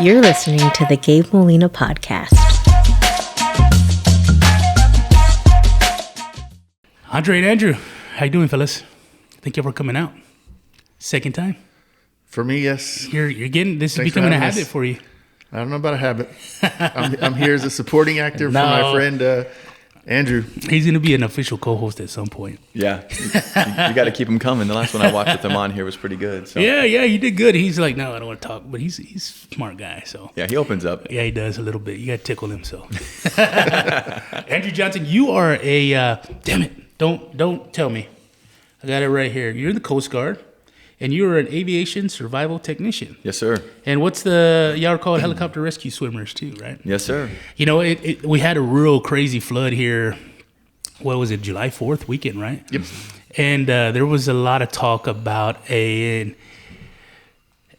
You're listening to the Gabe Molina Podcast. Andre and Andrew, how you doing, fellas? Thank you for coming out. Second time. For me, yes. You're getting this. Thanks is becoming a for having habit us. for you. I don't know about a habit. I'm here as a supporting actor for my friend Andrew. He's going to be an official co-host at some point. Yeah, you got to keep him coming. The last one I watched with him on here was pretty good. So. Yeah, you did good. He's like, no, I don't want to talk, but he's a smart guy. So yeah, he opens up. Yeah, he does a little bit. You got to tickle him. So Andrew Johnston, you are a damn it! Don't tell me. I got it right here. You're in the Coast Guard. And you're an aviation survival technician. Yes, sir. And y'all are called helicopter rescue swimmers too, right? Yes, sir. You know, we had a real crazy flood here. What was it, July 4th weekend, right? Yep. And there was a lot of talk about an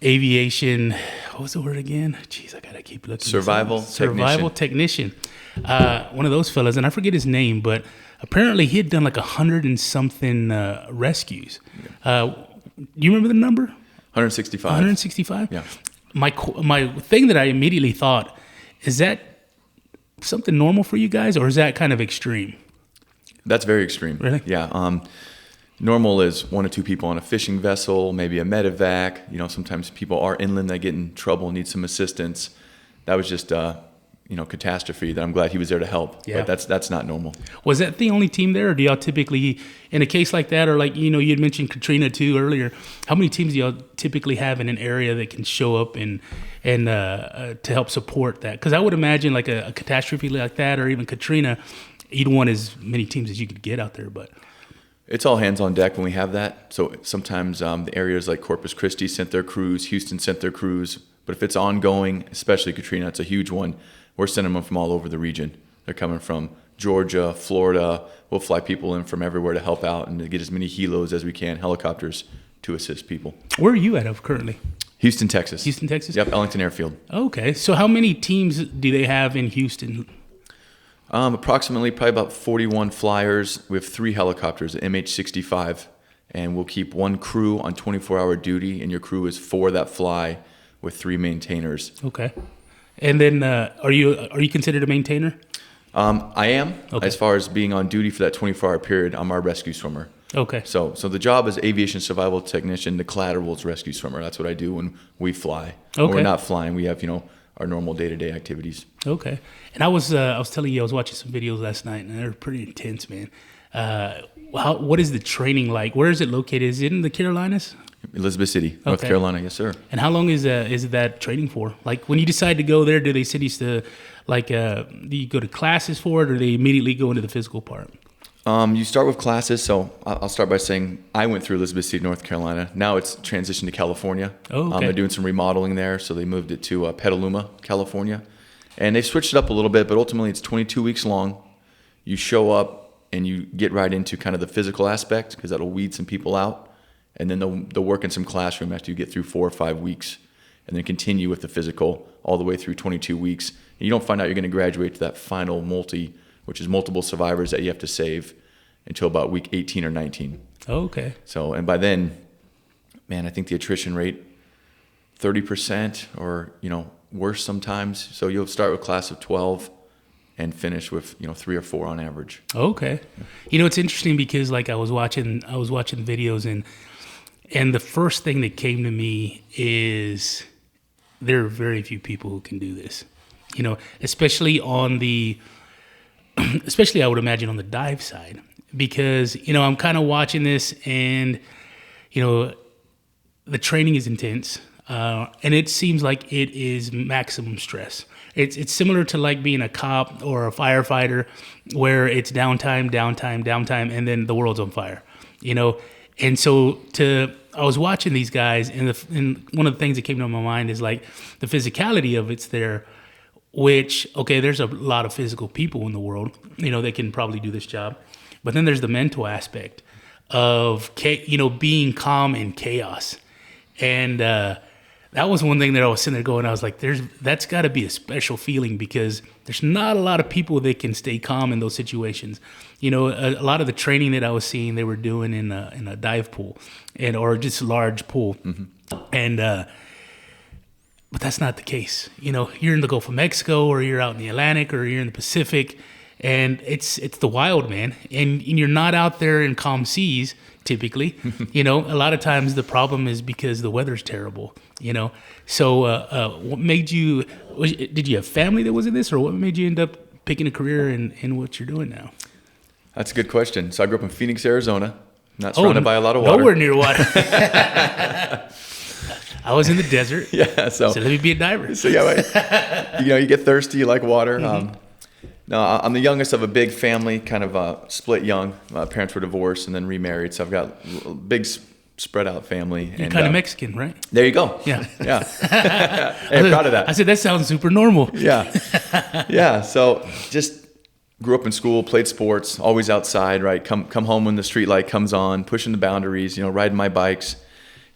aviation, what was the word again? Jeez, I got to keep looking. Survival technician. One of those fellas, and I forget his name, but apparently he had done like 100 and something rescues. You remember the number? 165. 165? Yeah. My thing that I immediately thought, is that something normal for you guys, or is that kind of extreme? That's very extreme. Really? Yeah. Normal is 1 or 2 people on a fishing vessel, maybe a medevac. You know, sometimes people are inland that get in trouble and need some assistance. That was just catastrophe that I'm glad he was there to help. Yeah. But that's not normal. Was that the only team there, or do y'all typically, in a case like that, or like, you had mentioned Katrina too earlier, how many teams do y'all typically have in an area that can show up and to help support that? Because I would imagine like a catastrophe like that, or even Katrina, you'd want as many teams as you could get out there, but... It's all hands on deck when we have that. So sometimes the areas like Corpus Christi sent their crews, Houston sent their crews, but if it's ongoing, especially Katrina, it's a huge one, we're sending them from all over the region. They're coming from Georgia, Florida. We'll fly people in from everywhere to help out and to get as many helos as we can, helicopters, to assist people. Where are you at currently? Houston, Texas. Houston, Texas? Yep, Ellington Airfield. Okay. So how many teams do they have in Houston? Approximately probably about 41 flyers. We have 3 helicopters, an MH-65, and we'll keep 1 crew on 24-hour duty, and your crew is 4 that fly with 3 maintainers. Okay. And then, are you considered a maintainer? I am. Okay. As far as being on duty for that 24-hour period, I'm our rescue swimmer. Okay. So the job is Aviation Survival Technician. The collateral is rescue swimmer. That's what I do when we fly. Okay. When we're not flying, we have our normal day-to-day activities. Okay. And I was telling you, I was watching some videos last night, and they're pretty intense, man. What is the training like? Where is it located? Is it in the Carolinas? Elizabeth City, North Carolina, yes, sir. And how long is that training for? Like, when you decide to go there, do they send you to, do you go to classes for it, or do they immediately go into the physical part? You start with classes. So I'll start by saying I went through Elizabeth City, North Carolina. Now it's transitioned to California. Oh, okay. They're doing some remodeling there, so they moved it to Petaluma, California. And they've switched it up a little bit, but ultimately it's 22 weeks long. You show up and you get right into kind of the physical aspect, because that'll weed some people out. And then they'll work in some classroom after you get through 4 or 5 weeks, and then continue with the physical all the way through 22 weeks. And you don't find out you're going to graduate to that final which is multiple survivors that you have to save, until about week 18 or 19. Oh, okay. So, and by then, man, I think the attrition rate, 30% or, worse sometimes. So you'll start with class of 12 and finish with, 3 or 4 on average. Okay. It's interesting because like I was watching videos, and the first thing that came to me is there are very few people who can do this, especially I would imagine on the dive side, because, I'm kind of watching this, and, the training is intense, and it seems like it is maximum stress. It's similar to like being a cop or a firefighter, where it's downtime, and then the world's on fire, And so I was watching these guys, and one of the things that came to my mind is like the physicality of it's there, which, okay, there's a lot of physical people in the world, that can probably do this job. But then there's the mental aspect of, being calm in chaos. And that was one thing that I was sitting there going, I was like, that's got to be a special feeling, because there's not a lot of people that can stay calm in those situations. A lot of the training that I was seeing, they were doing in a dive pool or just a large pool. Mm-hmm. And But that's not the case. You're in the Gulf of Mexico, or you're out in the Atlantic, or you're in the Pacific, and it's the wild, man. And you're not out there in calm seas typically. A lot of times the problem is because the weather's terrible. So what made you? Did you have family that was in this, or what made you end up picking a career in what you're doing now? That's a good question. So I grew up in Phoenix, Arizona, not surrounded by a lot of water. Nowhere near water. I was in the desert. Yeah, so let me be a diver. So yeah, you get thirsty, you like water. No, I'm the youngest of a big family, kind of split young. My parents were divorced and then remarried, so I've got a big spread out family. You're kind of Mexican, right? There you go. Yeah. Hey, I'm proud of that. I said, that sounds super normal. Yeah. So just grew up in school, played sports, always outside, right? Come home when the street light comes on, pushing the boundaries, riding my bikes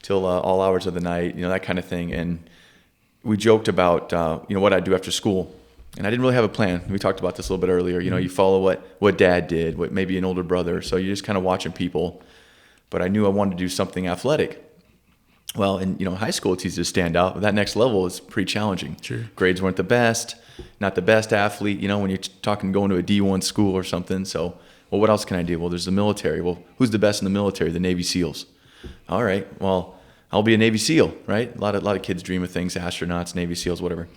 till all hours of the night, that kind of thing. And we joked about, what I'd do after school. And I didn't really have a plan. We talked about this a little bit earlier. You follow what dad did, what maybe an older brother. So you're just kind of watching people. But I knew I wanted to do something athletic. Well, in high school, it's easy to stand out. But that next level is pretty challenging. Sure. Grades weren't the best, not the best athlete, when you're talking going to a D1 school or something. So, well, what else can I do? Well, there's the military. Well, who's the best in the military? The Navy SEALs. All right, well, I'll be a Navy SEAL, right? A lot of kids dream of things, astronauts, Navy SEALs, whatever.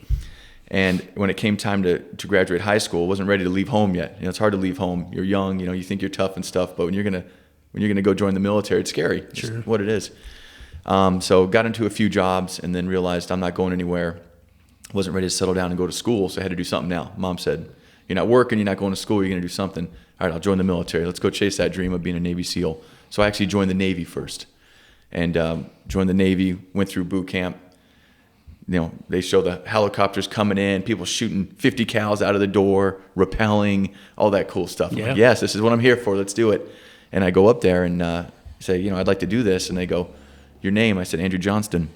And when it came time to graduate high school, I wasn't ready to leave home yet. It's hard to leave home. You're young, you think you're tough and stuff, but when you're gonna go join the military, it's scary. It's sure. what it is. So got into a few jobs and then realized I'm not going anywhere. Wasn't ready to settle down and go to school, so I had to do something now. Mom said, "You're not working, you're not going to school, you're gonna do something." All right, I'll join the military. Let's go chase that dream of being a Navy SEAL. So I actually joined the Navy first, and joined the Navy. Went through boot camp. They show the helicopters coming in, people shooting 50 cals out of the door, rappelling, all that cool stuff. Yeah. I'm like, yes, this is what I'm here for. Let's do it. And I go up there and say, I'd like to do this. And they go, your name? I said, Andrew Johnston.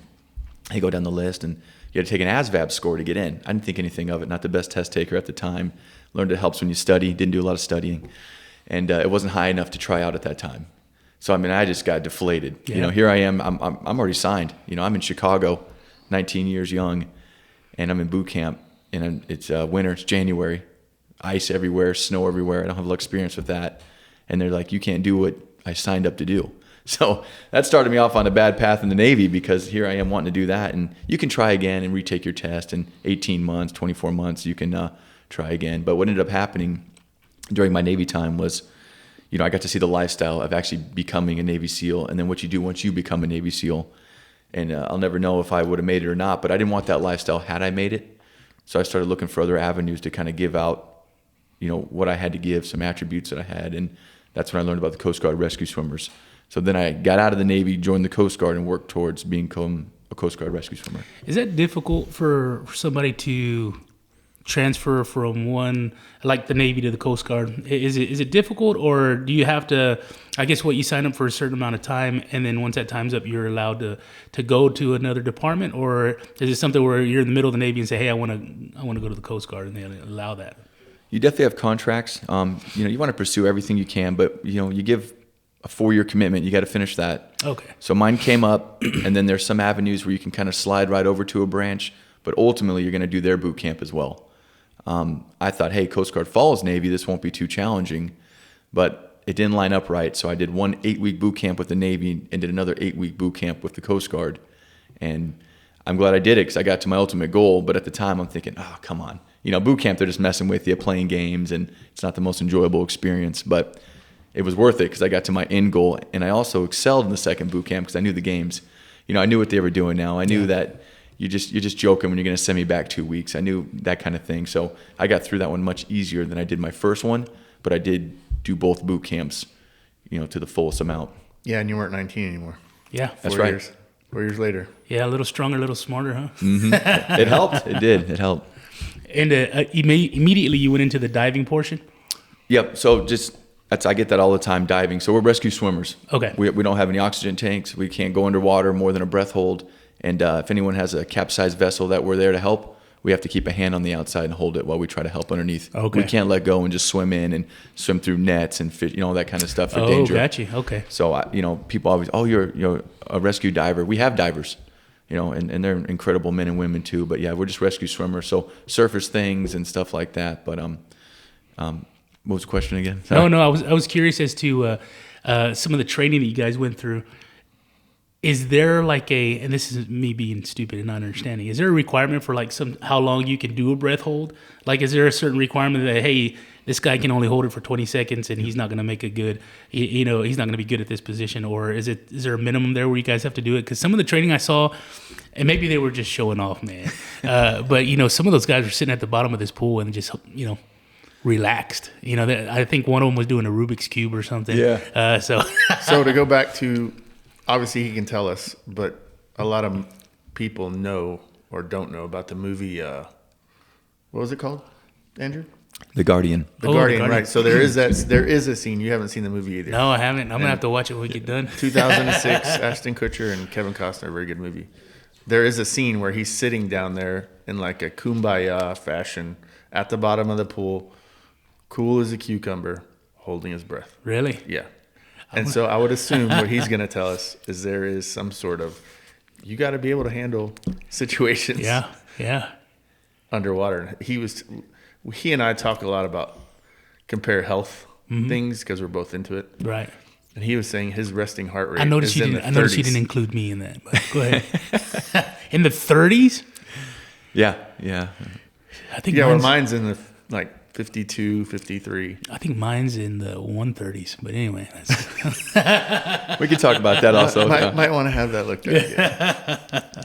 They go down the list, and you had to take an ASVAB score to get in. I didn't think anything of it. Not the best test taker at the time. Learned it helps when you study. Didn't do a lot of studying. And it wasn't high enough to try out at that time. So, I just got deflated. Yeah. Here I am. I'm already signed. I'm in Chicago, 19 years young, and I'm in boot camp. And it's winter. It's January. Ice everywhere, snow everywhere. I don't have a lot of experience with that. And they're like, you can't do what I signed up to do. So that started me off on a bad path in the Navy, because here I am wanting to do that. And you can try again and retake your test in 18 months, 24 months. You can try again. But what ended up happening during my Navy time was, I got to see the lifestyle of actually becoming a Navy SEAL, and then what you do once you become a Navy SEAL. And I'll never know if I would have made it or not, but I didn't want that lifestyle had I made it. So I started looking for other avenues to kind of give out, what I had to give, some attributes that I had. And that's when I learned about the Coast Guard rescue swimmers. So then I got out of the Navy, joined the Coast Guard, and worked towards becoming a Coast Guard rescue swimmer. Is that difficult for somebody to transfer from one, like the Navy, to the Coast Guard? Is it difficult, or do you have to, I guess what you sign up for a certain amount of time, and then once that time's up, you're allowed to go to another department? Or is it something where you're in the middle of the Navy and say, hey, I want to go to the Coast Guard, and they allow that? You definitely have contracts. You want to pursue everything you can, but you give a 4-year commitment. You got to finish that. Okay. So mine came up, and then there's some avenues where you can kind of slide right over to a branch, but ultimately you're going to do their boot camp as well. I thought, hey, Coast Guard Falls Navy, this won't be too challenging, but it didn't line up right. So I did one 8-week boot camp with the Navy and did another 8-week boot camp with the Coast Guard. And I'm glad I did it, because I got to my ultimate goal. But at the time I'm thinking, oh, come on. Boot camp, they're just messing with you, playing games, and it's not the most enjoyable experience. But it was worth it, because I got to my end goal. And I also excelled in the second boot camp because I knew the games. I knew what they were doing now. I knew that you're just joking when you're going to send me back 2 weeks. I knew that kind of thing. So I got through that one much easier than I did my first one. But I did do both boot camps, to the fullest amount. Yeah, and you weren't 19 anymore. Yeah. That's right. 4 years later. Yeah, a little stronger, a little smarter, huh? Mm-hmm. It helped. It did. It helped. And immediately you went into the diving portion? Yep. So I get that all the time, diving. So we're rescue swimmers. Okay. We don't have any oxygen tanks. We can't go underwater more than a breath hold. And if anyone has a capsized vessel that we're there to help, we have to keep a hand on the outside and hold it while we try to help underneath. Okay. We can't let go and just swim in and swim through nets and fish, all that kind of stuff for danger. Oh, gotcha. Okay. So, people always, you're a rescue diver. We have divers. and they're incredible men and women too. But yeah, we're just rescue swimmers, so surface things and stuff like that. But what was the question again? Sorry. No, I was curious as to some of the training that you guys went through. Is there like and this is me being stupid and not understanding, is there a requirement for like how long you can do a breath hold? Like, is there a certain requirement that, hey, this guy can only hold it for 20 seconds and he's not going to make a good, he's not going to be good at this position? Or is there a minimum there where you guys have to do it? Because some of the training I saw, and maybe they were just showing off, man. But, some of those guys were sitting at the bottom of this pool and just, relaxed. I think one of them was doing a Rubik's Cube or something. Yeah. So to go back to, obviously he can tell us, but a lot of people know or don't know about the movie, what was it called, Andrew? The Guardian. The Guardian, right. So there is a scene. You haven't seen the movie either. No, I haven't. I'm going to have to watch it when we get done. 2006, Ashton Kutcher and Kevin Costner, very good movie. There is a scene where he's sitting down there in like a kumbaya fashion at the bottom of the pool, cool as a cucumber, holding his breath. Really? Yeah. And so I would assume what he's going to tell us is there is some sort of, you got to be able to handle situations. Yeah. Underwater. He and I talk a lot about compare health things because we're both into it. Right. And he was saying his resting heart rate. I noticed you didn't include me in that. But go ahead. In the 30s? Yeah. I think. Yeah, well, mine's in the 52, 53. I think mine's in the 130s. But anyway, we could talk about that also. Might want to have that looked at. Yeah.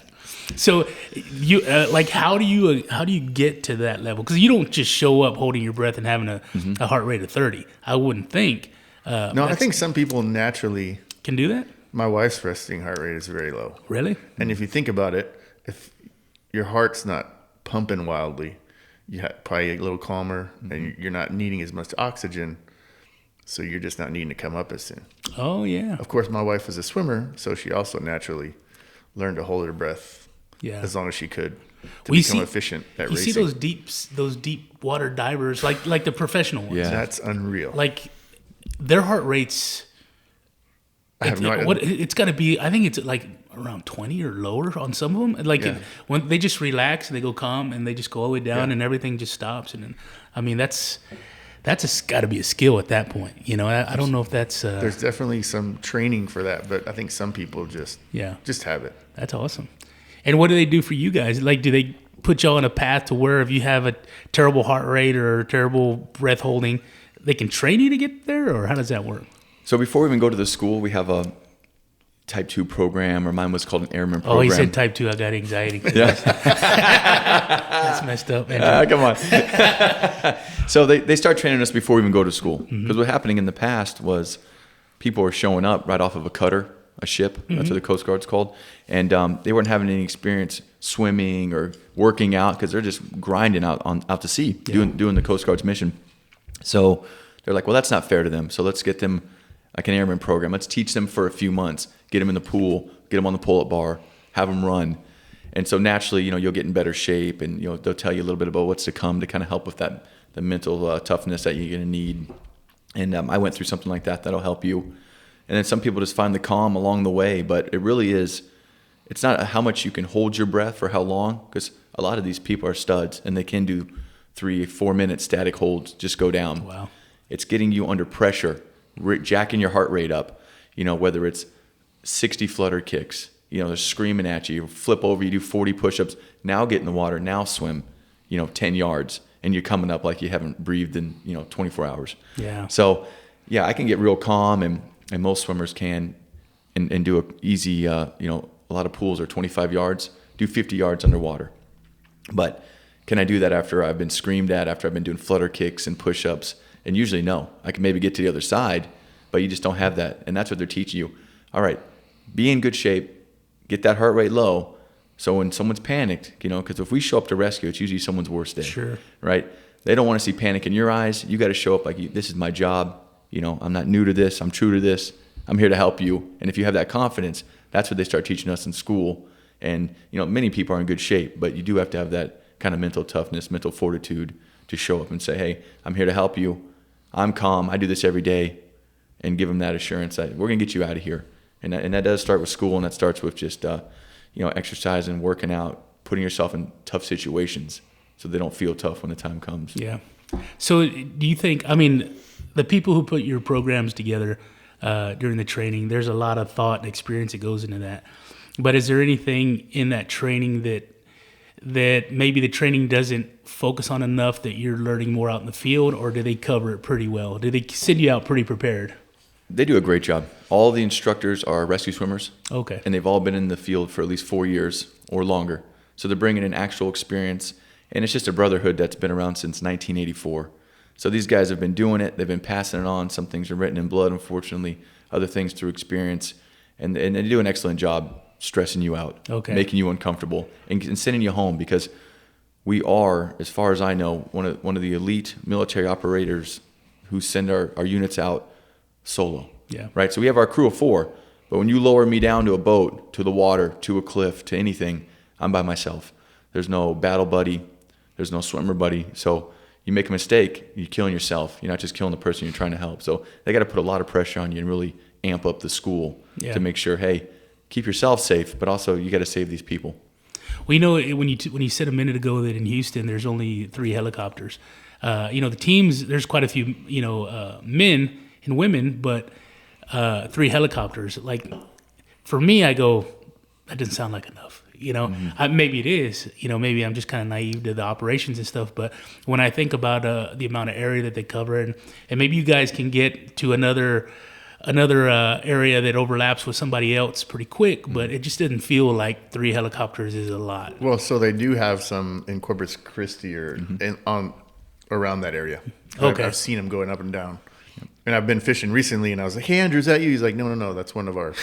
So you how do you get to that level? Because you don't just show up holding your breath and having a heart rate of 30. I wouldn't think. No, I think some people naturally can do that. My wife's resting heart rate is very low. Really? And if you think about it, if your heart's not pumping wildly, you probably get a little calmer, and you're not needing as much oxygen, so you're just not needing to come up as soon. Oh yeah. Of course, my wife was a swimmer, so she also naturally learned to hold her breath. Yeah. As long as she could to become efficient at racing. You see those deep water divers, like the professional ones. Yeah. That's unreal. Like their heart rates. I have no idea. It's got to be. I think it's like around 20 or lower on some of them. Like when they just relax and they go calm and they just go all the way down and everything just stops. And then, I mean, that's got to be a skill at that point. I don't know if that's. There's definitely some training for that, but I think some people just have it. That's awesome. And what do they do for you guys? Like, do they put y'all on a path to where if you have a terrible heart rate or terrible breath holding, they can train you to get there, or how does that work? So before we even go to the school, we have a Type 2 program, or mine was called an airman program. Oh, he said Type 2. I got anxiety. Yeah. That's messed up, man. Come on. So they start training us before we even go to school. Because what happening in the past was people were showing up right off of a cutter, a ship. That's what the Coast Guard's called. And they weren't having any experience swimming or working out because they're just grinding out to sea, doing the Coast Guard's mission. So they're like, well, that's not fair to them. So let's get them like an airman program. Let's teach them for a few months, get them in the pool, get them on the pull-up bar, have them run. And so naturally, you'll get in better shape, and they'll tell you a little bit about what's to come to kind of help with the mental toughness that you're going to need. And I went through something like that. That'll help you. And then some people just find the calm along the way, but it really is, it's not how much you can hold your breath for how long, because a lot of these people are studs and they can do 3-4 minute static holds, just go down. Wow. It's getting you under pressure, jacking your heart rate up, whether it's 60 flutter kicks, they're screaming at you, flip over, you do 40 push-ups, now get in the water, now swim, 10 yards, and you're coming up like you haven't breathed in, 24 hours. Yeah. So, yeah, I can get real calm, and most swimmers can, and do a easy, a lot of pools are 25 yards, do 50 yards underwater. But can I do that after I've been screamed at, after I've been doing flutter kicks and push-ups? And usually no. I can maybe get to the other side, but you just don't have that. And that's what they're teaching you. All right, be in good shape, get that heart rate low, so when someone's panicked, because if we show up to rescue, it's usually someone's worst day. Sure. Right? They don't want to see panic in your eyes. You got to show up like, this is my job. I'm not new to this. I'm true to this. I'm here to help you. And if you have that confidence, that's what they start teaching us in school. And, many people are in good shape, but you do have to have that kind of mental toughness, mental fortitude to show up and say, hey, I'm here to help you. I'm calm. I do this every day. And give them that assurance that we're going to get you out of here. And that does start with school, and that starts with just, exercising, working out, putting yourself in tough situations so they don't feel tough when the time comes. Yeah. So do you think, the people who put your programs together during the training, there's a lot of thought and experience that goes into that. But is there anything in that training that maybe the training doesn't focus on enough that you're learning more out in the field, or do they cover it pretty well? Do they send you out pretty prepared? They do a great job. All the instructors are rescue swimmers. Okay. And they've all been in the field for at least 4 years or longer. So they're bringing in actual experience. And it's just a brotherhood that's been around since 1984. So these guys have been doing it. They've been passing it on. Some things are written in blood, unfortunately. Other things through experience. And they do an excellent job stressing you out, making you uncomfortable, and sending you home, because we are, as far as I know, one of the elite military operators who send our units out solo. Yeah. Right? So we have our crew of 4, but when you lower me down to a boat, to the water, to a cliff, to anything, I'm by myself. There's no battle buddy. There's no swimmer buddy. So you make a mistake, you're killing yourself. You're not just killing the person you're trying to help. So they got to put a lot of pressure on you and really amp up the school to make sure, hey, keep yourself safe, but also you got to save these people. We know when you said a minute ago that in Houston there's only 3 helicopters. The teams, there's quite a few men and women, but 3 helicopters. Like, for me, I go, that doesn't sound like enough. Maybe it is. Maybe I'm just kind of naive to the operations and stuff. But when I think about the amount of area that they cover, and maybe you guys can get to another area that overlaps with somebody else pretty quick, but it just didn't feel like 3 helicopters is a lot. Well, so they do have some in Corpus Christi or around that area. Okay. I've seen them going up and down. And I've been fishing recently, and I was like, "Hey, Andrew, is that you?" He's like, "No, that's one of our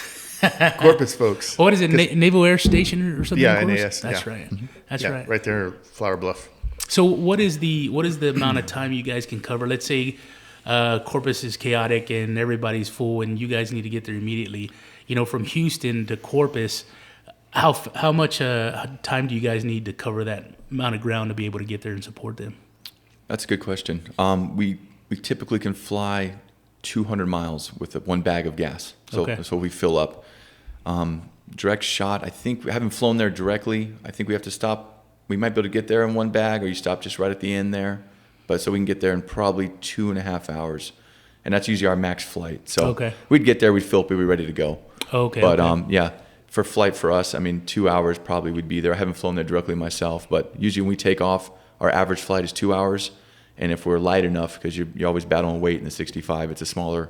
Corpus folks." What is it, Naval Air Station or something? Yeah, NAS. That's right. That's right. Right there, Flower Bluff. So what is the amount of time you guys can cover? Let's say Corpus is chaotic and everybody's full, and you guys need to get there immediately. From Houston to Corpus, how much time do you guys need to cover that amount of ground to be able to get there and support them? That's a good question. We typically can fly 200 miles with 1 bag of gas. So we fill up. Direct shot, I think we haven't flown there directly. I think we have to stop. We might be able to get there in 1 bag, or you stop just right at the end there. But so we can get there in probably 2.5 hours. And that's usually our max flight. So we'd get there, we'd fill up, we'd be ready to go. For flight for us, 2 hours probably we'd be there. I haven't flown there directly myself, but usually when we take off, our average flight is 2 hours. And if we're light enough, because you're always battling weight in the 65, it's a smaller,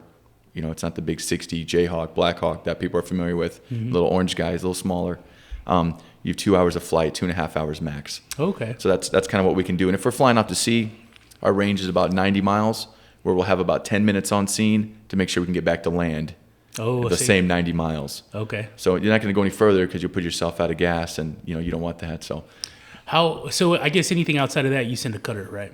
it's not the big 60 Jayhawk, Blackhawk that people are familiar with. Little orange guys, a little smaller. You have 2 hours of flight, 2.5 hours max. Okay. So that's kind of what we can do. And if we're flying out to sea, our range is about 90 miles, where we'll have about 10 minutes on scene to make sure we can get back to land. The same 90 miles. Okay. So you're not going to go any further because you'll put yourself out of gas, and you don't want that. So I guess anything outside of that, you send a cutter, right?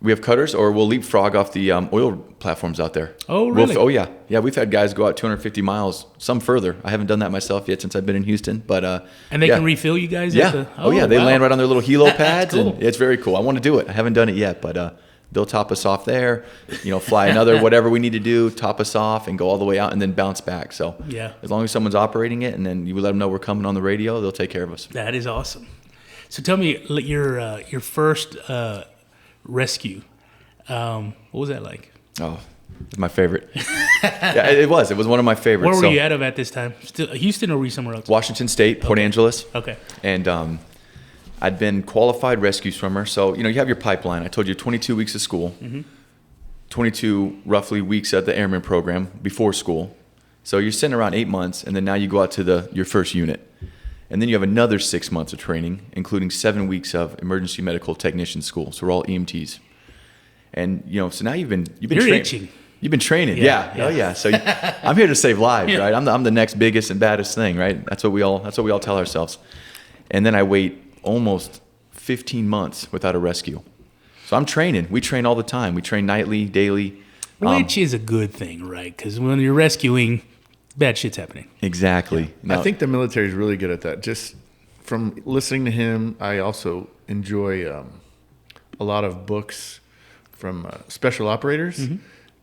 We have cutters, or we'll leapfrog off the oil platforms out there. Oh, really? Yeah. We've had guys go out 250 miles, some further. I haven't done that myself yet since I've been in Houston, but and they can refill you guys. Yeah. They land right on their little helo pads, cool. And it's very cool. I want to do it. I haven't done it yet, but they'll top us off there. Fly another whatever we need to do, top us off, and go all the way out, and then bounce back. So as long as someone's operating it, and then you let them know we're coming on the radio, they'll take care of us. That is awesome. So tell me your first rescue. What was that like? Oh, it's my favorite. Yeah, it was. It was one of my favorites. Where were you at this time? Still Houston, or were you somewhere else? Washington State, Port Angeles. Okay. And I'd been qualified rescue swimmer. So, you have your pipeline. I told you 22 weeks of school, 22 roughly weeks at the airman program before school. So you're sitting around 8 months, and then now you go out to your first unit. And then you have another 6 months of training, including 7 weeks of emergency medical technician school. So we're all EMTs. And so now you've been itching. You've been training, yeah. Oh yeah. So I'm here to save lives, right? I'm the next biggest and baddest thing, right? That's what we all tell ourselves. And then I wait almost 15 months without a rescue. So I'm training. We train all the time. We train nightly, daily. Which is a good thing, right? Because when you're rescuing, bad shit's happening. Exactly. Yeah. No. I think the military is really good at that. Just from listening to him, I also enjoy a lot of books from special operators,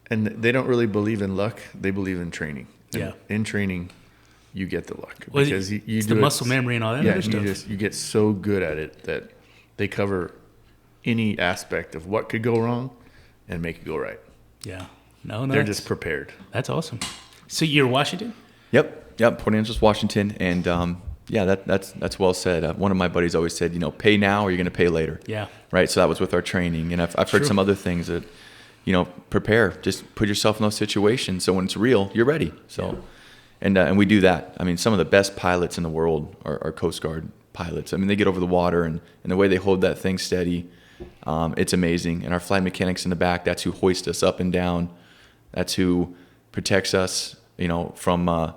and they don't really believe in luck. They believe in training. And in training, you get the luck. Well, because you it's do the muscle memory and all that yeah, other stuff. You get so good at it that they cover any aspect of what could go wrong and make it go right. Yeah. No, They're just prepared. That's awesome. So you're Washington? Yep. Port Angeles, Washington, and that's well said. One of my buddies always said, pay now or you're going to pay later. Yeah. Right. So that was with our training, and I've heard some other things that, prepare. Just put yourself in those situations so when it's real, you're ready. So, and we do that. I mean, some of the best pilots in the world are Coast Guard pilots. I mean, they get over the water and the way they hold that thing steady, it's amazing. And our flight mechanics in the back, that's who hoist us up and down. That's who protects us, from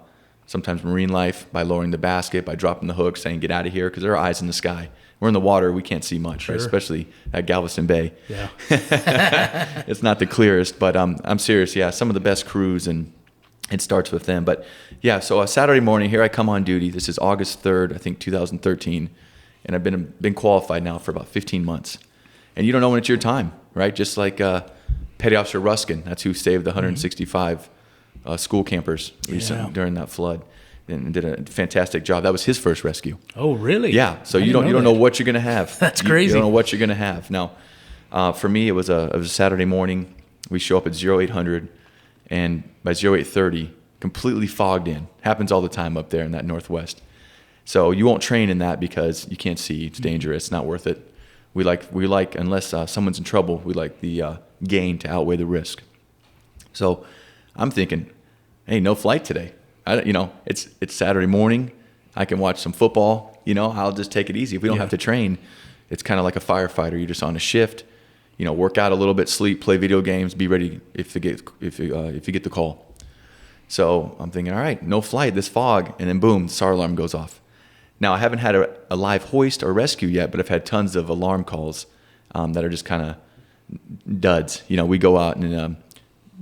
sometimes marine life by lowering the basket, by dropping the hook, saying, get out of here, because there are eyes in the sky. We're in the water, we can't see much, right? Especially at Galveston Bay. Yeah. It's not the clearest, but I'm serious. Yeah, some of the best crews, and it starts with them. But yeah, so a Saturday morning, here I come on duty. This is August 3rd, I think 2013, and I've been qualified now for about 15 months. And you don't know when it's your time, right? Just like Petty Officer Ruskin, that's who saved the 165 school campers during that flood, and did a fantastic job. That was his first rescue. Oh, really? Yeah. So you don't know what you're gonna have. That's crazy. You don't know what you're gonna have. Now, for me, it was a Saturday morning. We show up at 0800, and by 0830, completely fogged in. Happens all the time up there in that Northwest. So you won't train in that because you can't see. It's dangerous. It's not worth it. We like unless someone's in trouble, we like the gain to outweigh the risk. So I'm thinking, hey, no flight today. It's Saturday morning. I can watch some football. I'll just take it easy. If we don't have to train, it's kind of like a firefighter. You're just on a shift. Work out a little bit, sleep, play video games, be ready if you get the call. So I'm thinking, all right, no flight, this fog, and then boom, the SAR alarm goes off. Now I haven't had a live hoist or rescue yet, but I've had tons of alarm calls that are just kind of duds. We go out and a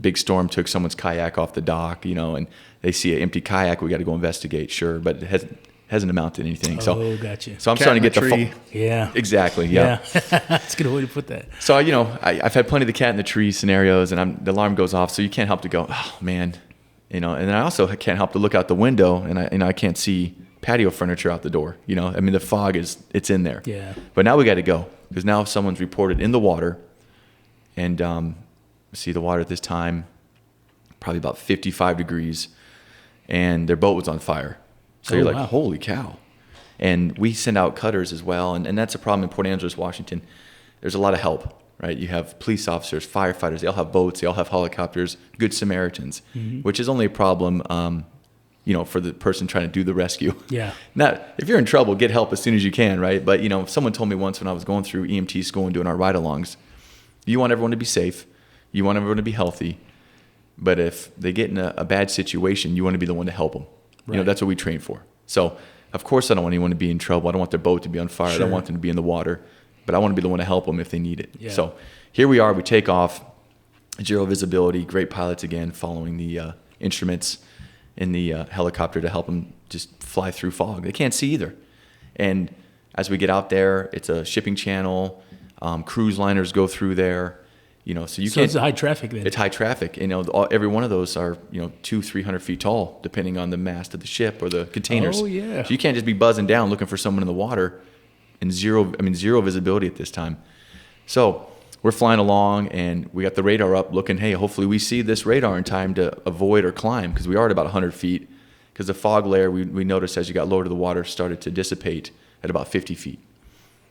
big storm took someone's kayak off the dock, and they see an empty kayak. We got to go investigate, sure, but it hasn't amounted to anything. Oh, gotcha. So I'm starting to get the tree. Yeah. Exactly. Yeah. That's a good way to put that. So I've had plenty of the cat in the tree scenarios, and the alarm goes off, so you can't help to go, oh man, And then I also can't help to look out the window, and I can't see patio furniture out the door. The fog it's in there. Yeah. But now we got to go because now someone's reported in the water, and see the water at this time, probably about 55 degrees, and their boat was on fire. So you're like, wow. Holy cow. And we send out cutters as well, and that's a problem in Port Angeles, Washington. There's a lot of help, right? You have police officers, firefighters, they all have boats, they all have helicopters, good Samaritans, which is only a problem, for the person trying to do the rescue. Yeah. Now, if you're in trouble, get help as soon as you can, right? But, someone told me once when I was going through EMT school and doing our ride-alongs, you want everyone to be safe, you want everyone to be healthy, but if they get in a bad situation, you want to be the one to help them. Right. That's what we train for. So, of course, I don't want anyone to be in trouble. I don't want their boat to be on fire. Sure. I don't want them to be in the water. But I want to be the one to help them if they need it. Yeah. So here we are. We take off. Zero visibility. Great pilots again, following the instruments in the helicopter to help them just fly through fog. They can't see either. And as we get out there, it's a shipping channel. Cruise liners go through there. So you can't. It's high traffic then. It's high traffic. Every one of those are 200-300 feet tall, depending on the mast of the ship or the containers. Oh yeah. So you can't just be buzzing down looking for someone in the water, and zero visibility at this time. So we're flying along, and we got the radar up, looking. Hey, hopefully we see this radar in time to avoid or climb, because we are at about 100 feet. Because the fog layer we noticed as you got lower to the water started to dissipate at about 50 feet.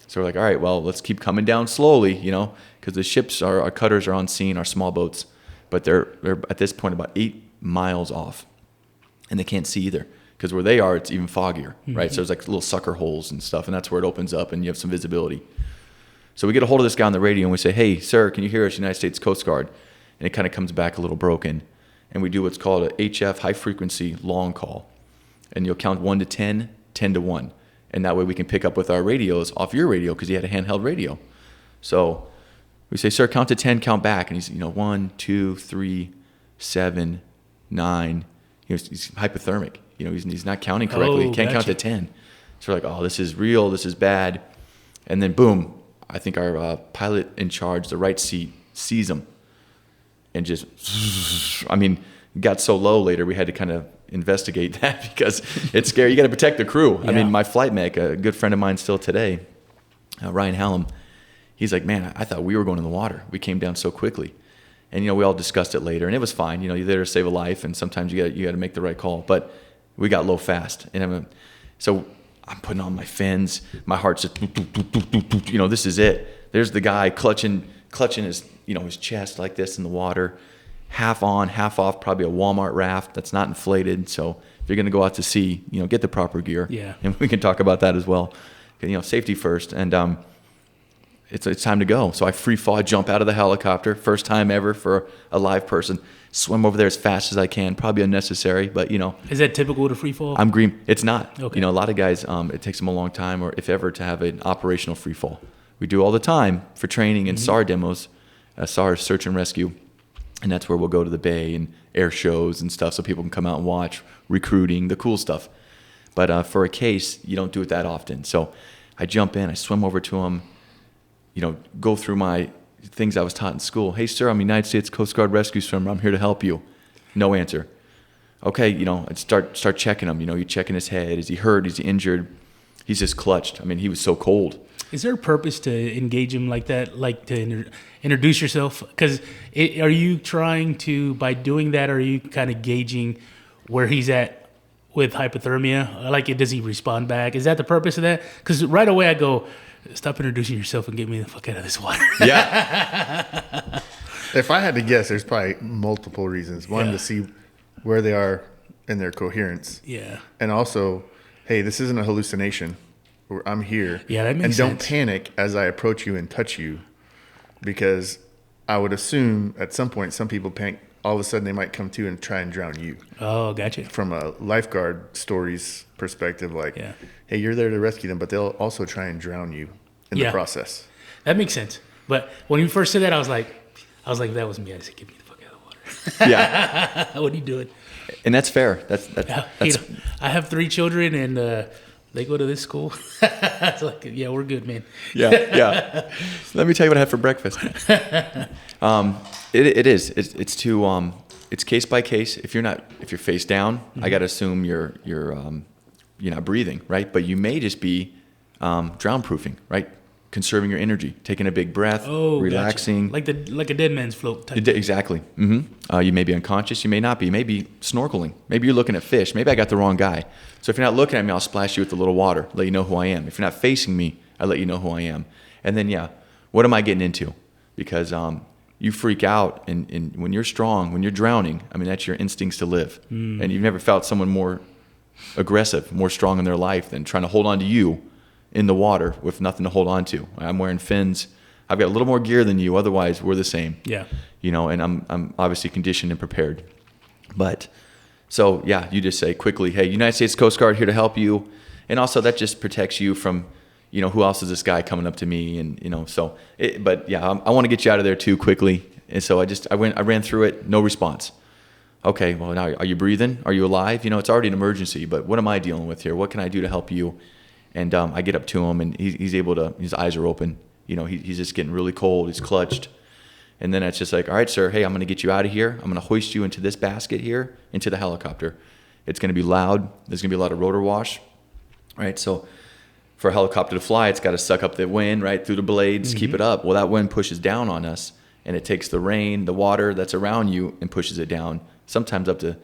So we're like, all right, well, let's keep coming down slowly, because the ships, our cutters are on scene, our small boats, but they're at this point about 8 miles off, and they can't see either, because where they are, it's even foggier, right? So there's like little sucker holes and stuff, and that's where it opens up, and you have some visibility. So we get a hold of this guy on the radio, and we say, hey, sir, can you hear us, United States Coast Guard? And it kind of comes back a little broken, and we do what's called a HF, high-frequency long call, and you'll count 1 to 10, 10 to 1. And that way we can pick up with our radios off your radio, because he had a handheld radio. So we say, sir, count to 10, count back. And he's, 1, 2, 3, 7, 9. He's hypothermic. He's not counting correctly. He can't count to 10. So we're like, oh, this is real. This is bad. And then boom, I think our pilot in charge, the right seat, sees him. And just, got so low later, we had to kind of investigate that because it's scary. You got to protect the crew. Yeah. I mean, my flight mech, a good friend of mine still today, Ryan Hallam, he's like, man, I thought we were going in the water. We came down so quickly. And, we all discussed it later, and it was fine. You're there to save a life, and sometimes you got to make the right call. But we got low fast. And so I'm putting on my fins. My heart's just, this is it. There's the guy clutching his, his chest like this in the water. Half on, half off, probably a Walmart raft that's not inflated. So if you're going to go out to sea, get the proper gear. Yeah. And we can talk about that as well. Safety first. And it's time to go. So I free fall, I jump out of the helicopter, first time ever for a live person, swim over there as fast as I can, probably unnecessary, but Is that typical to free fall? I'm green. It's not. Okay. A lot of guys, it takes them a long time, or if ever, to have an operational free fall. We do all the time for training and SAR demos, SAR is search and rescue. And that's where we'll go to the bay and air shows and stuff so people can come out and watch, recruiting, the cool stuff. But for a case, you don't do it that often. So I jump in, I swim over to them, go through my things I was taught in school. Hey, sir, I'm a United States Coast Guard rescue swimmer. I'm here to help you. No answer. Okay, I'd start checking him. You're checking his head. Is he hurt? Is he injured? He's just clutched. I mean, he was so cold. Is there a purpose to engage him like that, like to introduce yourself? Because are you trying to, by doing that, are you kind of gauging where he's at with hypothermia? Like, does he respond back? Is that the purpose of that? Because right away I go, stop introducing yourself and get me the fuck out of this water. Yeah. If I had to guess, there's probably multiple reasons. One, to see where they are in their coherence. Yeah. And also, hey, this isn't a hallucination. I'm here. Yeah, that makes and sense. don't panic as I approach you and touch you, because I would assume at some point some people panic. All of a sudden they might come to and try and drown you. Oh, gotcha. From a lifeguard stories perspective, like, hey, you're there to rescue them, but they'll also try and drown you in the process. That makes sense. But when you first said that, I was like, that was me. I said, get me the fuck out of the water. Yeah. What are you doing? And that's fair. That's I have 3 children, and they go to this school. It's like, yeah, we're good, man. Yeah. Let me tell you what I had for breakfast. It is. It's too. It's case by case. If you're face down, I got to assume you're not breathing, right? But you may just be drown proofing, right? Conserving your energy, taking a big breath, relaxing, gotcha. like a dead man's float type. Exactly. Mm-hmm. You may be unconscious. You may not be. You may be snorkeling. Maybe you're looking at fish. Maybe I got the wrong guy. So if you're not looking at me, I'll splash you with a little water, let you know who I am. If you're not facing me, I let you know who I am. And then what am I getting into? Because you freak out, and when you're strong, when you're drowning, I mean, that's your instincts to live. And you've never felt someone more aggressive, more strong in their life than trying to hold on to you in the water with nothing to hold on to. I'm wearing fins. I've got a little more gear than you. Otherwise, we're the same. Yeah. And I'm obviously conditioned and prepared. But so, you just say quickly, hey, United States Coast Guard here to help you. And also that just protects you from, who else is this guy coming up to me? And, I want to get you out of there too quickly. And so I ran through it, no response. Okay, well, now are you breathing? Are you alive? It's already an emergency, but what am I dealing with here? What can I do to help you? And I get up to him, and he's able to, his eyes are open. He's just getting really cold. He's clutched. And then it's just like, all right, sir, hey, I'm going to get you out of here. I'm going to hoist you into this basket here, into the helicopter. It's going to be loud. There's going to be a lot of rotor wash, right? So for a helicopter to fly, it's got to suck up the wind, right, through the blades, keep it up. Well, that wind pushes down on us, and it takes the rain, the water that's around you, and pushes it down, sometimes up to,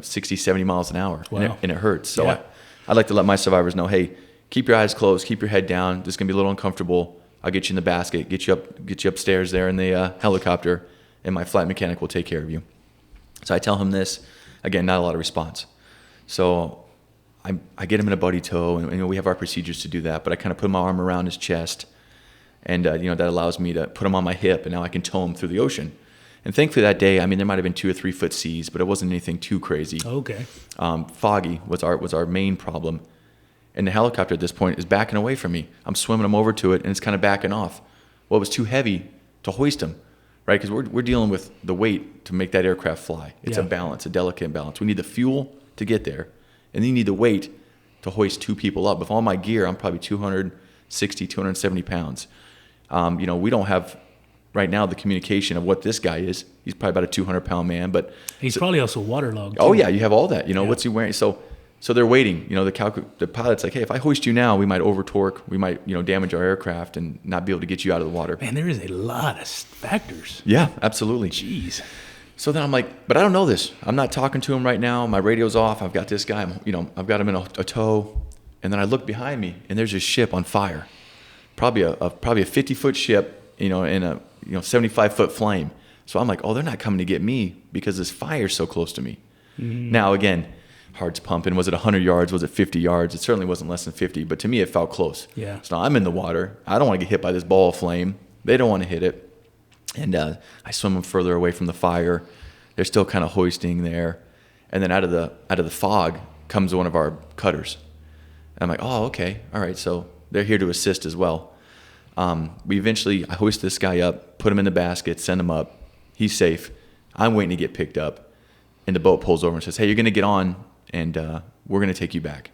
60, 70 miles an hour. Wow. And it hurts. So I like to let my survivors know, hey, keep your eyes closed, keep your head down. This is going to be a little uncomfortable. I'll get you in the basket, get you upstairs there in the helicopter, and my flight mechanic will take care of you. So I tell him this. Again, not a lot of response. So I get him in a buddy tow, and we have our procedures to do that, but I kind of put my arm around his chest, and that allows me to put him on my hip, and now I can tow him through the ocean. And thankfully that day, I mean, there might have been 2 or 3 foot seas, but it wasn't anything too crazy. Okay. Foggy was our main problem. And the helicopter at this point is backing away from me. I'm swimming him over to it, and it's kind of backing off. Well, it was too heavy to hoist him, right? Because we're dealing with the weight to make that aircraft fly. It's a balance, a delicate balance. We need the fuel to get there, and then you need the weight to hoist 2 people up. With all my gear, I'm probably 260, 270 pounds. We don't have right now the communication of what this guy is. He's probably about a 200-pound man, but he's probably also waterlogged. Oh yeah, you have all that. What's he wearing? So they're waiting. The pilot's like, hey, if I hoist you now, we might over torque, we might damage our aircraft and not be able to get you out of the water. Man, there is a lot of factors. Yeah, absolutely. Jeez. So then I'm like, but I don't know this. I'm not talking to him right now. My radio's off. I've got this guy. I've got him in a tow. And then I look behind me, and there's a ship on fire. Probably a 50-foot ship, in a 75-foot flame. So I'm like, oh, they're not coming to get me because this fire's so close to me. Mm-hmm. Now again, heart's pumping. Was it 100 yards? Was it 50 yards? It certainly wasn't less than 50, but to me it felt close. Yeah. So now I'm in the water. I don't want to get hit by this ball of flame. They don't want to hit it. And I swim them further away from the fire. They're still kind of hoisting there. And then out of the fog comes one of our cutters. And I'm like, oh, okay. All right. So they're here to assist as well. I hoist this guy up, put him in the basket, send him up. He's safe. I'm waiting to get picked up. And the boat pulls over and says, hey, you're going to get on, and we're going to take you back.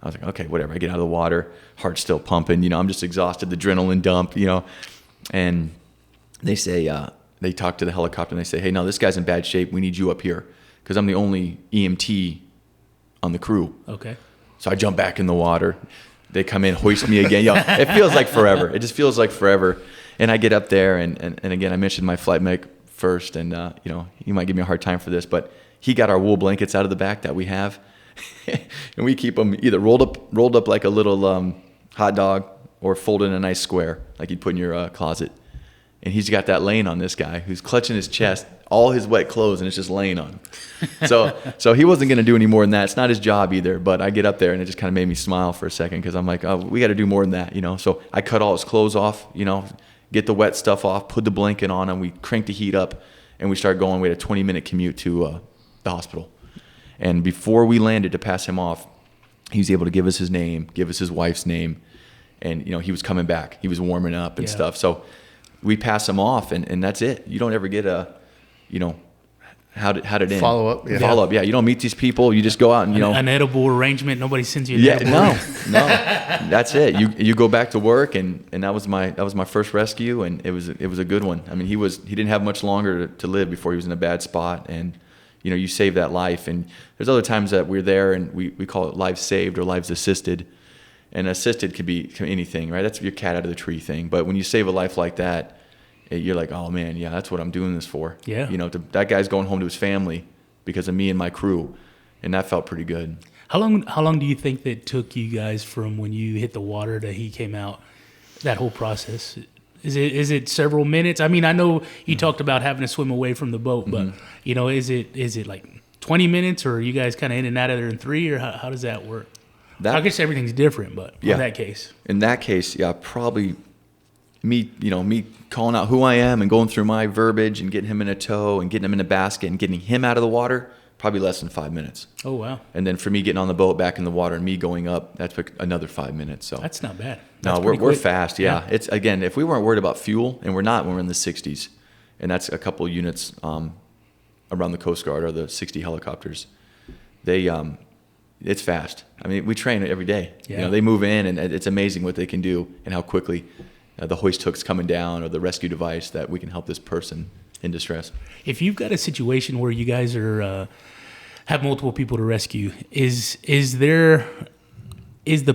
I was like, okay, whatever. I get out of the water. Heart's still pumping. I'm just exhausted. The adrenaline dump, And they say, they talk to the helicopter, and they say, hey, no, this guy's in bad shape. We need you up here because I'm the only EMT on the crew. Okay. So I jump back in the water. They come in, hoist me again. It feels like forever. It just feels like forever. And I get up there, and again, I mentioned my flight medic first, and you might give me a hard time for this, but he got our wool blankets out of the back that we have, and we keep them either rolled up like a little hot dog or folded in a nice square like you'd put in your closet. And he's got that laying on this guy who's clutching his chest, all his wet clothes, and it's just laying on him. So he wasn't going to do any more than that. It's not his job either, but I get up there, and it just kind of made me smile for a second because I'm like, oh, we got to do more than that, So I cut all his clothes off, get the wet stuff off, put the blanket on him. We cranked the heat up, and we started going. We had a 20-minute commute to the hospital. And before we landed to pass him off, he was able to give us his name, give us his wife's name, and he was coming back. He was warming up and stuff. So we pass him off, and that's it. You don't ever get how did it end? Follow up. Yeah. Follow up. Yeah. You don't meet these people. You just go out and an edible arrangement. Nobody sends you an edible. No. That's it. You go back to work, and that was my first rescue, and it was a good one. I mean, he didn't have much longer to live before he was in a bad spot, and you save that life. And there's other times that we're there, and we call it lives saved or lives assisted. And assisted could be anything, right? That's your cat out of the tree thing. But when you save a life like that, you're like, oh man, yeah, that's what I'm doing this for. Yeah. That guy's going home to his family because of me and my crew, and that felt pretty good. How long do you think that it took you guys from when you hit the water to he came out? That whole process, is it several minutes? I mean, I know you talked about having to swim away from the boat, but is it like 20 minutes, or are you guys kind of in and out of there in 3, or how does that work? I guess everything's different, but in that case. In that case, yeah, probably me calling out who I am and going through my verbiage and getting him in a tow and getting him in a basket and getting him out of the water, probably less than 5 minutes. Oh, wow. And then for me getting on the boat back in the water and me going up, that took another 5 minutes. So that's not bad. We're fast, yeah. It's, again, if we weren't worried about fuel, and we're not when we're in the 60s, and that's a couple units around the Coast Guard or the 60 helicopters, it's fast. I mean, we train every day. Yeah. They move in, and it's amazing what they can do and how quickly the hoist hook's coming down or the rescue device that we can help this person in distress. If you've got a situation where you guys are have multiple people to rescue, is the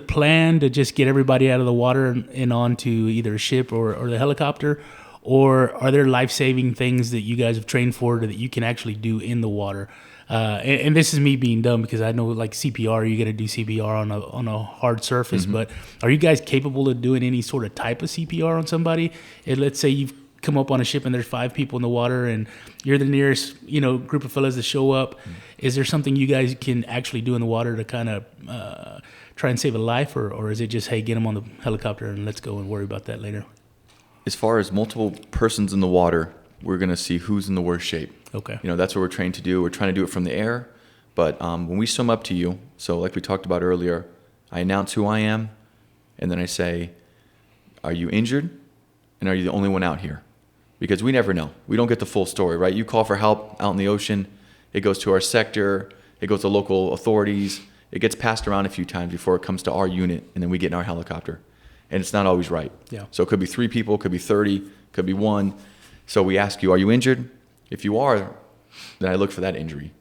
plan to just get everybody out of the water and onto either a ship or the helicopter, or are there life-saving things that you guys have trained for that you can actually do in the water? And this is me being dumb because I know like CPR, you got to do CPR on a hard surface, but are you guys capable of doing any sort of type of CPR on somebody? And let's say you've come up on a ship and there's 5 people in the water and you're the nearest, group of fellas to show up. Is there something you guys can actually do in the water to kind of try and save a life, or is it just, hey, get them on the helicopter and let's go and worry about that later? As far as multiple persons in the water, we're going to see who's in the worst shape. Okay. That's what we're trained to do. We're trying to do it from the air. But when we swim up to you, so like we talked about earlier, I announce who I am, and then I say, are you injured? And are you the only one out here? Because we never know. We don't get the full story, right? You call for help out in the ocean. It goes to our sector. It goes to local authorities. It gets passed around a few times before it comes to our unit, and then we get in our helicopter. And it's not always right. Yeah. So it could be 3 people, could be 30, could be 1. So we ask you, are you injured? If you are, then I look for that injury.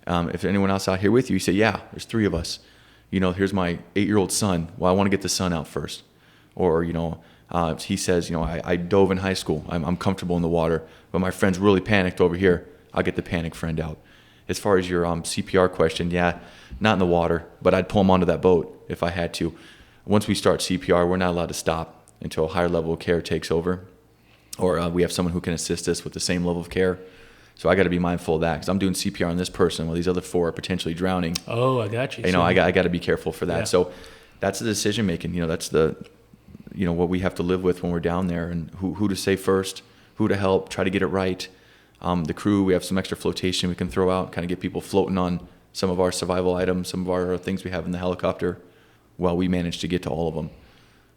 If anyone else out here with you, you say, yeah, there's 3 of us. Here's my 8-year-old son. Well, I want to get the son out first. Or, he says, I dove in high school. I'm comfortable in the water, but my friend's really panicked over here. I'll get the panic friend out. As far as your CPR question, yeah, not in the water, but I'd pull him onto that boat if I had to. Once we start CPR, we're not allowed to stop until a higher level of care takes over, or we have someone who can assist us with the same level of care. So I got to be mindful of that because I'm doing CPR on this person while these other 4 are potentially drowning. Oh, I got you. I got to be careful for that. Yeah. So that's the decision making. That's the, what we have to live with when we're down there, and who to say first, who to help, try to get it right. The crew, we have some extra flotation we can throw out, kind of get people floating on some of our survival items, some of our things we have in the helicopter, while we manage to get to all of them.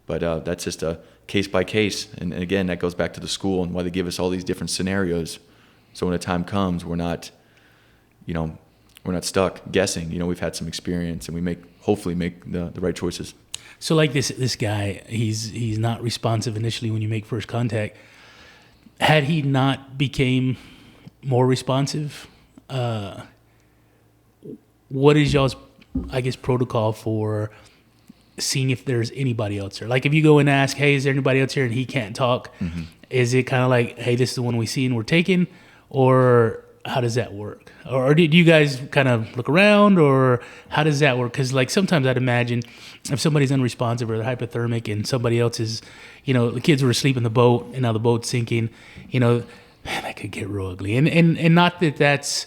But that's just a case by case. And again, that goes back to the school and why they give us all these different scenarios. So when the time comes, we're not stuck guessing. We've had some experience, and we hopefully make the right choices. So like this guy, he's not responsive initially when you make first contact. Had he not became more responsive, what is y'all's, I guess, protocol for seeing if there's anybody else there? Like if you go and ask, hey, is there anybody else here, and he can't talk, is it kind of like, hey, this is the one we see and we're taking, or how does that work? Or do you guys kind of look around, or how does that work? Because like sometimes I'd imagine if somebody's unresponsive or they're hypothermic and somebody else is, the kids were asleep in the boat and now the boat's sinking, man, that could get real ugly. And not that that's,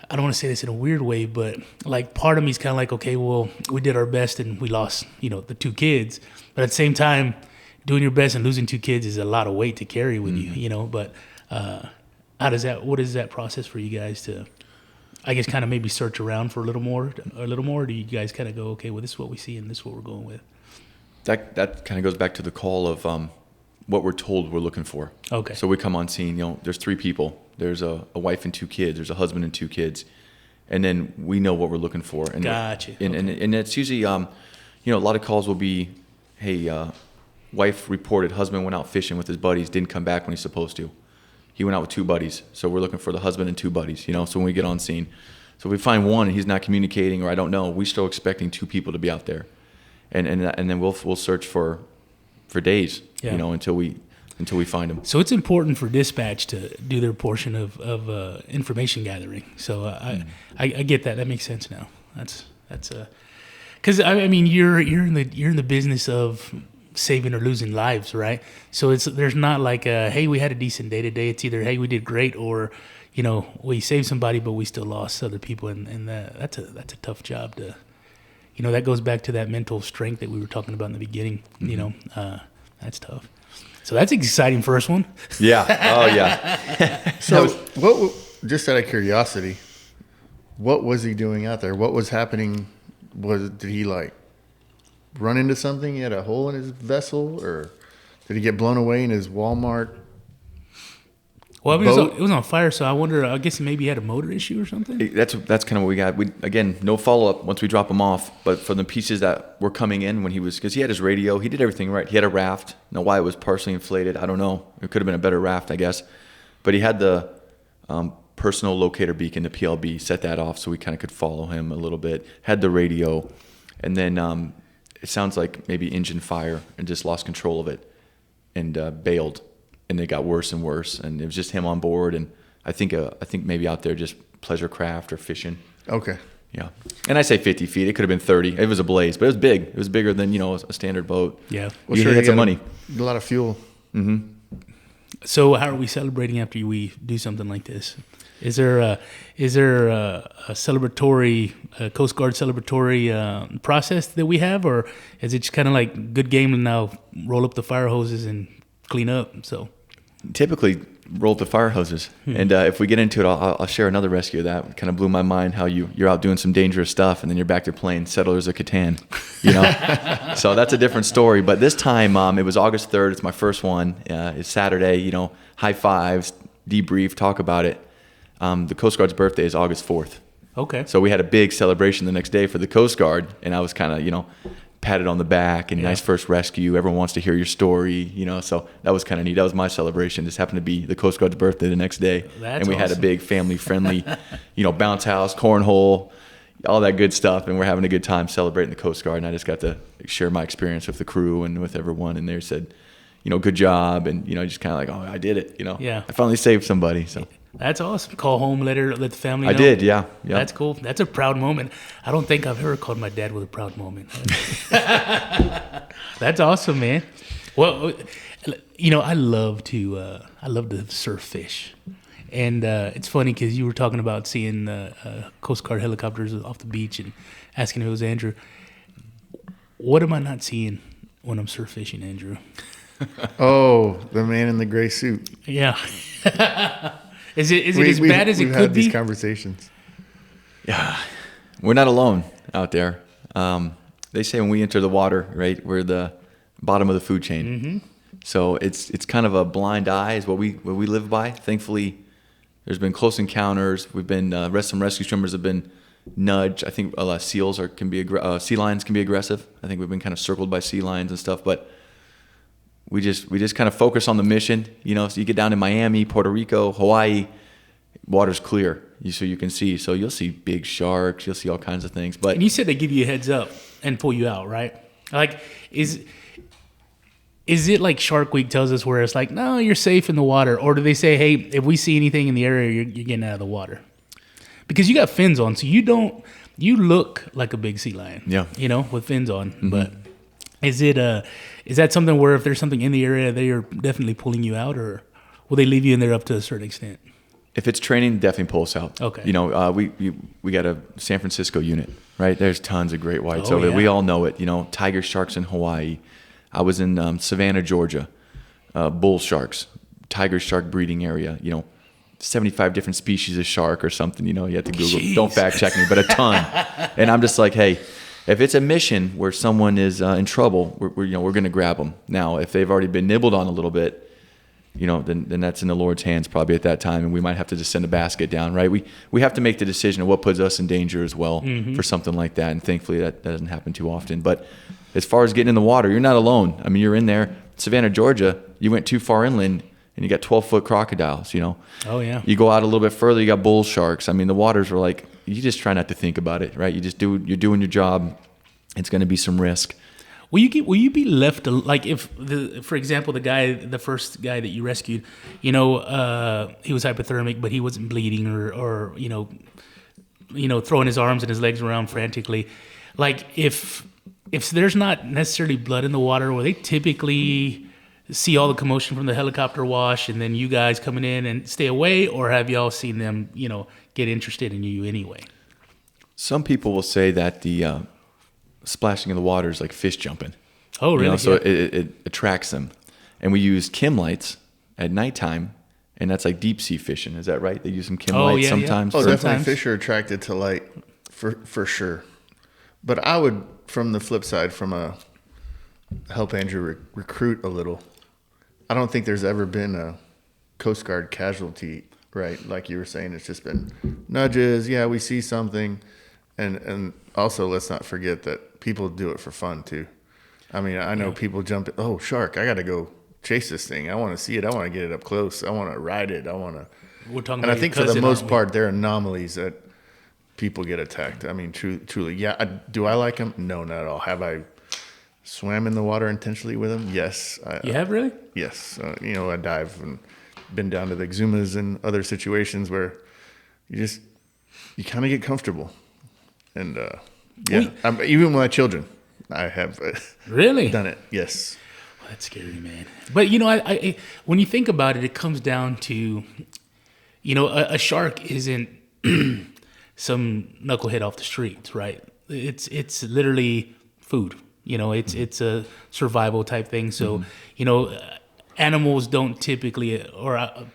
I don't want to say this in a weird way, but like part of me is kind of like, okay, well, we did our best and we lost, the 2 kids. But at the same time, doing your best and losing 2 kids is a lot of weight to carry with you, but what is that process for you guys to, I guess, kind of maybe search around for a little more? Or do you guys kind of go, okay, well, this is what we see and this is what we're going with? That kind of goes back to the call of what we're told we're looking for. Okay. So we come on scene, there's 3 people. There's a wife and 2 kids. There's a husband and 2 kids. And then we know what we're looking for. And gotcha. And it's usually, a lot of calls will be, hey, wife reported husband went out fishing with his buddies, didn't come back when he's supposed to. He went out with 2 buddies. So we're looking for the husband and 2 buddies, so when we get on scene. So if we find one and he's not communicating, or I don't know, we're still expecting 2 people to be out there. And then we'll search for days, until we find them. So it's important for dispatch to do their portion of information gathering. So I get that. That makes sense now. That's because I mean you're in the business of saving or losing lives, right? So there's not like hey, we had a decent day today. It's either hey, we did great, or we saved somebody but we still lost other people, and that's a tough job to. That goes back to that mental strength that we were talking about in the beginning. That's tough. So that's an exciting first one. Yeah. Oh, yeah. So just out of curiosity, what was he doing out there? What was happening? Did he run into something? He had a hole in his vessel, or did he get blown away in his Walmart? Well, it was on fire, so I wonder. I guess maybe he had a motor issue or something. That's kind of what we got. Again, no follow up once we drop him off. But for the pieces that were coming in because he had his radio, he did everything right. He had a raft. Now why it was partially inflated, I don't know. It could have been a better raft, I guess. But he had the personal locator beacon, the PLB, set that off so we kind of could follow him a little bit. Had the radio, and then it sounds like maybe engine fire and just lost control of it and bailed. And it got worse and worse, and it was just him on board. And I think maybe out there just pleasure craft or fishing. Okay. Yeah. And I say 50 feet. It could have been 30. It was a blaze, but it was big. It was bigger than a standard boat. Yeah. Well, you had some money. A lot of fuel. Mm-hmm. So how are we celebrating after we do something like this? Is there a celebratory Coast Guard celebratory process that we have, or is it just kind of like good game and now roll up the fire hoses and clean up? So typically roll up the fire hoses. And if we get into it, I'll share another rescue that kind of blew my mind, how you're out doing some dangerous stuff and then you're back there playing Settlers of Catan, So that's a different story. But this time, it was August 3rd. It's my first one. It's Saturday, high fives, debrief, talk about it. The Coast Guard's birthday is August 4th. Okay. So we had a big celebration the next day for the Coast Guard, and I was kind of, patted on the back and nice first rescue. Everyone wants to hear your story, so that was kind of neat. That was my celebration. This happened to be the Coast Guard's birthday the next day. And we had a big family-friendly, bounce house, cornhole, all that good stuff. And we're having a good time celebrating the Coast Guard. And I just got to share my experience with the crew and with everyone. And they said, good job. And, just kind of like, oh, I did it, Yeah. I finally saved somebody, so. That's awesome. Call home, let the family know. I did, yeah. That's cool. That's a proud moment. I don't think I've ever called my dad with a proud moment. That's awesome, man. Well, I love to surf fish. And it's funny because you were talking about seeing Coast Guard helicopters off the beach and asking if it was Andrew. What am I not seeing when I'm surf fishing, Andrew? Oh, the man in the gray suit. Yeah. Is it as bad as it could be? We've had these conversations. Yeah, we're not alone out there. They say when we enter the water, right, we're the bottom of the food chain. Mm-hmm. So it's kind of a blind eye is what we live by. Thankfully, there's been close encounters. We've been some rescue swimmers have been nudged. I think a lot of sea lions can be aggressive. I think we've been kind of circled by sea lions and stuff, but we just kind of focus on the mission, so you get down to Miami, Puerto Rico, Hawaii, water's clear, so you can see. So you'll see big sharks, you'll see all kinds of things. But and you said they give you a heads up and pull you out, right? Like, is it like Shark Week tells us where it's like, no, you're safe in the water? Or do they say, hey, if we see anything in the area, you're getting out of the water? Because you got fins on, so you look like a big sea lion, with fins on, mm-hmm. But is that something where if there's something in the area, they are definitely pulling you out, or will they leave you in there up to a certain extent? If it's training, definitely pull us out. Okay. We got a San Francisco unit, right? There's tons of great whites over there. We all know it. Tiger sharks in Hawaii. I was in Savannah, Georgia. Bull sharks, tiger shark breeding area. 75 different species of shark or something. You have to Google. Jeez. Don't fact check me, but a ton. And I'm just like, hey. If it's a mission where someone is in trouble, we're going to grab them. Now, if they've already been nibbled on a little bit, then that's in the Lord's hands probably at that time, and we might have to just send a basket down, right? We have to make the decision of what puts us in danger as well for something like that, and thankfully that doesn't happen too often. But as far as getting in the water, you're not alone. I mean, you're in there. Savannah, Georgia, you went too far inland, and you got 12-foot crocodiles, Oh, yeah. You go out a little bit further, you got bull sharks. I mean, the waters are like, you just try not to think about it, right? You're doing your job. It's going to be some risk. Will you be left, like if, for example, the first guy that you rescued, he was hypothermic, but he wasn't bleeding or throwing his arms and his legs around frantically. Like if there's not necessarily blood in the water, will they typically see all the commotion from the helicopter wash and then you guys coming in and stay away, or have y'all seen them, get interested in you anyway? Some people will say that the splashing in the water is like fish jumping. Oh, really? So it attracts them. And we use Kim lights at nighttime, and that's like deep sea fishing. Is that right? They use some Kim lights sometimes. Yeah. Oh, definitely. Fish are attracted to light for sure. But I would, from the flip side, help Andrew recruit a little. I don't think there's ever been a Coast Guard casualty, right? Like you were saying, it's just been nudges. Yeah, we see something. And also, let's not forget that people do it for fun, too. I mean, I know people jump, oh, shark, I got to go chase this thing. I want to see it. I want to get it up close. I want to ride it. We're talking and I think for the most part, they're anomalies that people get attacked. I mean, truly. Yeah. Do I like them? No, not at all. Have I swam in the water intentionally with them? Yes. You have, really? Yes. I dive and been down to the Exumas and other situations where you kind of get comfortable. And even with my children, I have really done it. Yes. Well, that's scary, man. But I when you think about it, it comes down to, a shark isn't some knucklehead off the streets, right? It's literally food. It's a survival type thing. So animals don't typically, or I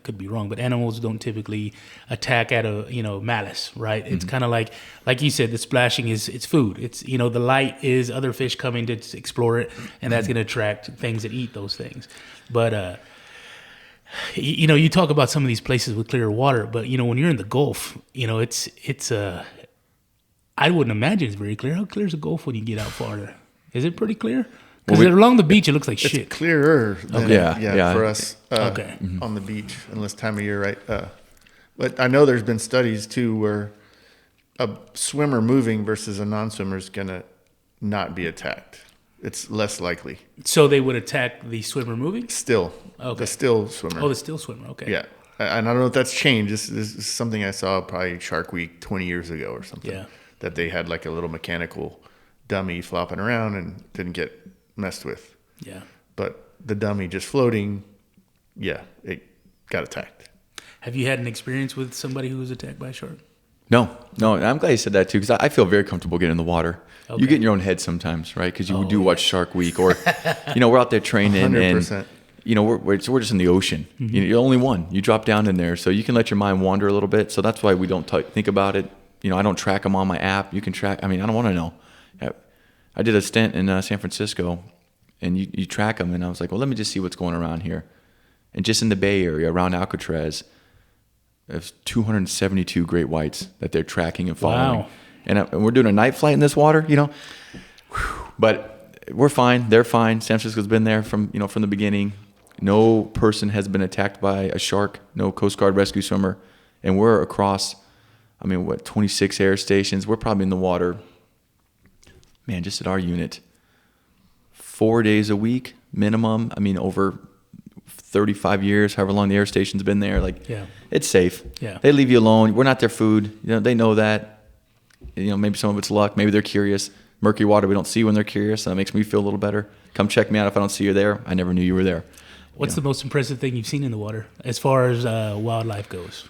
could be wrong, but animals don't typically attack out of malice, right? It's kind of like you said, the splashing it's food. It's the light is other fish coming to explore it, and that's going to attract things that eat those things. But you talk about some of these places with clear water, but when you're in the Gulf, I wouldn't imagine it's very clear. How clear is the Gulf when you get out farther? Is it pretty clear? Because along the beach, it looks like shit. It's clearer than for us Mm-hmm. on the beach, unless time of year, right? But I know there's been studies, too, where a swimmer moving versus a non-swimmer is going to not be attacked. It's less likely. So they would attack the swimmer moving? Still. Okay. The still swimmer. Oh, the still swimmer. Okay. Yeah. And I don't know if that's changed. This is something I saw probably Shark Week 20 years ago or something. Yeah. That they had like a little mechanical dummy flopping around and didn't get messed with. Yeah. But the dummy just floating, it got attacked. Have you had an experience with somebody who was attacked by a shark? No. I'm glad you said that too, because I feel very comfortable getting in the water. Okay. You get in your own head sometimes, right? Because you do watch Shark Week, or we're out there training 100%. and we're just in the ocean. Mm-hmm. You're the only one. You drop down in there, so you can let your mind wander a little bit. So that's why we don't think about it. I don't track them on my app. You can track. I don't want to know. I did a stint in San Francisco, and you track them, and I was like, well, let me just see what's going around here. And just in the Bay Area, around Alcatraz, there's 272 great whites that they're tracking and following. Wow. And we're doing a night flight in this water, But we're fine. They're fine. San Francisco's been there from the beginning. No person has been attacked by a shark. No Coast Guard rescue swimmer. And we're across, 26 air stations. We're probably in the water, just at our unit, 4 days a week minimum. Over 35 years, however long the air station's been there. It's safe. Yeah. They leave you alone. We're not their food. They know that. Maybe some of it's luck. Maybe they're curious. Murky water we don't see when they're curious. That makes me feel a little better. Come check me out if I don't see you there. I never knew you were there. What's the most impressive thing you've seen in the water as far as wildlife goes?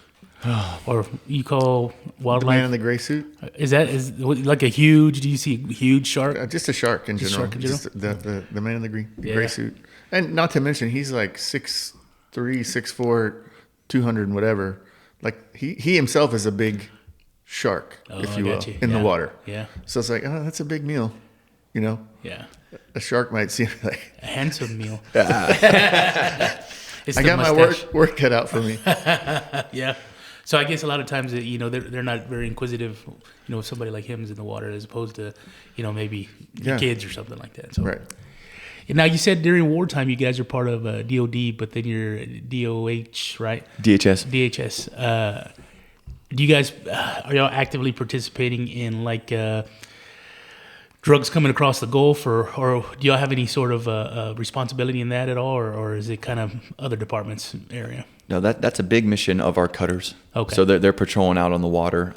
Or you call wildlife? The man in the gray suit? Is like a huge, do you see a huge shark? Just a shark in general. Shark in general? Just the man in the gray suit. And not to mention, he's like 6'3", 6'4", 200 and whatever. Like he himself is a big shark, if you will, in the water. Yeah. So it's like, that's a big meal, Yeah. A shark might seem like A handsome meal. I got my work cut out for me. Yeah. So I guess a lot of times, they're not very inquisitive, if somebody like him is in the water as opposed to, maybe kids or something like that. So. Right. Now, you said during wartime you guys are part of DOD, but then you're DOH, right? DHS. DHS. Do you guys, are y'all actively participating in drugs coming across the Gulf, or do y'all have any sort of responsibility in that at all, or is it kind of other departments' area? No, that's a big mission of our cutters. Okay. So they're patrolling out on the water.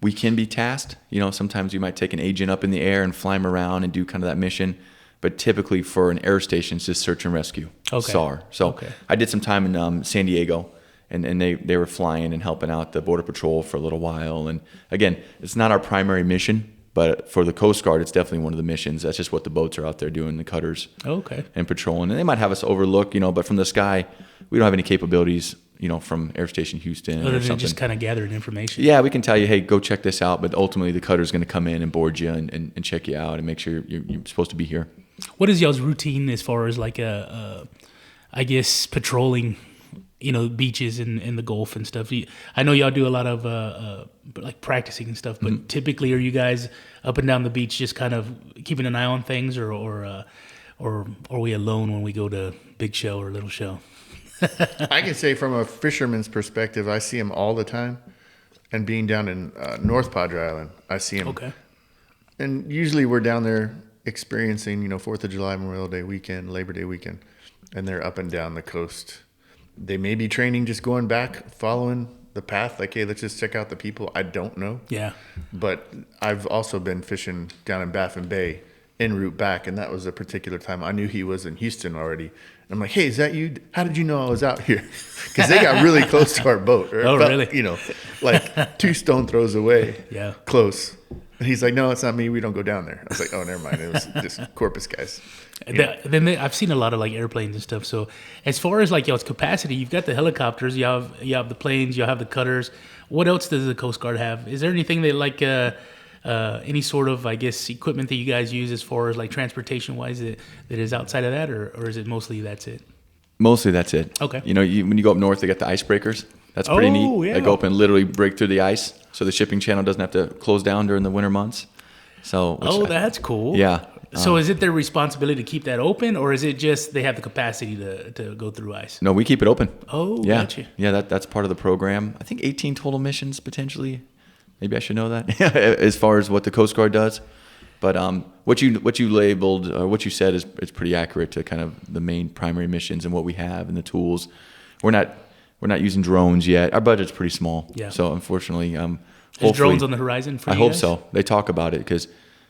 We can be tasked. Sometimes you might take an agent up in the air and fly them around and do kind of that mission. But typically for an air station, it's just search and rescue, SAR. So I did some time in San Diego, and they were flying and helping out the Border Patrol for a little while. And again, it's not our primary mission, but for the Coast Guard, it's definitely one of the missions. That's just what the boats are out there doing, the cutters and patrolling. And they might have us overlook, but from the sky, we don't have any capabilities, from Air Station Houston Other or than something. just kind of gathering information. Yeah, we can tell you, hey, go check this out. But ultimately, the cutter's going to come in and board you and check you out and make sure you're supposed to be here. What is y'all's routine as far as I guess patrolling, beaches in the Gulf and stuff? I know y'all do a lot of practicing and stuff, but typically are you guys up and down the beach just kind of keeping an eye on things, or are we alone when we go to Big Show or Little Show? I can say from a fisherman's perspective, I see him all the time. And being down in North Padre Island, I see him. Okay. And usually we're down there experiencing, 4th of July, Memorial Day weekend, Labor Day weekend, and they're up and down the coast. They may be training just going back, following the path, like, hey, let's just check out the people. I don't know. Yeah. But I've also been fishing down in Baffin Bay en route back, and that was a particular time. I knew he was in Houston already. And I'm like, hey, is that you? How did you know I was out here? Because they got really close to our boat. Really? Like 2 stone throws away. Yeah. Close. And he's like, no, it's not me. We don't go down there. I was like, oh, never mind. It was just Corpus guys. Then I've seen a lot of airplanes and stuff. So as far as y'all's capacity, you've got the helicopters, you have the planes, you have the cutters. What else does the Coast Guard have? Is there anything that any sort of, I guess, equipment that you guys use as far as transportation wise that is outside of that, or is it mostly that's it? Mostly that's it. Okay. When you go up north, they got the icebreakers. That's pretty Oh, neat. yeah. They go up and literally break through the ice, so the shipping channel doesn't have to close down during the winter months. So, That's cool. yeah. So is it their responsibility to keep that open, or is it just they have the capacity to go through ice? No, we keep it open. Oh, yeah, gotcha. yeah. That's part of the program. I think 18 total missions potentially. Maybe I should know that as far as what the Coast Guard does. But what you labeled or what you said is pretty accurate to kind of the main primary missions and what we have and the tools. We're not using drones yet. Our budget's pretty small. Yeah. So unfortunately, Is drones on the horizon for you I hope guys? so. They talk about it because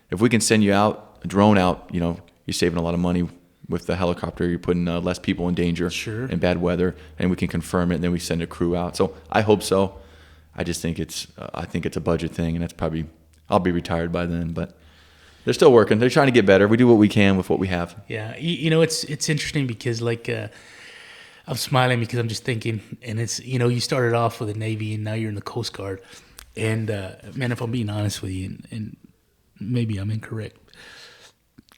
if we can send you out a drone out, you're saving a lot of money with the helicopter. You're putting less people in danger in bad weather, and we can confirm it. And then we send a crew out. So I hope so. I just think it's a budget thing, and that's probably I'll be retired by then. But they're still working. They're trying to get better. We do what we can with what we have. Yeah, it's interesting because I'm smiling because I'm just thinking, and it's you started off with the Navy and now you're in the Coast Guard, and man, if I'm being honest with you, and maybe I'm incorrect,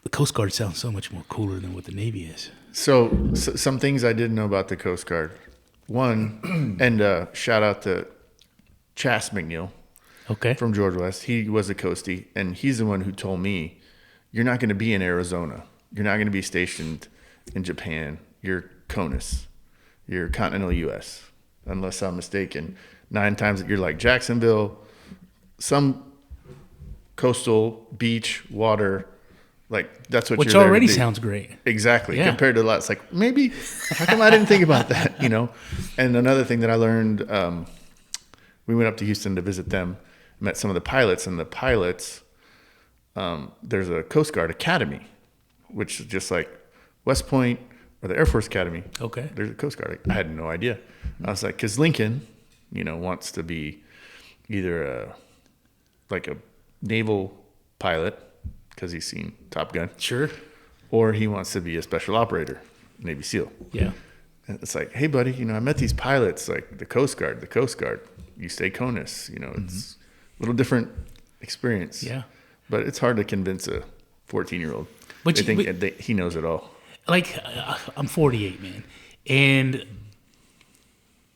the Coast Guard sounds so much more cooler than what the Navy is. So some things I didn't know about the Coast Guard. One, and shout out to Chas McNeil. Okay. From George West. He was a Coastie, and he's the one who told me, you're not going to be in Arizona. You're not going to be stationed in Japan. You're CONUS. You're continental U.S., unless I'm mistaken. 9 times you're like Jacksonville, some coastal beach, water, like that's what Which you're there already to do. sounds great. Exactly. Yeah. Compared to a lot, it's like, maybe, how come I didn't think about that, And another thing that I learned, we went up to Houston to visit them, met some of the pilots, and the pilots, there's a Coast Guard Academy, which is just like West Point or the Air Force Academy. Okay. There's a Coast Guard. I had no idea. I was like, because Lincoln, wants to be either a naval pilot because he's seen Top Gun. Sure. Or he wants to be a special operator, Navy SEAL. Yeah. And it's like, hey, buddy, I met these pilots, like the Coast Guard. You stay CONUS, it's a little different experience. Yeah. But it's hard to convince a 14-year-old. But they think he knows it all. Like, I'm 48, man. And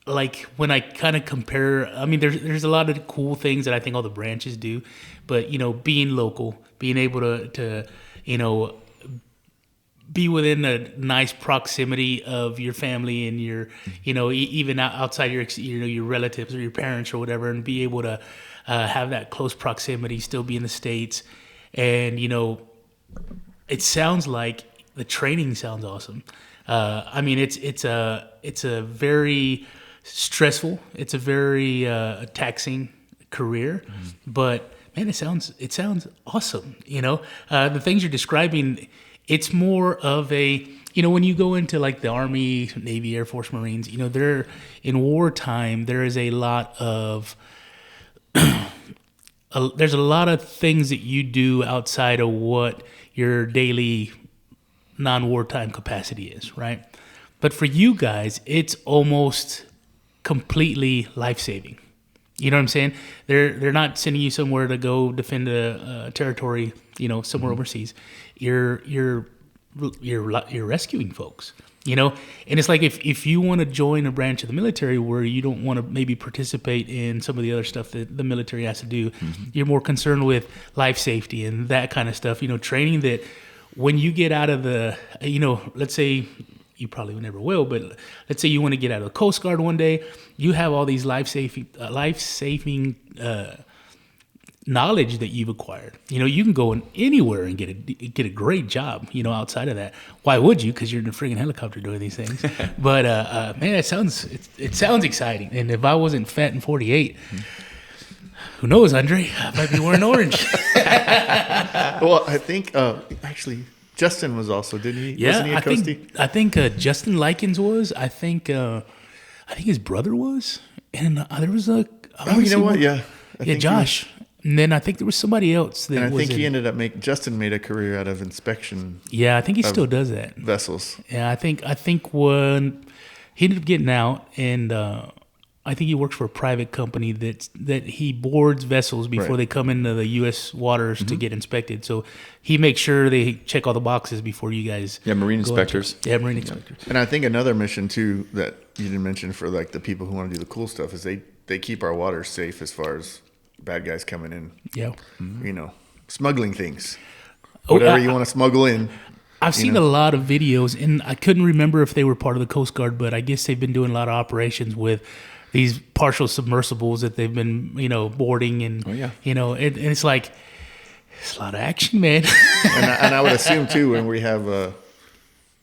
like when I kind of compare, I mean, there's a lot of cool things that I think all the branches do, but being local, being able to be within a nice proximity of your family and your, even outside your relatives or your parents or whatever, and be able to have that close proximity, still be in the States, and it sounds like the training sounds awesome. I mean, it's a very stressful, it's a very taxing career, but man, it sounds awesome. The things you're describing, it's more of a, when you go into like the Army, Navy, Air Force, Marines, they're in wartime. There is a lot of there's a lot of things that you do outside of what your daily non-wartime capacity is, right? But for you guys, it's almost completely life-saving. You know what I'm saying? They're not sending you somewhere to go defend a territory, somewhere overseas. You're rescuing folks, and it's like if you want to join a branch of the military where you don't want to maybe participate in some of the other stuff that the military has to do, you're more concerned with life safety and that kind of stuff. Training that when you get out of the, let's say you probably never will, but let's say you want to get out of the Coast Guard one day, you have all these life-saving knowledge that you've acquired. You can go anywhere and get a great job, outside of that. Why would you? Because you're in a freaking helicopter doing these things. But man, it sounds exciting. And if I wasn't fat and 48, who knows, Andre? I might be wearing orange. Well, I think actually Justin was also, didn't he? Yeah, Wasn't he a Coastie? I think Justin Likens was. I think his brother was, and there was a. Oh, you know what? Yeah. I think Josh. And then I think there was somebody else that and I was think he ended up Justin made a career out of inspection. Yeah, I think he still does that. Vessels. Yeah, I think when he ended up getting out, and I I think he works for a private company that he boards vessels before they come into the U.S. waters to get inspected. So he makes sure they check all the boxes before you guys. Yeah, marine inspectors. Marine inspectors. And I think another mission too that you didn't mention for like the people who want to do the cool stuff is they keep our waters safe as far as bad guys coming in. Yeah. You know, smuggling things. Whatever you want to smuggle in. I've seen a lot of videos, and I couldn't remember if they were part of the Coast Guard, but I guess they've been doing a lot of operations with these partial submersibles that they've been, boarding, and and it's like it's a lot of action, man. and I would assume too when we have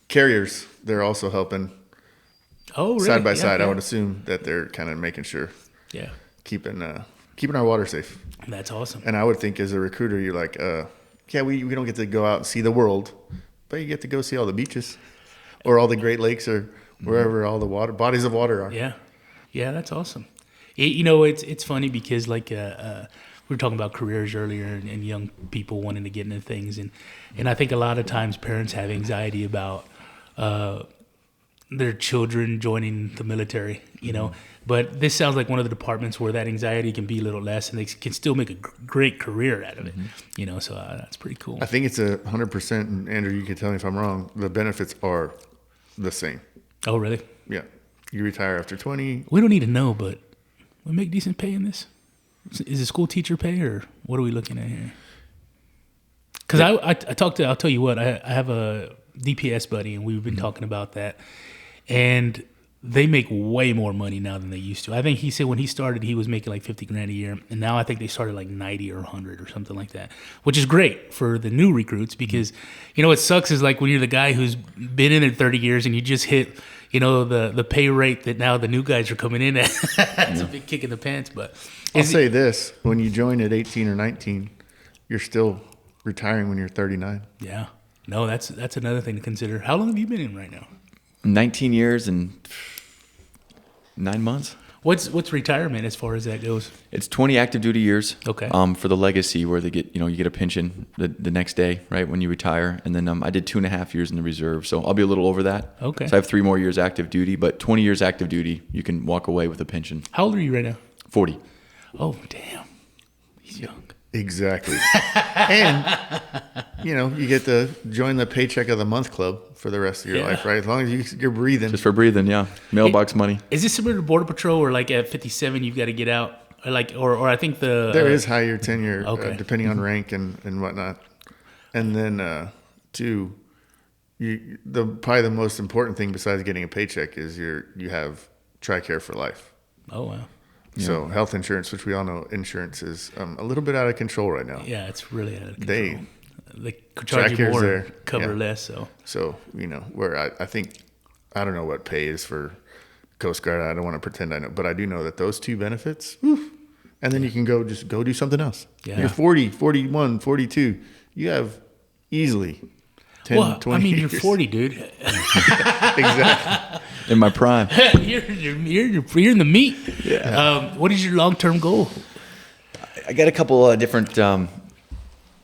carriers, they're also helping. Oh, really? Side by side, I would assume that they're kind of making sure, keeping our water safe. That's awesome. And I would think as a recruiter, you're like, we don't get to go out and see the world, but you get to go see all the beaches, or all the Great Lakes, or wherever all the bodies of water are. Yeah, that's awesome. It's funny because like we were talking about careers earlier and young people wanting to get into things, and I think a lot of times parents have anxiety about their children joining the military, But this sounds like one of the departments where that anxiety can be a little less, and they can still make a great career out of it, So that's pretty cool. I think it's 100%. And Andrew, you can tell me if I'm wrong. The benefits are the same. Oh, really? Yeah. You retire after 20. We don't need to know, but we make decent pay in this. Is it school teacher pay, or what are we looking at here? Because I talked to, I'll tell you what, I have a DPS buddy, and we've been talking about that, and they make way more money now than they used to. I think he said when he started, he was making like $50,000 a year, and now I think they started like 90 or 100 or something like that, which is great for the new recruits because, what sucks is like when you're the guy who's been in it 30 years and you just hit, the pay rate that now the new guys are coming in at. It's a big kick in the pants, but I'll say this: when you join at 18 or 19, you're still retiring when you're 39. Yeah, no, that's another thing to consider. How long have you been in right now? 19 years and 9 months. What's retirement as far as that goes? It's 20 active duty years. Okay. For the legacy, where they get, you get a pension the next day, right when you retire, and then I did 2.5 years in the reserve, so I'll be a little over that. Okay. So I have 3 more years active duty, but 20 years active duty, you can walk away with a pension. How old are you right now? 40. Oh, damn. He's young. Exactly. And, you get to join the paycheck of the month club for the rest of your life, right? As long as you're breathing. Just for breathing, yeah. Mailbox money. Is this similar to Border Patrol, or like at 57 you've got to get out? Or I think there is higher tenure, depending on Mm-hmm. rank and whatnot. And then, two, probably the most important thing besides getting a paycheck is you have TRICARE for life. Oh, wow. So health insurance, which we all know, insurance is a little bit out of control right now. Yeah, it's really out of control. They charge you TRICARE's more, there. cover less. So where I think, I don't know what pay is for Coast Guard. I don't want to pretend I know, but I do know that those two benefits, and then you can go do something else. Yeah. You're 40, 41, 42. You have easily 10, 20 years. You're 40, dude. Exactly. In my prime. you're in the meat. Yeah. What is your long-term goal? I got a couple different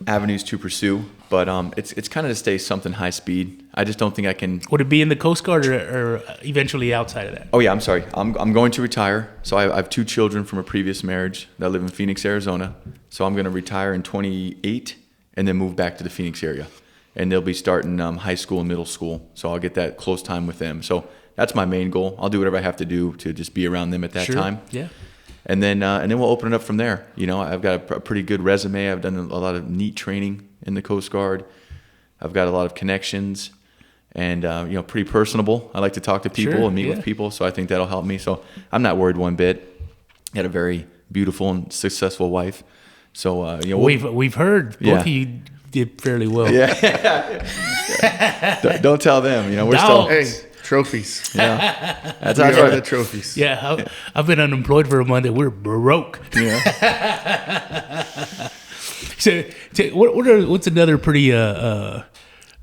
avenues to pursue, but it's kind of to stay something high speed. I just don't think I can. Would it be in the Coast Guard or eventually outside of that? Oh yeah, I'm sorry. I'm going to retire. So I have 2 children from a previous marriage that live in Phoenix, Arizona. So I'm going to retire in 28 and then move back to the Phoenix area, and they'll be starting high school and middle school. So I'll get that close time with them. So that's my main goal. I'll do whatever I have to do to just be around them at that time. Yeah. And then we'll open it up from there. I've got a pretty good resume. I've done a lot of neat training in the Coast Guard. I've got a lot of connections, and pretty personable. I like to talk to people and meet with people, so I think that'll help me. So I'm not worried one bit. I had a very beautiful and successful wife. So we've heard both of you did fairly well. Yeah. Don't tell them. We're Dogs. still. Hey, trophies. Yeah. That's We right. are the trophies. Yeah, I've been unemployed for a month and we're broke. Yeah. So what's another pretty, I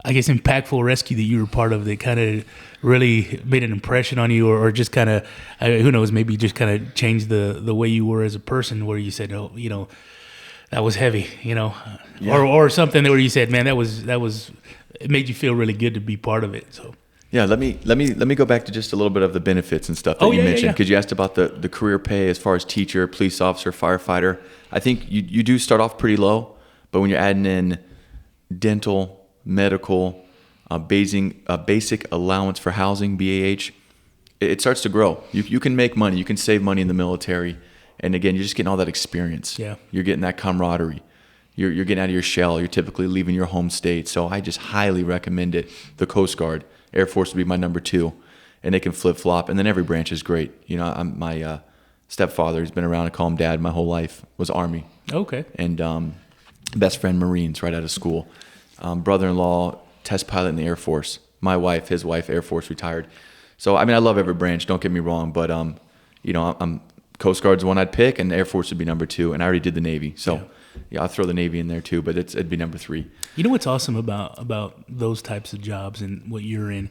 guess, impactful rescue that you were part of that kind of really made an impression on you, or just kind of, who knows, maybe just kind of changed the way you were as a person, where you said, oh, that was heavy, or something where you said, man, that was it made you feel really good to be part of it. So Yeah, let me go back to just a little bit of the benefits and stuff that you mentioned, because you asked about the career pay as far as teacher, police officer, firefighter. I think you do start off pretty low, but when you're adding in dental, medical, basic allowance for housing, BAH, it starts to grow. You can make money, you can save money in the military, and again, you're just getting all that experience. Yeah, you're getting that camaraderie. You're getting out of your shell. You're typically leaving your home state. So I just highly recommend it. The Coast Guard, Air Force would be my number 2, and they can flip-flop. And then every branch is great. You know, my stepfather, he's been around, I call him Dad my whole life, was Army. Okay. And best friend, Marines, right out of school. Brother-in-law, test pilot in the Air Force. My wife, his wife, Air Force, retired. So, I mean, I love every branch, don't get me wrong. But, you know, I'm Coast Guard's the one I'd pick, and the Air Force would be number 2. And I already did the Navy. So, yeah, I'll throw the Navy in there too, but it'd be number 3. You know what's awesome about those types of jobs and what you're in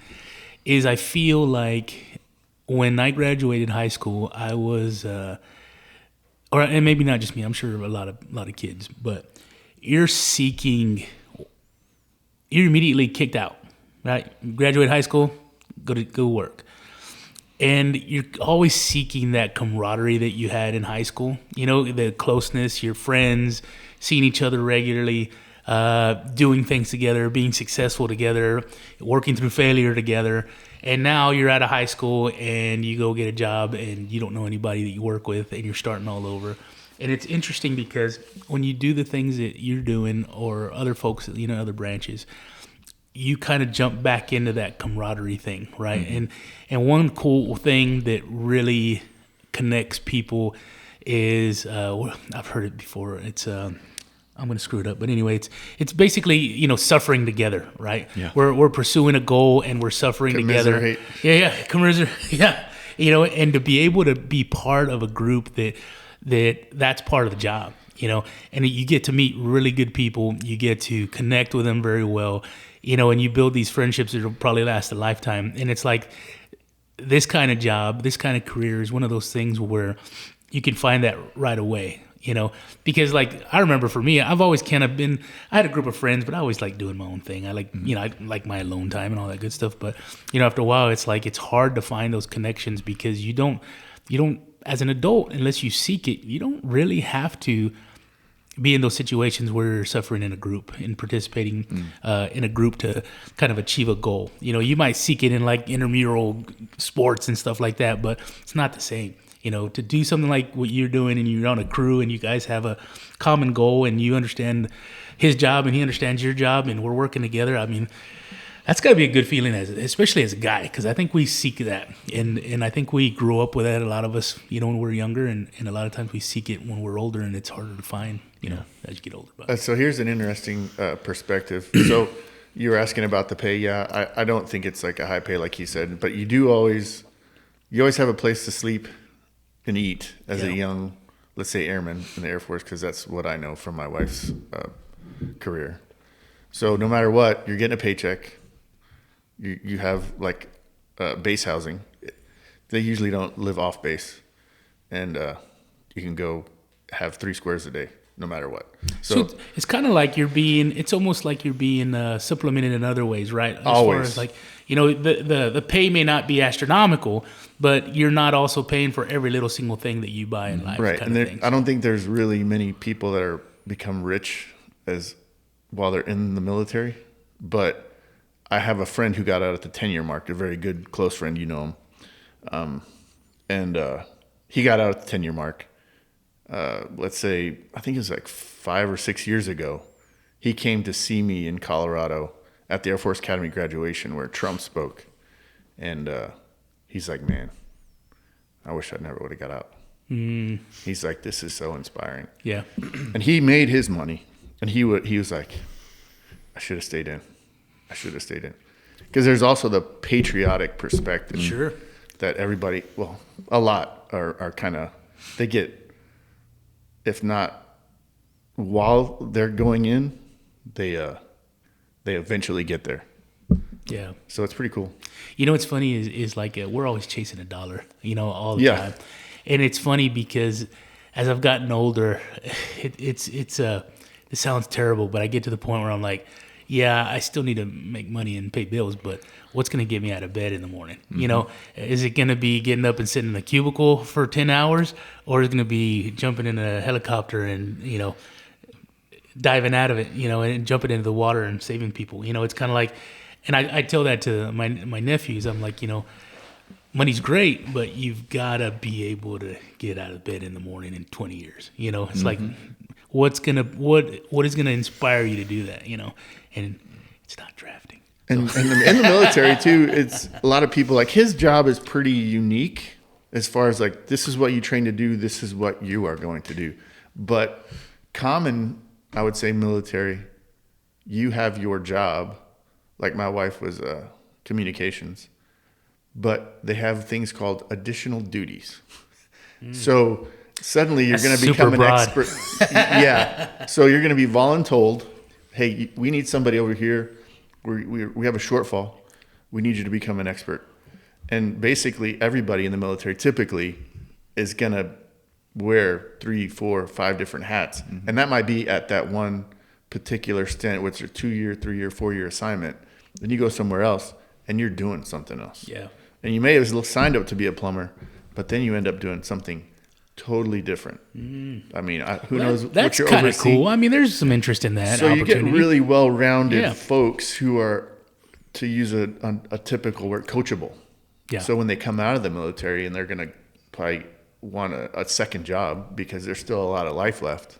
is I feel like when I graduated high school, I was, and maybe not just me, I'm sure a lot of kids, but you're immediately kicked out, right? Graduate high school, go work. And you're always seeking that camaraderie that you had in high school. You know, the closeness, your friends, seeing each other regularly, doing things together, being successful together, working through failure together. And now you're out of high school and you go get a job and you don't know anybody that you work with and you're starting all over. And it's interesting because when you do the things that you're doing or other folks, you know, other branches, you kind of jump back into that camaraderie thing, right? Mm-hmm. And one cool thing that really connects people is I've heard it before. It's I'm going to screw it up, but anyway, it's basically, you know, suffering together, right? Yeah. We're pursuing a goal and we're suffering together. Commiserate. Yeah, you know, and to be able to be part of a group that's part of the job, you know, and you get to meet really good people. You get to connect with them very well. You know, and you build these friendships that will probably last a lifetime. And it's like this kind of job, this kind of career is one of those things where you can find that right away, you know, because like I remember for me, I've always kind of been, I had a group of friends, but I always like doing my own thing. I like, you know, I like my alone time and all that good stuff. But, you know, after a while, it's like it's hard to find those connections because you don't, as an adult, unless you seek it, you don't really have to be in those situations where you're suffering in a group and participating in a group to kind of achieve a goal. You know, you might seek it in like intramural sports and stuff like that, but it's not the same. You know, to do something like what you're doing and you're on a crew and you guys have a common goal and you understand his job and he understands your job and we're working together. I mean, that's got to be a good feeling, especially as a guy, because I think we seek that. And I think we grew up with that, a lot of us, you know, when we're younger, and a lot of times we seek it when we're older, and it's harder to find, you know, as you get older. So here's an interesting perspective. So you were asking about the pay. Yeah, I don't think it's like a high pay like you said, but you always have a place to sleep and eat as a young, let's say, airman in the Air Force, because that's what I know from my wife's career. So no matter what, you're getting a paycheck. You have like base housing. They usually don't live off base, and you can go have 3 squares a day, no matter what. So it's kind of like it's almost like you're being supplemented in other ways, right? As always. far as like, you know, the pay may not be astronomical, but you're not also paying for every little single thing that you buy in life. Right, and I don't think there's really many people that are become rich while they're in the military, but I have a friend who got out at the 10-year mark, a very good, close friend, you know him. And he got out at the 10-year mark. Let's say, I think it was like 5 or 6 years ago. He came to see me in Colorado at the Air Force Academy graduation where Trump spoke. And he's like, man, I wish I never would have got out. Mm. He's like, this is so inspiring. Yeah. And he made his money. And he was like, I should have stayed in. Because there's also the patriotic perspective. Sure. That everybody, well, a lot are kind of, they get, if not while they're going in, they eventually get there. Yeah. So it's pretty cool. You know what's funny is like we're always chasing a dollar, you know, all the time. And it's funny because as I've gotten older, it sounds terrible, but I get to the point where I'm like, yeah, I still need to make money and pay bills, but what's going to get me out of bed in the morning? You know, is it going to be getting up and sitting in a cubicle for 10 hours, or is it going to be jumping in a helicopter and, you know, diving out of it, you know, and jumping into the water and saving people? You know, it's kind of like, and I tell that to my nephews. I'm like, you know, money's great, but you've got to be able to get out of bed in the morning in 20 years. You know, it's like, what is gonna inspire you to do that? You know, and it's not drafting. And in the military too, it's a lot of people, like, his job is pretty unique as far as, like, this is what you train to do, this is what you are going to do. But common, I would say, military, you have your job. Like, my wife was communications, but they have things called additional duties. So suddenly you're going to become an expert. Yeah. So you're going to be voluntold, hey, we need somebody over here. We have a shortfall. We need you to become an expert. And basically everybody in the military typically is going to wear 3, 4, 5 different hats. And that might be at that one particular stint, which is a 2-year, 3-year, 4-year assignment. Then you go somewhere else and you're doing something else. Yeah. And you may have signed up to be a plumber, but then you end up doing something totally different. I mean, who knows what you're overseeing. That's kind of cool. I mean, there's some interest in that. So you get really well-rounded folks who are, to use a typical word, coachable. Yeah. So when they come out of the military and they're going to probably want a second job because there's still a lot of life left.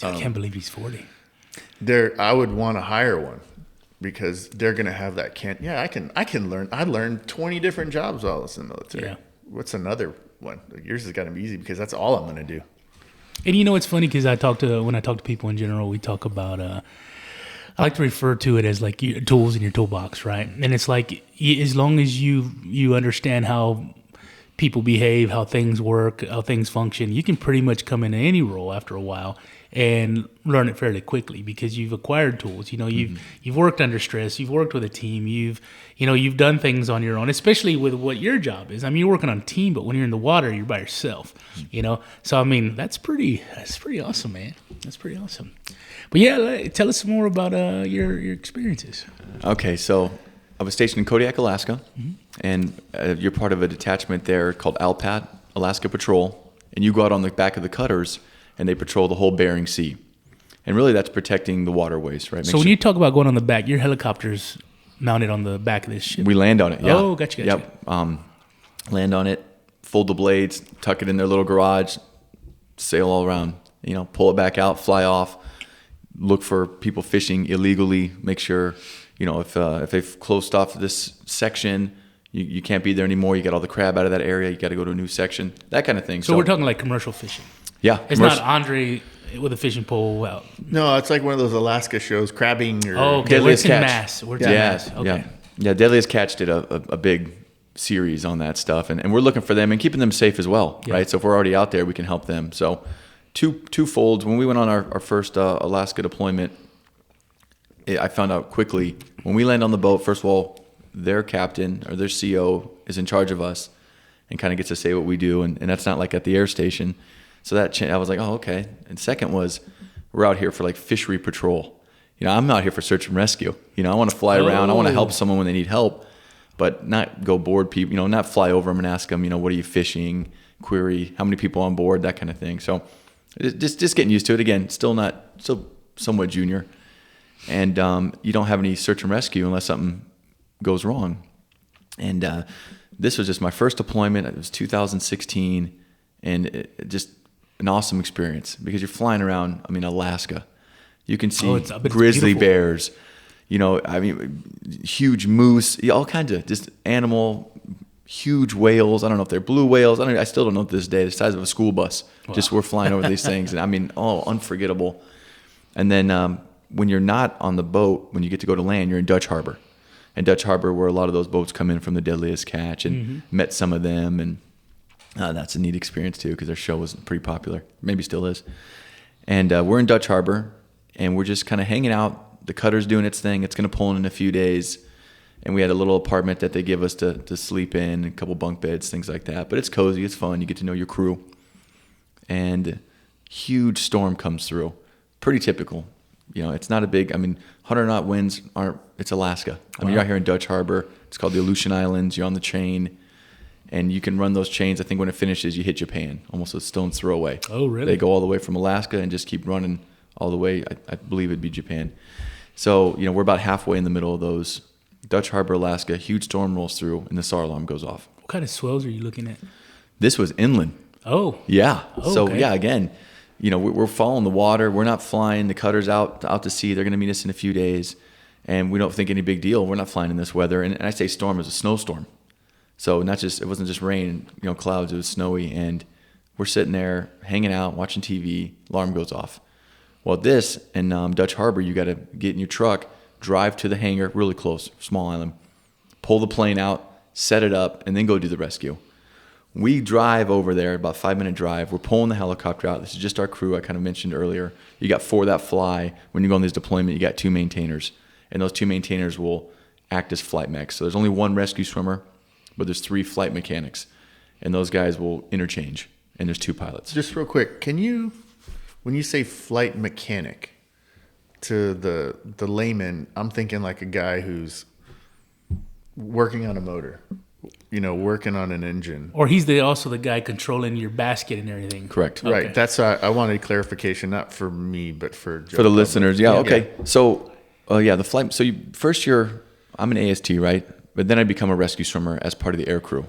I can't believe he's 40. I would want to hire one because they're going to have that I can learn. I learned 20 different jobs while I was in the military. Yeah. What's another one? Yours has got to be easy because that's all I'm going to do. And you know, it's funny because when I talk to people in general, we talk about, I like to refer to it as like your tools in your toolbox, right? And it's like, as long as you understand how people behave, how things work, how things function, you can pretty much come into any role after a while and learn it fairly quickly because you've acquired tools. You know, you've worked under stress, you've worked with a team, you've done things on your own, especially with what your job is. I mean, you're working on a team, but when you're in the water, you're by yourself. You know, so I mean, that's pretty awesome, man. That's pretty awesome. But yeah, tell us some more about your experiences. Okay, so I was stationed in Kodiak, Alaska, and you're part of a detachment there called ALPAT, Alaska Patrol, and you go out on the back of the cutters and they patrol the whole Bering Sea. And really that's protecting the waterways, right? So when you talk about going on the back, your helicopter's mounted on the back of this ship? We land on it, yeah. Oh, gotcha. Yep. Land on it, fold the blades, tuck it in their little garage, sail all around, you know, pull it back out, fly off, look for people fishing illegally, make sure, you know, if they've closed off this section, you can't be there anymore. You got all the crab out of that area. You got to go to a new section, that kind of thing. So we're talking like commercial fishing. Yeah. It's not Andre with a fishing pole out. No, it's like one of those Alaska shows, crabbing or okay. Deadliest Catch. Mass. We're in mass. Okay. Yeah. Deadliest Catch did a big series on that stuff, and we're looking for them and keeping them safe as well, right? So if we're already out there, we can help them. So two folds. When we went on our first Alaska deployment, I found out quickly when we land on the boat, first of all, their captain or their CO is in charge of us and kind of gets to say what we do, and that's not like at the air station. So I was like, oh, okay. And second was, we're out here for like fishery patrol. You know, I'm not here for search and rescue. You know, I want to fly around. I want to help someone when they need help, but not go board people, you know, not fly over them and ask them, you know, what are you fishing, query, how many people on board, that kind of thing. So just getting used to it. Again, still somewhat junior. And you don't have any search and rescue unless something goes wrong. And this was just my first deployment. It was 2016, and just an awesome experience because you're flying around, Alaska. You can see grizzly bears, you know, huge moose, all kinds of just animal, huge whales. I don't know if they're blue whales. I still don't know to this day, the size of a school bus. Wow. Just we're flying over these things. And unforgettable. And then when you're not on the boat, when you get to go to land, you're in Dutch Harbor. And Dutch Harbor, where a lot of those boats come in from the Deadliest Catch, and met some of them. And that's a neat experience too, because their show was pretty popular. Maybe still is. And we're in Dutch Harbor, and we're just kind of hanging out. The cutter's doing its thing. It's going to pull in a few days. And we had a little apartment that they give us to sleep in, a couple bunk beds, things like that. But it's cozy, it's fun. You get to know your crew. And huge storm comes through. Pretty typical. It's not a big, 100 knot winds it's Alaska. You're out here in Dutch Harbor. It's called the Aleutian Islands. You're on the chain, and you can run those chains. I think when it finishes, you hit Japan, almost a stone's throw away. Oh, really? They go all the way from Alaska and just keep running all the way. I believe it'd be Japan. So, we're about halfway in the middle of those. Dutch Harbor, Alaska, huge storm rolls through, and the SAR alarm goes off. What kind of swells are you looking at? This was inland. Oh. Yeah. Oh, so, okay. yeah, again, we're following the water. We're not flying. The cutter's out to sea. They're going to meet us in a few days, and we don't think any big deal. We're not flying in this weather. And I say storm, it was a snowstorm. So it wasn't just rain, clouds. It was snowy, and we're sitting there hanging out, watching TV. Alarm goes off. Well, this in Dutch Harbor, you got to get in your truck, drive to the hangar, really close, small island, pull the plane out, set it up, and then go do the rescue. We drive over there, about 5-minute drive. We're pulling the helicopter out. This is just our crew I kind of mentioned earlier. You got 4 that fly. When you go on this deployment, you got 2 maintainers. And those 2 maintainers will act as flight mechs. So there's only 1 rescue swimmer, but there's 3 flight mechanics. And those guys will interchange. And there's 2 pilots. Just real quick, when you say flight mechanic, to the layman, I'm thinking like a guy who's working on a motor, working on an engine. Or he's also the guy controlling your basket and everything. Correct. Okay. Right. That's I wanted clarification, not for me, but for the listeners. Yeah. Okay. So, the flight. So I'm an AST, right? But then I become a rescue swimmer as part of the air crew.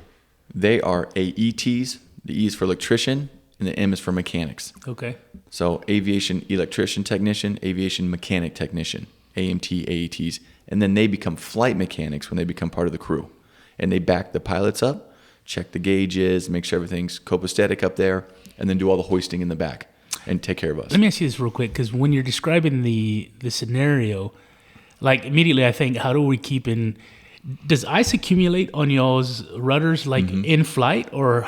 They are AETs. The E is for electrician, and the M is for mechanics. Okay. So aviation electrician technician, aviation mechanic technician, AMT, AETs. And then they become flight mechanics when they become part of the crew. And they back the pilots up, check the gauges, make sure everything's copacetic up there, and then do all the hoisting in the back and take care of us. Let me ask you this real quick, because when you're describing the scenario, like immediately I think, how do we keep in... Does ice accumulate on y'all's rudders in flight, or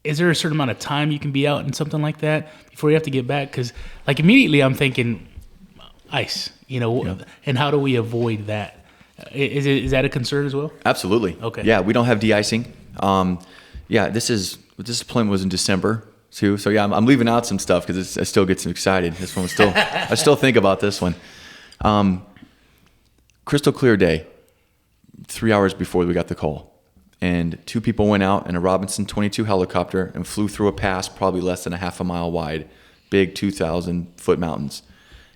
is there a certain amount of time you can be out and something like that before you have to get back? Because immediately I'm thinking ice, and how do we avoid that? Is that a concern as well? Absolutely. Okay. Yeah, we don't have de-icing. This deployment was in December too. So yeah, I'm leaving out some stuff because I still get excited. This one was still, I still think about this one. Crystal clear day, 3 hours before we got the call. And 2 people went out in a Robinson 22 helicopter and flew through a pass probably less than a half a mile wide, big 2,000-foot mountains.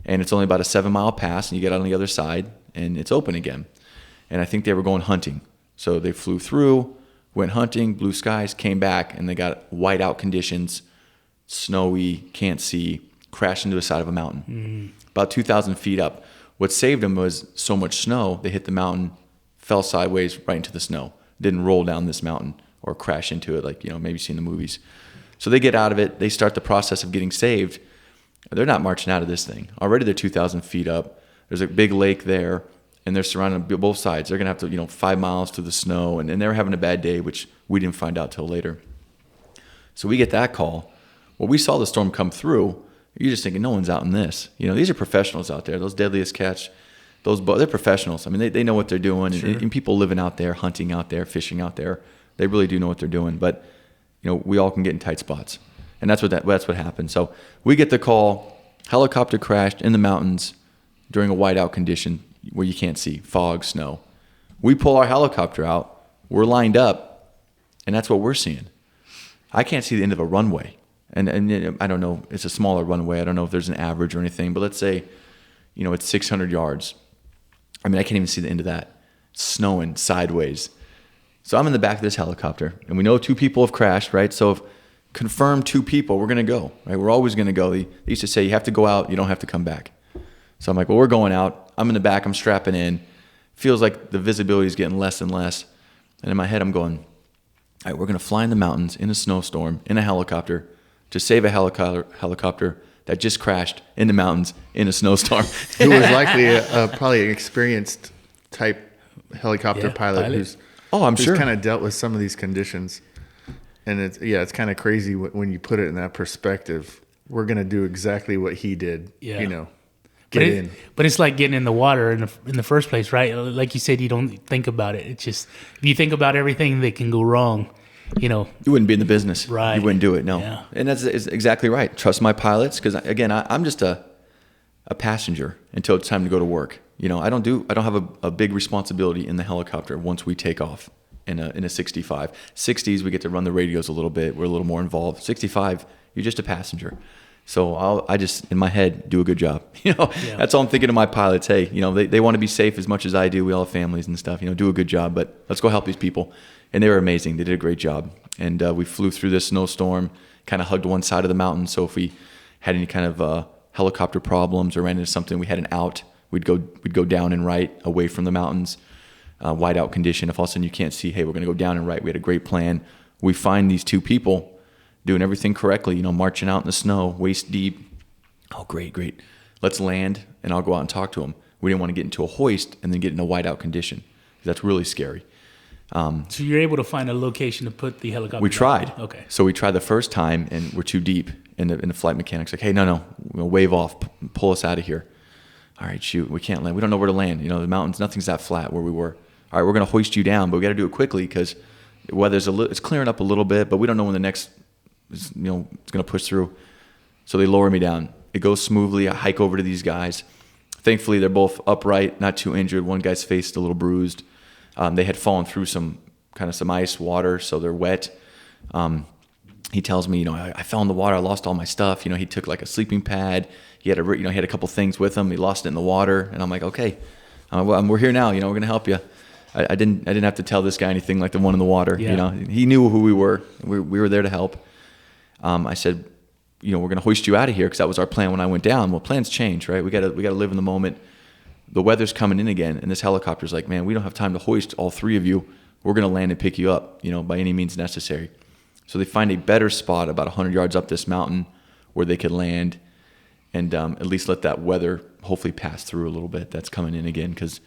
And it's only about a 7-mile pass, and you get on the other side, and it's open again. And I think they were going hunting. So they flew through, went hunting, blue skies, came back, and they got whiteout conditions, snowy, can't see, crashed into the side of a mountain, about 2,000 feet up. What saved them was so much snow, they hit the mountain, fell sideways right into the snow. Didn't roll down this mountain or crash into it like, maybe seen in the movies. So they get out of it. They start the process of getting saved. They're not marching out of this thing. Already they're 2,000 feet up. There's a big lake there, and they're surrounded on both sides. They're going to have to, 5 miles through the snow, and they're having a bad day, which we didn't find out till later. So we get that call. Well, we saw the storm come through. You're just thinking, no one's out in this. These are professionals out there. Those Deadliest Catch, they're professionals. They know what they're doing. Sure. And people living out there, hunting out there, fishing out there, they really do know what they're doing. But, we all can get in tight spots. And that's what happened. So we get the call, helicopter crashed in the mountains during a whiteout condition where you can't see, fog, snow. We pull our helicopter out, we're lined up, and that's what we're seeing. I can't see the end of a runway. And I don't know, it's a smaller runway. I don't know if there's an average or anything, but let's say, it's 600 yards. I can't even see the end of that. It's snowing sideways. So I'm in the back of this helicopter, and we know 2 people have crashed, right? So if confirmed 2 people, we're going to go, right? We're always going to go. They used to say, you have to go out, you don't have to come back. So I'm like, well, we're going out. I'm in the back, I'm strapping in. Feels like the visibility is getting less and less. And in my head, I'm going, all right, we're going to fly in the mountains in a snowstorm, in a helicopter, to save a helicopter that just crashed in the mountains in a snowstorm. Who was likely probably an experienced type helicopter pilot who's sure kind of dealt with some of these conditions. And it's kind of crazy when you put it in that perspective. We're going to do exactly what he did, get in. But it's like getting in the water in the first place, right? Like you said, you don't think about it. It's just, if you think about everything that can go wrong, you wouldn't be in the business. Right. You wouldn't do it. No. Yeah. And that's exactly right. Trust my pilots. Cause again, I'm just a passenger until it's time to go to work. You know, I don't have a big responsibility in the helicopter once we take off in a 65. 60s, we get to run the radios a little bit. We're a little more involved. 65, you're just a passenger. So I just, in my head, do a good job. You know, That's all I'm thinking to my pilots. Hey, you know, they want to be safe as much as I do. We all have families and stuff. You know, do a good job, but let's go help these people. And they were amazing. They did a great job. And we flew through this snowstorm, kind of hugged one side of the mountain. So if we had any kind of helicopter problems or ran into something, we had an out. We'd go down and right away from the mountains, wide out condition. If all of a sudden you can't see, hey, we're going to go down and right. We had a great plan. We find these two people doing everything correctly, you know, marching out in the snow, waist deep. Oh, great. Let's land, and I'll go out and talk to them. We didn't want to get into a hoist and then get in a wide out condition. That's really scary. So you're able to find a location to put the helicopter We tried. down. Okay. So we tried the first time, and we're too deep. And the flight mechanic's like, hey, no, we'll wave off, pull us out of here. All right, shoot, we can't land. We don't know where to land. You know, the mountains, nothing's that flat where we were. All right, we're going to hoist you down, but we got to do it quickly because the weather's it's clearing up a little bit, but we don't know when the next, it's going to push through. So they lower me down. It goes smoothly. I hike over to these guys. Thankfully, they're both upright, not too injured. One guy's face is a little bruised. They had fallen through some ice water, so they're wet. He tells me, you know, I fell in the water. I lost all my stuff. You know, he took like a sleeping pad. He had he had a couple things with him. He lost it in the water, and I'm like, okay, we're here now. You know, we're gonna help you. I didn't have to tell this guy anything like the one in the water. Yeah. You know, he knew who we were. We were there to help. I said, you know, we're gonna hoist you out of here because that was our plan when I went down. Well, plans change, right? We gotta live in the moment. The weather's coming in again, and this helicopter's like, man, we don't have time to hoist all three of you. We're gonna land and pick you up, you know, by any means necessary. So they find a better spot about 100 yards up this mountain where they could land and at least let that weather hopefully pass through a little bit. That's coming in again because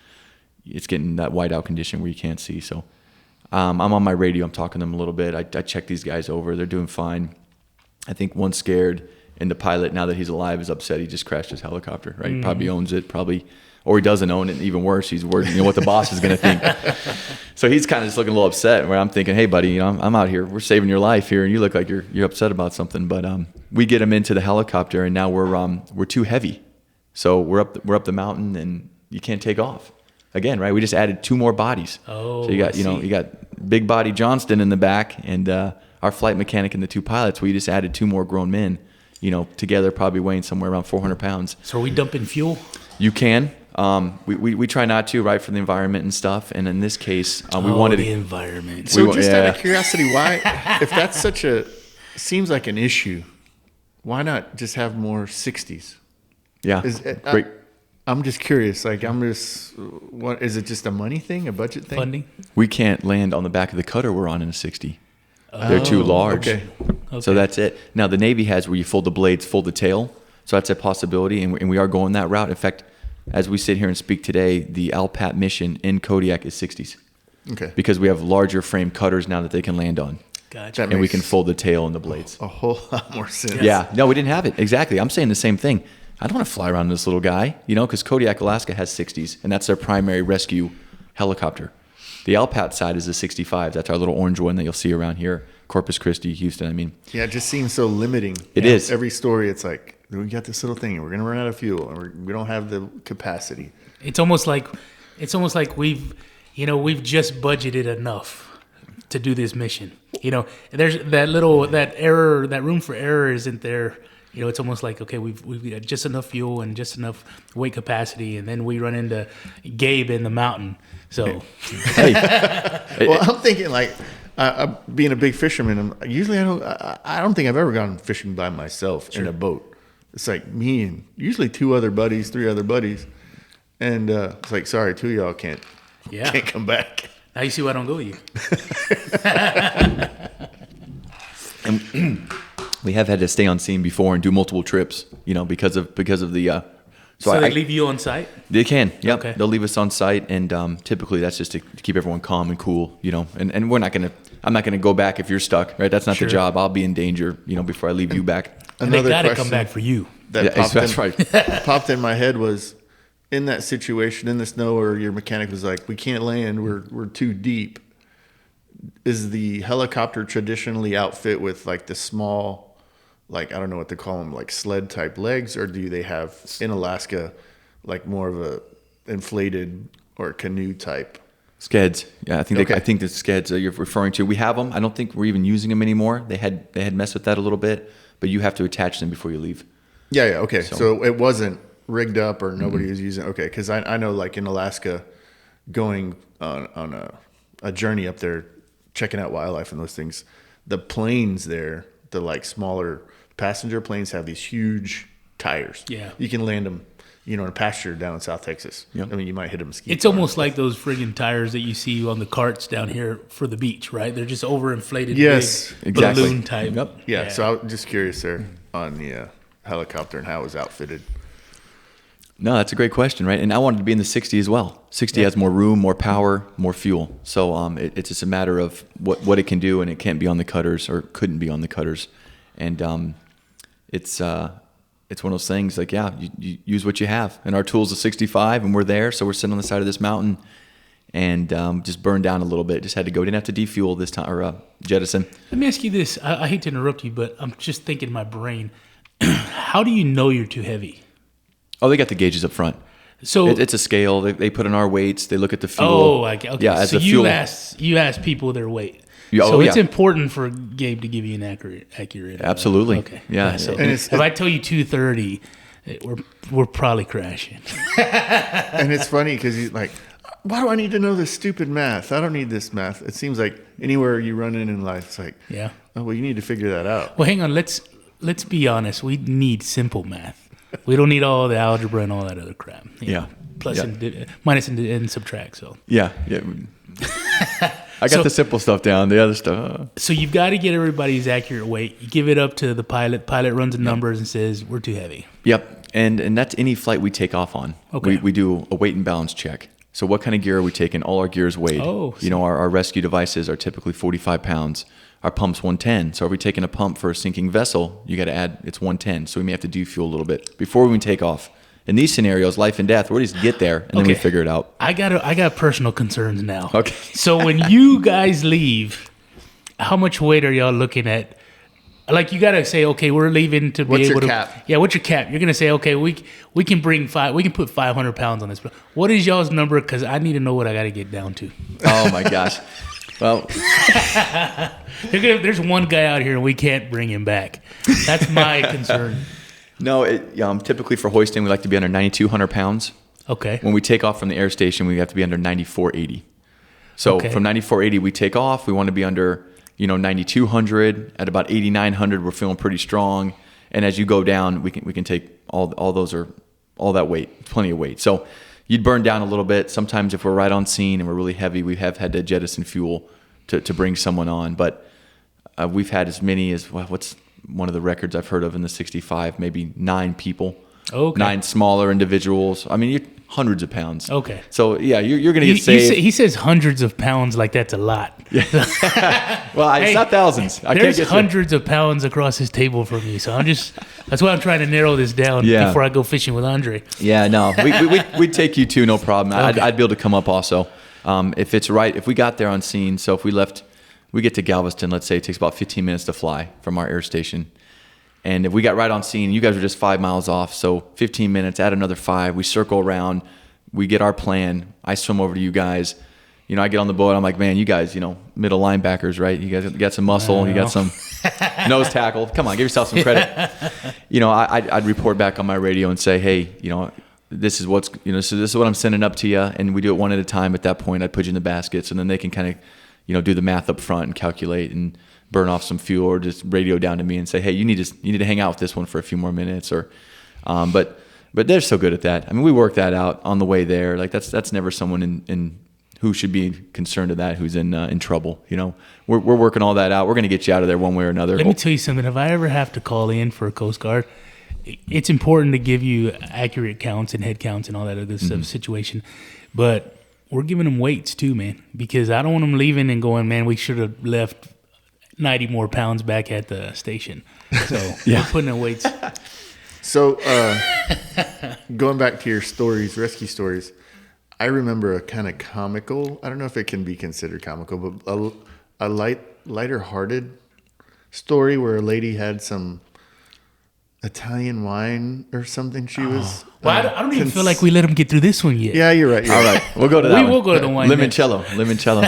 it's getting that whiteout condition where you can't see. So I'm on my radio. I'm talking to them a little bit. I check these guys over. They're doing fine. I think one's scared, and the pilot, now that he's alive, is upset. He just crashed his helicopter, right? He probably owns it, or he doesn't own it. Even worse, he's worried, you know, what the boss is going to think. So he's kind of just looking a little upset. Where I'm thinking, hey, buddy, you know, I'm out here. We're saving your life here, and you look like you're upset about something. But we get him into the helicopter, and now we're too heavy. So we're up the mountain, and you can't take off. Again, right? We just added two more bodies. Oh, so you got big body Johnston in the back, and our flight mechanic and the two pilots. We just added two more grown men. You know, together probably weighing somewhere around 400 pounds. So are we dumping fuel? You can. We try not to, right, for the environment and stuff. And in this case, we wanted the environment. So just out of curiosity, why, if that's seems like an issue, why not just have more 60s? Yeah, great. I'm just curious. Like, what is it? Just a money thing, a budget thing? Funding? We can't land on the back of the cutter we're on in a 60. They're too large. Okay. So that's it. Now the Navy has where you fold the blades, fold the tail. So that's a possibility, and we are going that route. In fact, as we sit here and speak today, the ALPAT mission in Kodiak is 60s. Okay. Because we have larger frame cutters now that they can land on. Gotcha. And we can fold the tail and the blades. A whole lot more sense. Yeah. No, we didn't have it. Exactly. I'm saying the same thing. I don't want to fly around this little guy, you know, because Kodiak, Alaska has 60s, and that's their primary rescue helicopter. The ALPAT side is the 65. That's our little orange one that you'll see around here. Corpus Christi, Houston, I mean. Yeah, it just seems so limiting. It is. Every story, it's like, we got this little thing, and we're going to run out of fuel, and we don't have the capacity. It's almost like we've just budgeted enough to do this mission. You know, there's that room for error isn't there. You know, it's almost like, okay, we've got just enough fuel and just enough weight capacity, and then we run into Gabe in the mountain. So, Hey. Well, I'm thinking like, being a big fisherman, I don't think I've ever gone fishing by myself in a boat. It's like me and usually three other buddies, and it's like, sorry, two of y'all can't come back. Now you see why I don't go with you. And we have had to stay on scene before and do multiple trips, you know, because of the. So they leave you on site? They can, yeah. Okay. They'll leave us on site, and typically that's just to keep everyone calm and cool, you know. And I'm not gonna go back if you're stuck, right? That's not the job. I'll be in danger, you know, before I leave you back. And they gotta come back for you. That's right. Popped in my head was, in that situation in the snow where your mechanic was like, we can't land, we're too deep. Is the helicopter traditionally outfit with like the small like, I don't know what to call them, like sled type legs, or do they have in Alaska like more of a inflated or canoe type? Skeds. Yeah, I think Okay. I think the skeds that you're referring to, we have them. I don't think we're even using them anymore. They had messed with that a little bit, but you have to attach them before you leave. Yeah, okay. So it wasn't rigged up or nobody was using. Okay, because I know like in Alaska, going on a journey up there, checking out wildlife and those things, the planes there, the like smaller passenger planes have these huge tires. Yeah. You can land them, in a pasture down in South Texas. Yep. I mean, you might hit a mosquito. It's almost like those friggin' tires that you see on the carts down here for the beach, right? They're just overinflated, Yes, big exactly. balloon type. Yep. Yeah, so I was just curious there on the helicopter and how it was outfitted. No, that's a great question, right? And I wanted to be in the 60 as well. 60 has more room, more power, more fuel. So it's just a matter of what it can do, and it can't be on the cutters or couldn't be on the cutters. And it's one of those things like, yeah, you use what you have. And our tool's a 65, and we're there. So we're sitting on the side of this mountain and just burned down a little bit. Just had to go. Didn't have to defuel this time or jettison. Let me ask you this. I hate to interrupt you, but I'm just thinking in my brain, how do you know you're too heavy? Oh, they got the gauges up front. So It's a scale. They put in our weights. They look at the fuel. Oh, okay. Yeah, as so the you fuel. ask people their weight. Yeah, So oh, it's yeah. important for Gabe to give you an accurate. Absolutely. Okay. Yeah. So And if I tell you 230, we're probably crashing. And it's funny because he's like, why do I need to know this stupid math? I don't need this math. It seems like anywhere you run in life, it's like, Yeah. oh, well, you need to figure that out. Well, hang on. Let's be honest. We need simple math. We don't need all the algebra and all that other crap. Yeah. Plus Yeah. and minus and subtract. So Yeah. I got So- the simple stuff down. The other stuff. so you've got to get everybody's accurate weight. You give it up to the pilot. Pilot runs the numbers and says we're too heavy. Yep. And that's any flight we take off on. Okay. We do a weight and balance check. So what kind of gear are we taking? All our gear is weighed. Oh, Our rescue devices are typically 45 pounds. Our pump's 110. So are we taking a pump for a sinking vessel? You got to add, it's 110. So we may have to defuel a little bit before we take off. In these scenarios, life and death, we just get there and then we Okay. figure it out. I got personal concerns now. Okay. So when you guys leave, how much weight are y'all looking at? Like you got to say, okay, we're leaving to be What's your able to. cap? Yeah, what's your cap? You're gonna say, okay, we can bring we can put 500 pounds on this. What is y'all's number? Because I need to know what I got to get down to. Oh my gosh. Well, There's one guy out here and we can't bring him back. That's my concern. no, typically for hoisting, we like to be under 9,200 pounds. Okay. When we take off from the air station, we have to be under 9,480. So Okay. from 9,480, we take off. We want to be under, 9,200. At about 8,900, we're feeling pretty strong. And as you go down, we can take all those are all that weight, plenty of weight. So you'd burn down a little bit. Sometimes if we're right on scene and we're really heavy, we have had to jettison fuel to bring someone on. But we've had as many as what's one of the records I've heard of in the 65, maybe 9 people. Okay. 9 smaller individuals. I mean, you're hundreds of pounds. Okay. So yeah, you're going to get saved. He says hundreds of pounds like that's a lot. Well, it's Hey, not thousands. I can't There's get hundreds of pounds across his table from me, so that's why I'm trying to narrow this down Yeah. before I go fishing with Andre. Yeah, no, we'd take you too, no problem. Okay. I'd be able to come up also. If it's right, if we got there on scene, so if we left, we get to Galveston, let's say it takes about 15 minutes to fly from our air station. And if we got right on scene, you guys are just 5 miles off, so 15 minutes, add another 5, we circle around, we get our plan, I swim over to you guys. I get on the boat, I'm like, man, you guys, middle linebackers, right? You guys got some muscle, you got some nose tackle. Come on, give yourself some credit. I'd report back on my radio and say, hey, this is what's, this is what I'm sending up to you, and we do it one at a time. At that point, I'd put you in the baskets, and then they can kind of, do the math up front and calculate and burn off some fuel, or just radio down to me and say, hey, you need to hang out with this one for a few more minutes, or, but they're so good at that. I mean, we work that out on the way there. Like that's never someone in who should be concerned of that, who's in trouble. We're working all that out. We're going to get you out of there one way or another. Let me tell you something. If I ever have to call in for a Coast Guard, it's important to give you accurate counts and head counts and all that other stuff situation. But we're giving them weights too, man, because I don't want them leaving and going, man, we should have left 90 more pounds back at the station. So we're putting in weights. So going back to your stories, rescue stories, I remember a kind of comical, I don't know if it can be considered comical, but a lighter-hearted story where a lady had some Italian wine or something. She was. Well, I don't even feel like we let him get through this one yet. Yeah, you're right. All right, we'll go to that. We will go to the wine. Limoncello.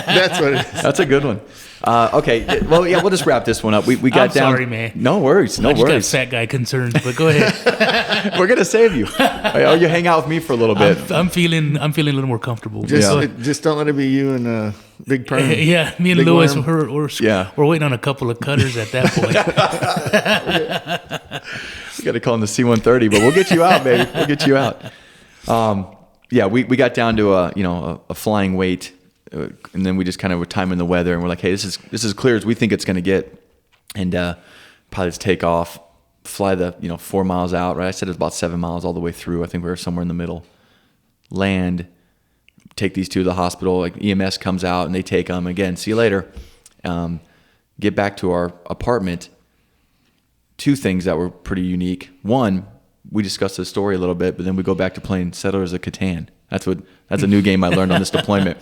That's what it is. That's a good one. Okay, well, yeah, we'll just wrap this one up. We got I'm down. sorry, man. No worries, no I just got worries. fat guy concerns, but go ahead. We're gonna save you. You hang out with me for a little bit. I'm feeling a little more comfortable. Just don't let it be you and Big Perm. Yeah, me and Big Lewis, Worm. we're waiting on a couple of cutters at that point. We got to call him the C-130, but we'll get you out, baby. We'll get you out. We got down to a flying weight, and then we just kind of were timing the weather, and we're like, hey, this is as clear as we think it's going to get, and pilots take off, fly the 4 miles out. Right, I said it was about 7 miles all the way through. I think we were somewhere in the middle. Land, take these two to the hospital. Like EMS comes out and they take them again. See you later. Get back to our apartment. Two things that were pretty unique. One, we discussed the story a little bit, but then we go back to playing Settlers of Catan. That's a new game I learned on this deployment.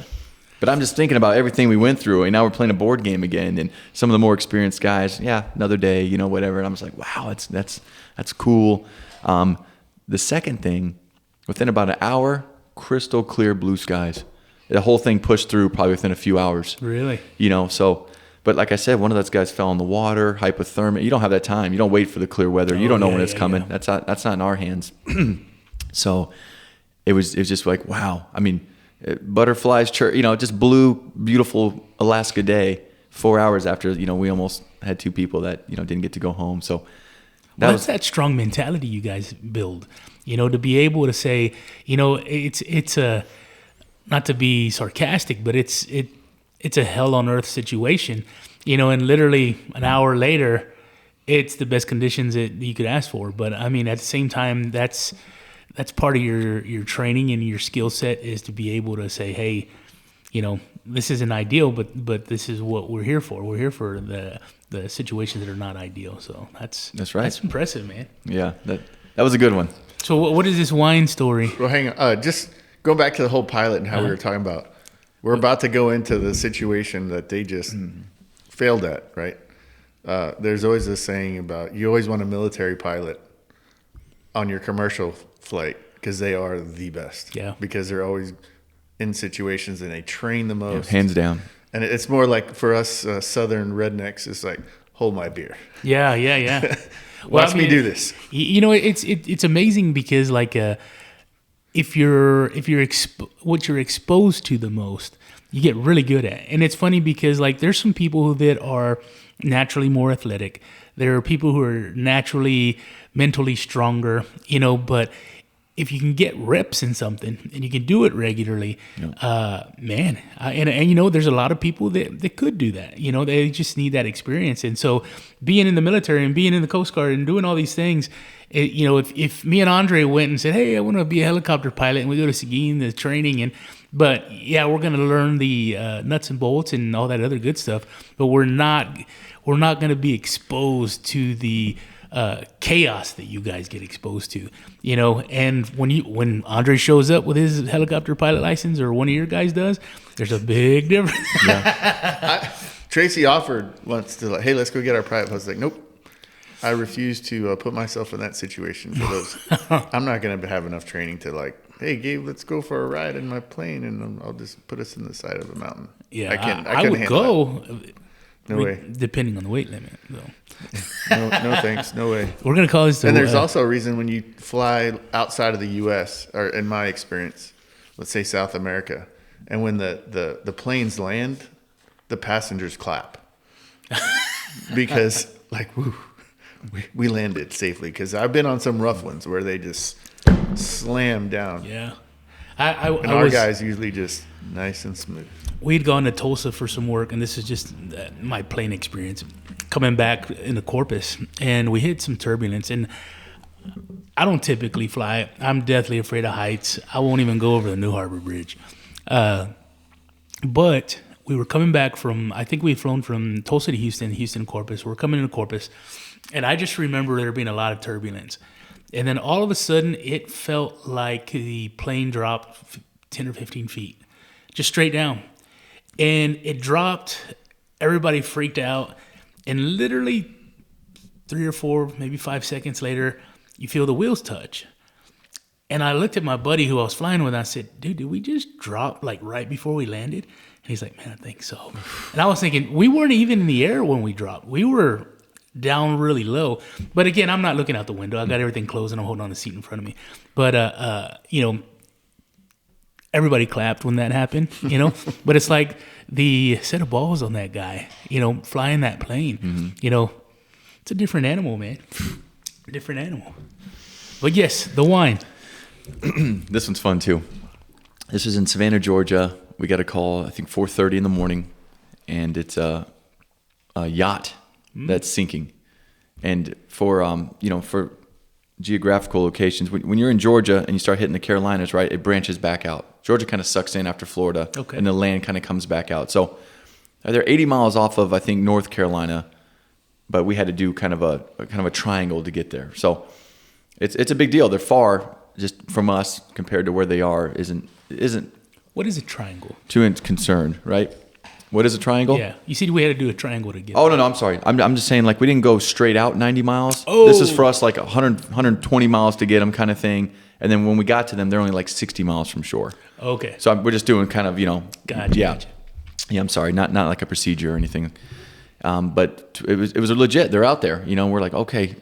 But I'm just thinking about everything we went through, and now we're playing a board game again. And some of the more experienced guys, another day, whatever. And I'm just like, wow, that's cool. The second thing, within about an hour, crystal clear blue skies. The whole thing pushed through probably within a few hours. Really? But like I said, one of those guys fell in the water, hypothermia. You don't have that time. You don't wait for the clear weather. You don't know when it's coming. Yeah. That's not in our hands. So it was just like, wow. I mean, butterflies, just blue, beautiful Alaska day. 4 hours after, we almost had two people that, didn't get to go home. So that's that strong mentality you guys build, to be able to say, it's a, not to be sarcastic, but it's a hell on earth situation, and literally an hour later, it's the best conditions that you could ask for. But I mean, at the same time, that's part of your training and your skill set is to be able to say, hey, this isn't ideal, but this is what we're here for. We're here for the situations that are not ideal. So that's right. That's impressive, man. Yeah, that was a good one. So what is this wine story? Well, hang on. Just go back to the whole pilot and how we were talking about. We're about to go into the situation that they just failed at, right? There's always this saying about you always want a military pilot on your commercial flight because they are the best. Yeah. Because they're always in situations and they train the most. Yeah, hands down. And it's more like for us Southern rednecks, it's like, hold my beer. Yeah. Watch me do this. It's amazing because like if you're what you're exposed to the most, you get really good at. And it's funny because like there's some people that are naturally more athletic. There are people who are naturally mentally stronger, but if you can get reps in something and you can do it regularly, man, and there's a lot of people that could do that. They just need that experience. And so being in the military and being in the Coast Guard and doing all these things, if me and Andre went and said, hey, I want to be a helicopter pilot, and we go to Seguin, the training, but we're going to learn the nuts and bolts and all that other good stuff, but we're not going to be exposed to the chaos that you guys get exposed to, and when Andre shows up with his helicopter pilot license or one of your guys does, there's a big difference. Tracy offered once to hey, let's go get our private. I was like, nope. I refuse to put myself in that situation for those. I'm not going to have enough training to like, hey, Gabe, let's go for a ride in my plane, and I'll just put us in the side of a mountain. Yeah, I would go. No way. Depending on the weight limit, though. No thanks. No way. We're going to call this And there's also a reason when you fly outside of the U.S., or in my experience, let's say South America, and when the planes land, the passengers clap. Because, like, woo. We landed safely, because I've been on some rough ones where they just slam down. Yeah. Our guys usually just nice and smooth. We'd gone to Tulsa for some work, and this is just my plane experience. Coming back into Corpus, and we hit some turbulence, and I don't typically fly. I'm deathly afraid of heights. I won't even go over the New Harbor Bridge. But we were coming back from, I think we had flown from Tulsa to Houston, Corpus. We're coming into Corpus. And I just remember there being a lot of turbulence. And then all of a sudden, it felt like the plane dropped 10 or 15 feet, just straight down. And it dropped, everybody freaked out. And literally 3 or 4, maybe 5 seconds later, you feel the wheels touch. And I looked at my buddy who I was flying with, and I said, dude, did we just drop like right before we landed? And he's like, man, I think so. And I was thinking, we weren't even in the air when we dropped. We were down really low. But again, I'm not looking out the window. I got everything closed, and I'm holding on the seat in front of me. But, you know, everybody clapped when that happened, you know. But it's like the set of balls on that guy, you know, flying that plane, you know. It's a different animal, man. Different animal. But yes, the wine. This one's fun too. This is in Savannah, Georgia. We got a call, I think 4:30 in the morning, and it's a yacht that's sinking. And for you know, for geographical locations, when you're in Georgia and you start hitting the Carolinas, right, it branches back out. Georgia kind of sucks in after Florida, and the land kind of comes back out. So they're 80 miles off of, I think, North Carolina, but we had to do kind of a triangle to get there. So it's a big deal. They're far just from us compared to where they are. Isn't What is a triangle? too concerned, right? What is a triangle? Yeah. You see, we had to do a triangle to get Oh, there. no, I'm sorry. I'm just saying, like, we didn't go straight out 90 miles. Oh. This is for us, like, 120 miles to get them kind of thing. And then when we got to them, they're only like 60 miles from shore. Okay. So we're just doing kind of, you know. Gotcha. Yeah. Gotcha. Yeah, I'm sorry. Not like a procedure or anything. But it was legit. They're out there. You know, we're like, okay,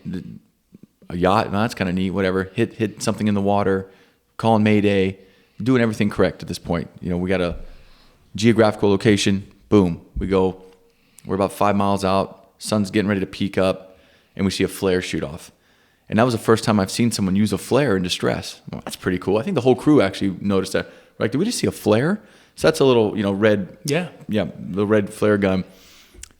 a yacht, no, that's kind of neat, whatever. Hit something in the water, calling Mayday, doing everything correct at this point. You know, we got a geographical location. Boom. We're about 5 miles out. Sun's getting ready to peak up, and we see a flare shoot off. And that was the first time I've seen someone use a flare in distress. Well, that's pretty cool. I think the whole crew actually noticed that. We're like, did we just see a flare? So that's a little, you know, red. Yeah. Yeah, the red flare gun.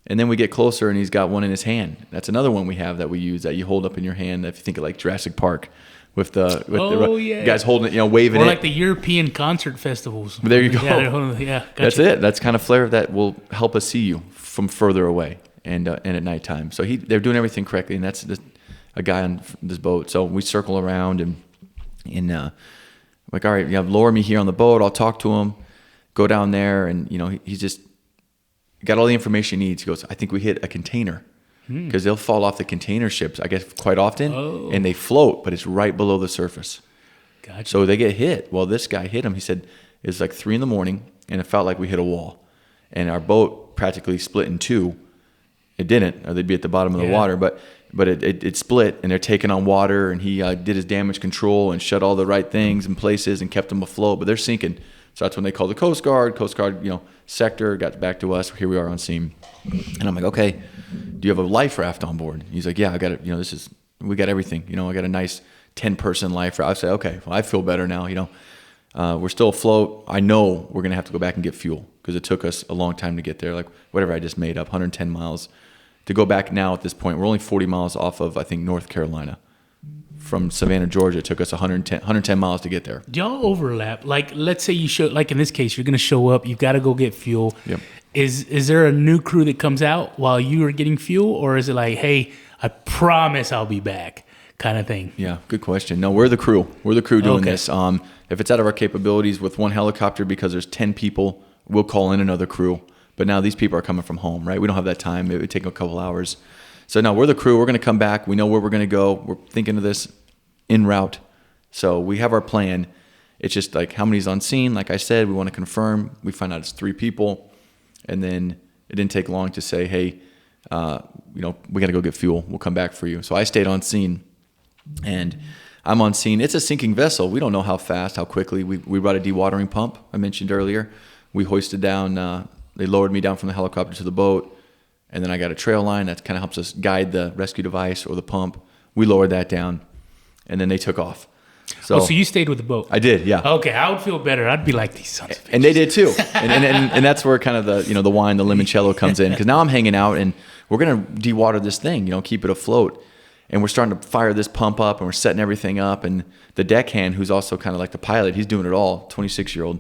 And then we get closer, and he's got one in his hand. That's another one we have that we use that you hold up in your hand. If you think of like Jurassic Park, with the guys holding it, you know, waving it. Or like the European concert festivals. There you go. Yeah, gotcha. That's it. That's kind of flare that will help us see you from further away and at nighttime. So they're doing everything correctly, and that's a guy on this boat. So we circle around and like, all right, you have lower me here on the boat. I'll talk to him. Go down there, and you know he's just got all the information he needs. He goes, I think we hit a container. Because they'll fall off the container ships, I guess, quite often, and they float, but it's right below the surface. Gotcha. So they get hit. Well, this guy hit him. He said it was like 3 a.m, and it felt like we hit a wall. And our boat practically split in two. It didn't, or they'd be at the bottom of the water, but it split, and they're taking on water, and he did his damage control and shut all the right things in places and kept them afloat, but they're sinking. So that's when they called the Coast Guard. Coast Guard, you know, sector got back to us. Here we are on scene. And I'm like, okay, do you have a life raft on board? He's like, yeah, I got it. You know, we got everything. You know, I got a nice 10-person life raft. I say, okay, well, I feel better now. You know, we're still afloat. I know we're going to have to go back and get fuel because it took us a long time to get there. Like whatever I just made up, 110 miles. To go back now at this point, we're only 40 miles off of, I think, North Carolina. From Savannah, Georgia, it took us 110 miles to get there. Do y'all overlap? Like, let's say you show, like in this case, you're going to show up, you've got to go get fuel. Yep. Is there a new crew that comes out while you are getting fuel, or is it like, hey, I promise I'll be back kind of thing? Yeah, good question. No, we're the crew. We're the crew doing Okay. this. If it's out of our capabilities with one helicopter because there's 10 people, we'll call in another crew. But now these people are coming from home, right? We don't have that time. It would take a couple hours. So no, we're the crew. We're going to come back. We know where we're going to go. We're thinking of this en route. So we have our plan. It's just like how many's on scene. Like I said, we want to confirm. We find out it's 3 people. And then it didn't take long to say, hey, you know, we got to go get fuel. We'll come back for you. So I stayed on scene. And I'm on scene. It's a sinking vessel. We don't know how fast, how quickly. We brought a dewatering pump I mentioned earlier. We hoisted down. They lowered me down from the helicopter to the boat. And then I got a trail line that kind of helps us guide the rescue device or the pump. We lowered that down, and then they took off. So you stayed with the boat? I did, yeah. Okay, I would feel better. I'd be like, these sons of bitches. And they did too. And that's where kind of the wine, the limoncello comes in. Because now I'm hanging out, and we're going to dewater this thing, keep it afloat. And we're starting to fire this pump up, and we're setting everything up. And the deckhand, who's also kind of like the pilot, he's doing it all, 26-year-old.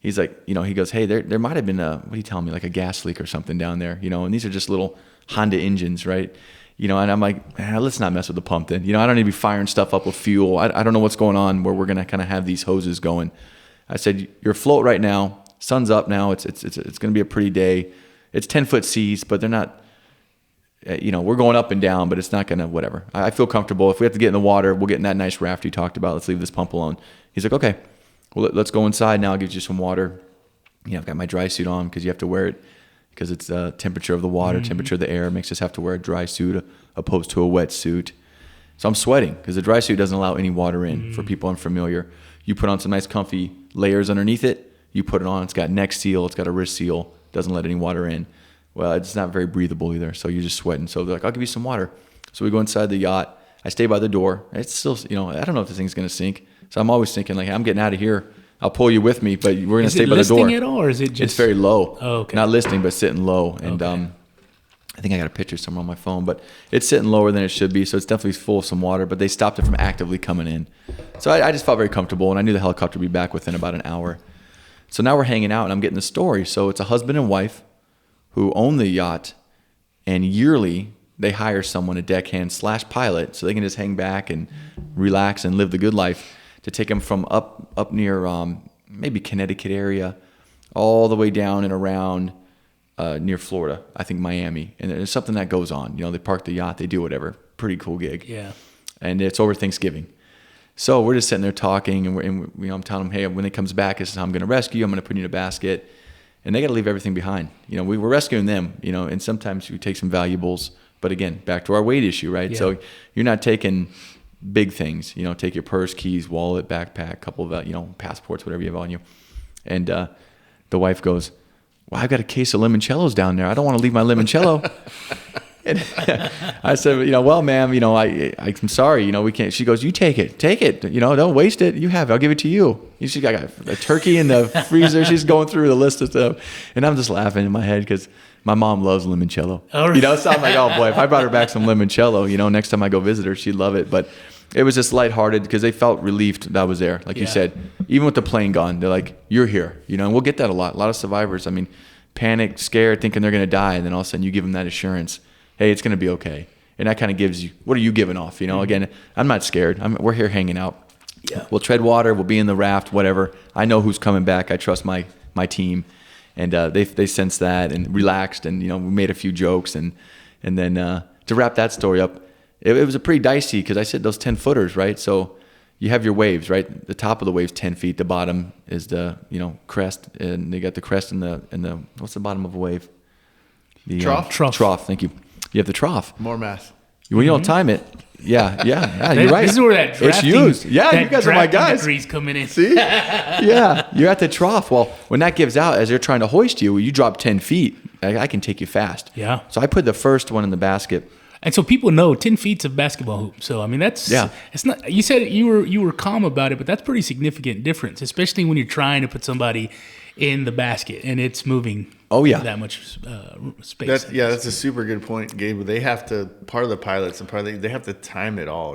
He's like, he goes, hey, there might have been what are you telling me, like a gas leak or something down there, and these are just little Honda engines, right? And I'm like, let's not mess with the pump then. I don't need to be firing stuff up with fuel. I don't know what's going on where we're going to kind of have these hoses going. I said, you're afloat right now. Sun's up now. It's going to be a pretty day. It's 10-foot seas, but they're not we're going up and down, but it's not going to, whatever. I feel comfortable. If we have to get in the water, we'll get in that nice raft you talked about. Let's leave this pump alone. He's like, okay, well, let's go inside now. I'll give you some water. I've got my dry suit on because you have to wear it because it's the temperature of the water, temperature of the air makes us have to wear a dry suit opposed to a wet suit. So I'm sweating because the dry suit doesn't allow any water in. For people unfamiliar, you put on some nice comfy layers underneath it. You put it on. It's got neck seal. It's got a wrist seal. Doesn't let any water in. Well, it's not very breathable either. So you're just sweating. So they're like, I'll give you some water. So we go inside the yacht. I stay by the door. It's still, I don't know if this thing's going to sink. So I'm always thinking like, I'm getting out of here. I'll pull you with me, but we're going to stay by the door. Is it listing at all, or is it just? It's very low. Oh, okay. Not listing, but sitting low. And I think I got a picture somewhere on my phone, but it's sitting lower than it should be. So it's definitely full of some water, but they stopped it from actively coming in. So I just felt very comfortable, and I knew the helicopter would be back within about an hour. So now we're hanging out, and I'm getting the story. So it's a husband and wife who own the yacht, and yearly they hire someone, a deckhand / pilot, so they can just hang back and relax and live the good life, to take them from up near maybe Connecticut area all the way down and around near Florida, I think Miami. And it's something that goes on. They park the yacht, they do whatever. Pretty cool gig. Yeah. And it's over Thanksgiving. So we're just sitting there talking, and I'm telling them, hey, when it comes back, this is how I'm going to rescue you. I'm going to put you in a basket. And they got to leave everything behind. We were rescuing them, and sometimes we take some valuables. But again, back to our weight issue, right? Yeah. So you're not taking big things. Take your purse, keys, wallet, backpack, couple of, passports, whatever you have on you. And the wife goes, well, I've got a case of limoncellos down there. I don't want to leave my limoncello. And I said, well, ma'am, I'm sorry, we can't. She goes, you take it, don't waste it. You have it. I'll give it to you. She got a turkey in the freezer. She's going through the list of stuff. And I'm just laughing in my head because my mom loves limoncello. Oh, really? So I'm like, oh boy, if I brought her back some limoncello, next time I go visit her, she'd love it. But it was just lighthearted because they felt relieved that I was there. Like you said, even with the plane gone, they're like, you're here, and we'll get that a lot. A lot of survivors, panic, scared, thinking they're going to die. And then all of a sudden you give them that assurance. Hey, it's going to be okay. And that kind of gives you, what are you giving off? Again, I'm not scared. We're here hanging out. Yeah. We'll tread water. We'll be in the raft, whatever. I know who's coming back. I trust my team. And they sensed that and relaxed. And, we made a few jokes. And then to wrap that story up, it was a pretty dicey because I said those 10 footers, right? So you have your waves, right? The top of the wave's 10 feet. The bottom is the, crest. And they got the crest and the what's the bottom of a wave? The Trough? Trough, thank you. You have the trough. More math. When you don't time it. Yeah, you're right. This is where that drafting, it's used. Yeah, you guys are my guys. Degrees coming in. See? Yeah, you're at the trough. Well, when that gives out, as they're trying to hoist you, you drop 10 feet. I can take you fast. Yeah. So I put the first one in the basket. And so people know 10 feet's a basketball hoop. So that's it's not. You said you were calm about it, but that's pretty significant difference, especially when you're trying to put somebody in the basket and it's moving. Oh yeah, that much space. That's a super good point, Gabe. They have to, part of the pilots and they have to time it all.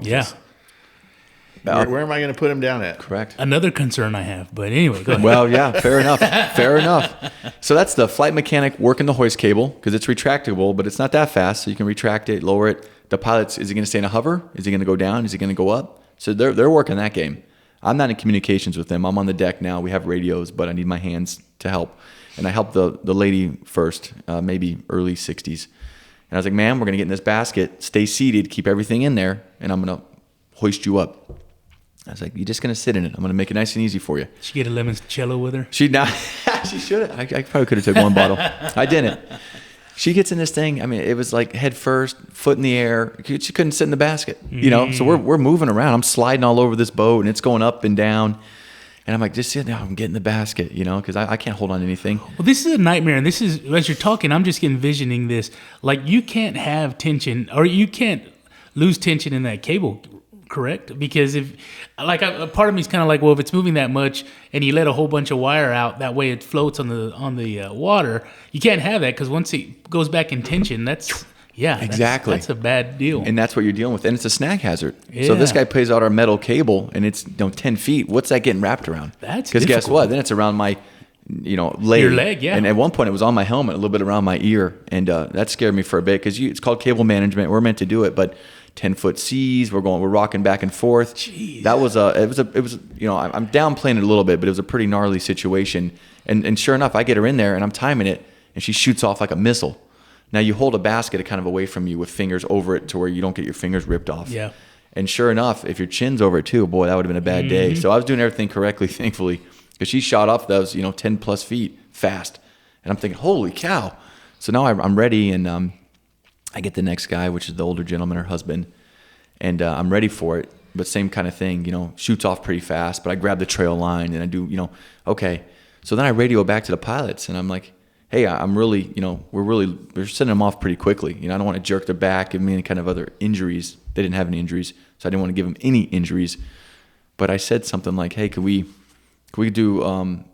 Where am I going to put him down at? Correct. Another concern I have, but anyway, go ahead. Well, yeah, fair enough. Fair enough. So that's the flight mechanic working the hoist cable because it's retractable, but it's not that fast. So you can retract it, lower it. The pilot's, is he going to stay in a hover? Is he going to go down? Is he going to go up? So they're working that game. I'm not in communications with them. I'm on the deck now. We have radios, but I need my hands to help. And I helped the lady first, maybe early 60s. And I was like, ma'am, we're going to get in this basket. Stay seated. Keep everything in there. And I'm going to hoist you up. I was like, you're just going to sit in it. I'm going to make it nice and easy for you. Did she get a limoncello with her? She should have. I probably could have took one bottle. I didn't. She gets in this thing. It was like head first, foot in the air. She couldn't sit in the basket, So we're moving around. I'm sliding all over this boat, and it's going up and down. And I'm like, just sit down. I'm getting the basket, because I can't hold on to anything. Well, this is a nightmare. And this is, as you're talking, I'm just envisioning this. Like, you can't have tension, or you can't lose tension in that cable, correct? Because if, a part of me is kind of like, well, if it's moving that much and you let a whole bunch of wire out, that way it floats on the water, you can't have that because once it goes back in tension, exactly. That's a bad deal. And that's what you're dealing with. And it's a snag hazard. Yeah. So this guy plays out our metal cable and it's 10 feet. What's that getting wrapped around? That's because guess what? Then it's around my leg. Your leg, yeah. And at one point it was on my helmet, a little bit around my ear. And that scared me for a bit because it's called cable management. We're meant to do it, but 10-foot seas. We're rocking back and forth. Jeez. That was I'm downplaying it a little bit, but it was a pretty gnarly situation. And sure enough, I get her in there and I'm timing it and she shoots off like a missile. Now you hold a basket kind of away from you with fingers over it to where you don't get your fingers ripped off. Yeah. And sure enough, if your chin's over it too, boy, that would have been a bad day. So I was doing everything correctly, thankfully, because she shot off those, 10 plus feet fast. And I'm thinking, holy cow. So now I'm ready, and I get the next guy, which is the older gentleman, her husband, and I'm ready for it. But same kind of thing, shoots off pretty fast, but I grab the trail line and I do, okay. So then I radio back to the pilots and I'm like, hey, I'm really, we're sending them off pretty quickly. I don't want to jerk their back, give them any kind of other injuries. They didn't have any injuries, so I didn't want to give them any injuries. But I said something like, hey, could we do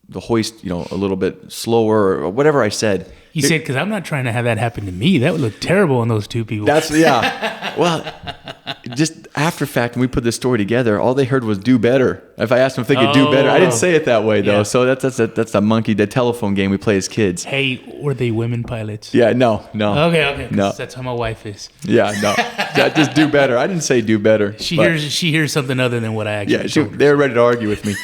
the hoist, a little bit slower or whatever I said. You said, because I'm not trying to have that happen to me. That would look terrible on those two people. Yeah. Well, just after fact, when we put this story together, all they heard was do better. If I asked them if they could do better, I didn't say it that way though. Yeah. So that's the telephone game we play as kids. Hey, were they women pilots? Yeah, no. Okay. No. That's how my wife is. Yeah, no. Just do better. I didn't say do better. She hears something other than what I actually told her. They were ready to argue with me.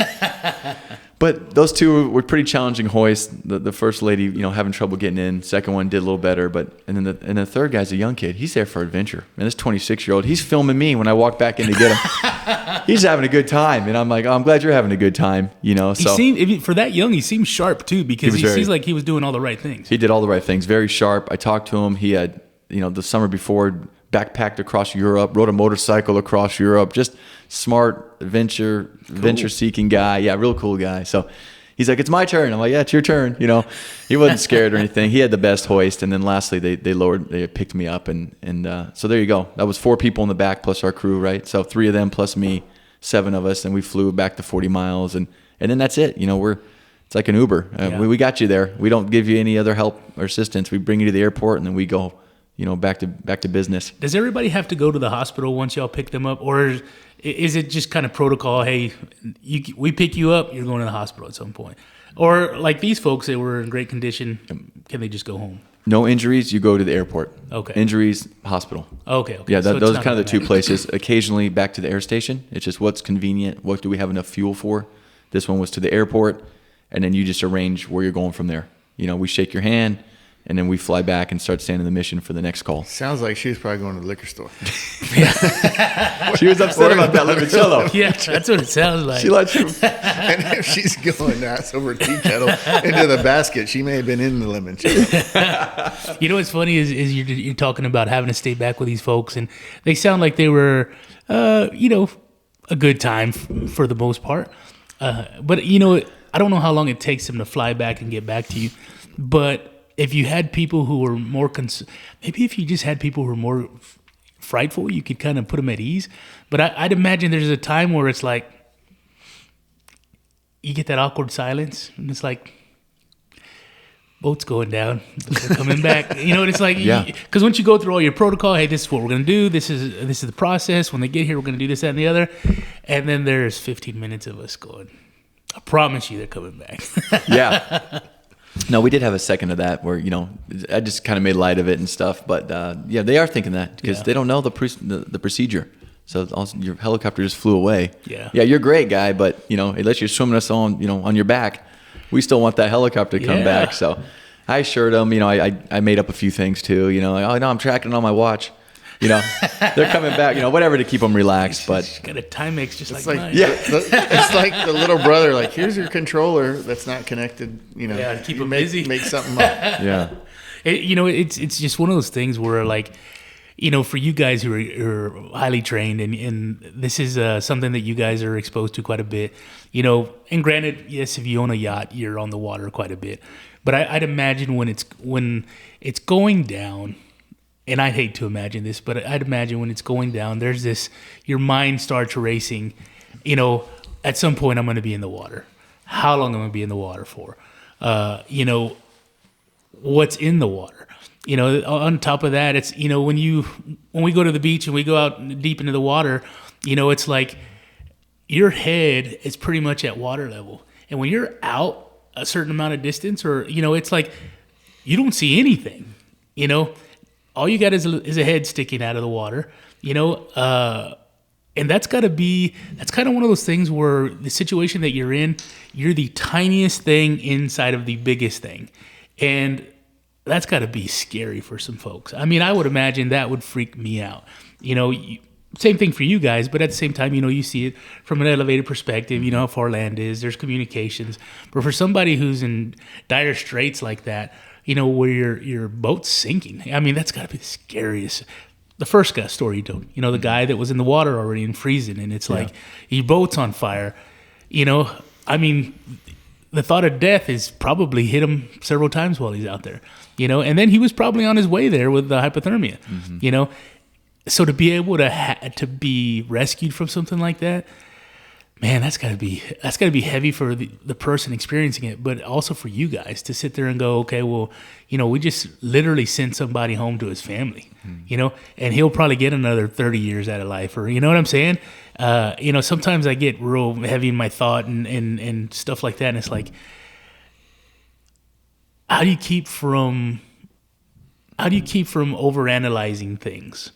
But those two were pretty challenging hoists. The first lady, having trouble getting in. Second one did a little better, and then the third guy's a young kid. He's there for adventure. And this 26-year-old, he's filming me when I walk back in to get him. He's having a good time, and I'm like, oh, I'm glad you're having a good time. So for that young, he seemed sharp too, because he seems like he was doing all the right things. He did all the right things. Very sharp. I talked to him. He had, the summer before, backpacked across Europe, rode a motorcycle across Europe. Just smart, adventure-seeking guy. Yeah, real cool guy. So he's like, it's my turn. I'm like, yeah, it's your turn. He wasn't scared or anything. He had the best hoist. And then lastly, they picked me up. And so there you go. That was 4 people in the back plus our crew, right? So 3 of them plus me, 7 of us. And we flew back to 40 miles. And then that's it. It's like an Uber. We got you there. We don't give you any other help or assistance. We bring you to the airport and then we go, back to business. Does everybody have to go to the hospital once y'all pick them up? Or is it just kind of protocol? Hey, we pick you up, you're going to the hospital at some point. Or like these folks, they were in great condition. Can they just go home? No injuries, you go to the airport. Okay. Injuries, hospital. Okay. Yeah, those are kind of the 2 places. Occasionally back to the air station. It's just what's convenient. What do we have enough fuel for? This one was to the airport, and then you just arrange where you're going from there. We shake your hand, and then we fly back and start standing the mission for the next call. Sounds like she was probably going to the liquor store. She was upset about that limoncello. Yeah, that's what it sounds like. She let you. And if she's going ass over tea kettle into the basket, she may have been in the limoncello. What's funny is you're talking about having to stay back with these folks, and they sound like they were, a good time for the most part. But I don't know how long it takes them to fly back and get back to you, but if you had people who were more maybe if you just had people who were more frightful, you could kind of put them at ease. But I'd imagine there's a time where it's like you get that awkward silence, and it's like boat's going down, they're coming back. It's like because once you go through all your protocol, hey, this is what we're gonna do. This is the process. When they get here, we're gonna do this, that, and the other. And then there's 15 minutes of us going, I promise you, they're coming back. Yeah. No, we did have a second of that where, I just kind of made light of it and stuff. But, they are thinking that because they don't know the procedure. So also your helicopter just flew away. Yeah. Yeah, you're a great guy, but, unless you're swimming us on your back, we still want that helicopter to come back. So I assured them, I made up a few things too. Oh, no, I'm tracking it on my watch. They're coming back, whatever to keep them relaxed. But she's got a Timex just like mine. Yeah, it's like the little brother. Like, here's your controller that's not connected. To keep them busy. Make something up. Yeah. It's just one of those things where for you guys who are highly trained, and this is something that you guys are exposed to quite a bit. And granted, yes, if you own a yacht, you're on the water quite a bit. But I'd imagine when it's going down. And I'd hate to imagine this, but I'd imagine when it's going down, there's this, your mind starts racing. At some point I'm going to be in the water. How long am I going to be in the water for? What's in the water? On top of that, it's, when we go to the beach and we go out deep into the water, it's like your head is pretty much at water level. And when you're out a certain amount of distance, or, it's like you don't see anything, all you got is a head sticking out of the water, and that's kind of one of those things where the situation that you're in, you're the tiniest thing inside of the biggest thing. And that's got to be scary for some folks. I mean, I would imagine that would freak me out. Same thing for you guys, but at the same time, you see it from an elevated perspective. You know how far land is. There's communications. But for somebody who's in dire straits like that, where your boat's sinking, I mean, that's got to be the scariest. The first guy story you told, the guy that was in the water already and freezing, and it's like your boat's on fire. I mean, the thought of death is probably hit him several times while he's out there. And then he was probably on his way there with the hypothermia. So to be able to be rescued from something like that, man, that's gotta be heavy for the person experiencing it, but also for you guys to sit there and go, okay, well, we just literally sent somebody home to his family, and he'll probably get another 30 years out of life, or you know what I'm saying? Sometimes I get real heavy in my thought and stuff like that, and it's like, how do you keep from overanalyzing things?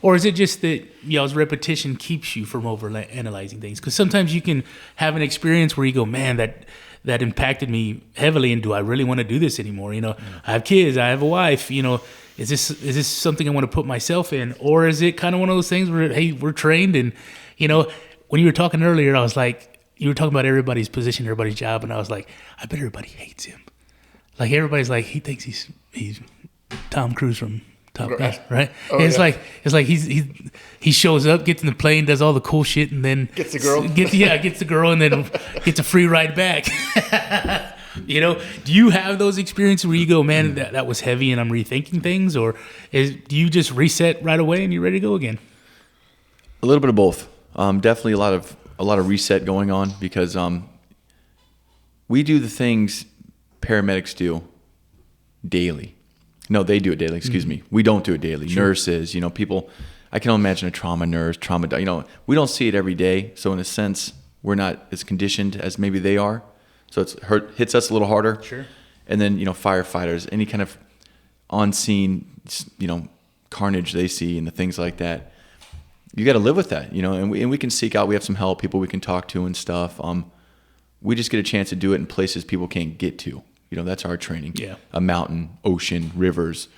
Or is it just that repetition keeps you from overanalyzing things? Because sometimes you can have an experience where you go, man, that impacted me heavily, and do I really want to do this anymore? I have kids, I have a wife. Is this something I want to put myself in, or is it kind of one of those things where, hey, we're trained, and when you were talking earlier, I was like, you were talking about everybody's position, everybody's job, and I was like, I bet everybody hates him. Like everybody's like, he thinks he's Tom Cruise from Top Gun, right? Oh, it's like he shows up, gets in the plane, does all the cool shit, and then gets the girl. Gets the girl, and then gets a free ride back. Do you have those experiences where you go, man, that was heavy, and I'm rethinking things, or do you just reset right away and you're ready to go again? A little bit of both. Definitely a lot of reset going on, because we do the things paramedics do daily. No, they do it daily. Excuse me. We don't do it daily. Sure. Nurses, people. I can only imagine a trauma nurse, we don't see it every day. So in a sense, we're not as conditioned as maybe they are. So hits us a little harder. Sure. And then firefighters, any kind of on scene, carnage they see and the things like that. You got to live with that, and we can seek out. We have some help, people we can talk to and stuff. We just get a chance to do it in places people can't get to. That's our training. Yeah. A mountain, ocean, rivers.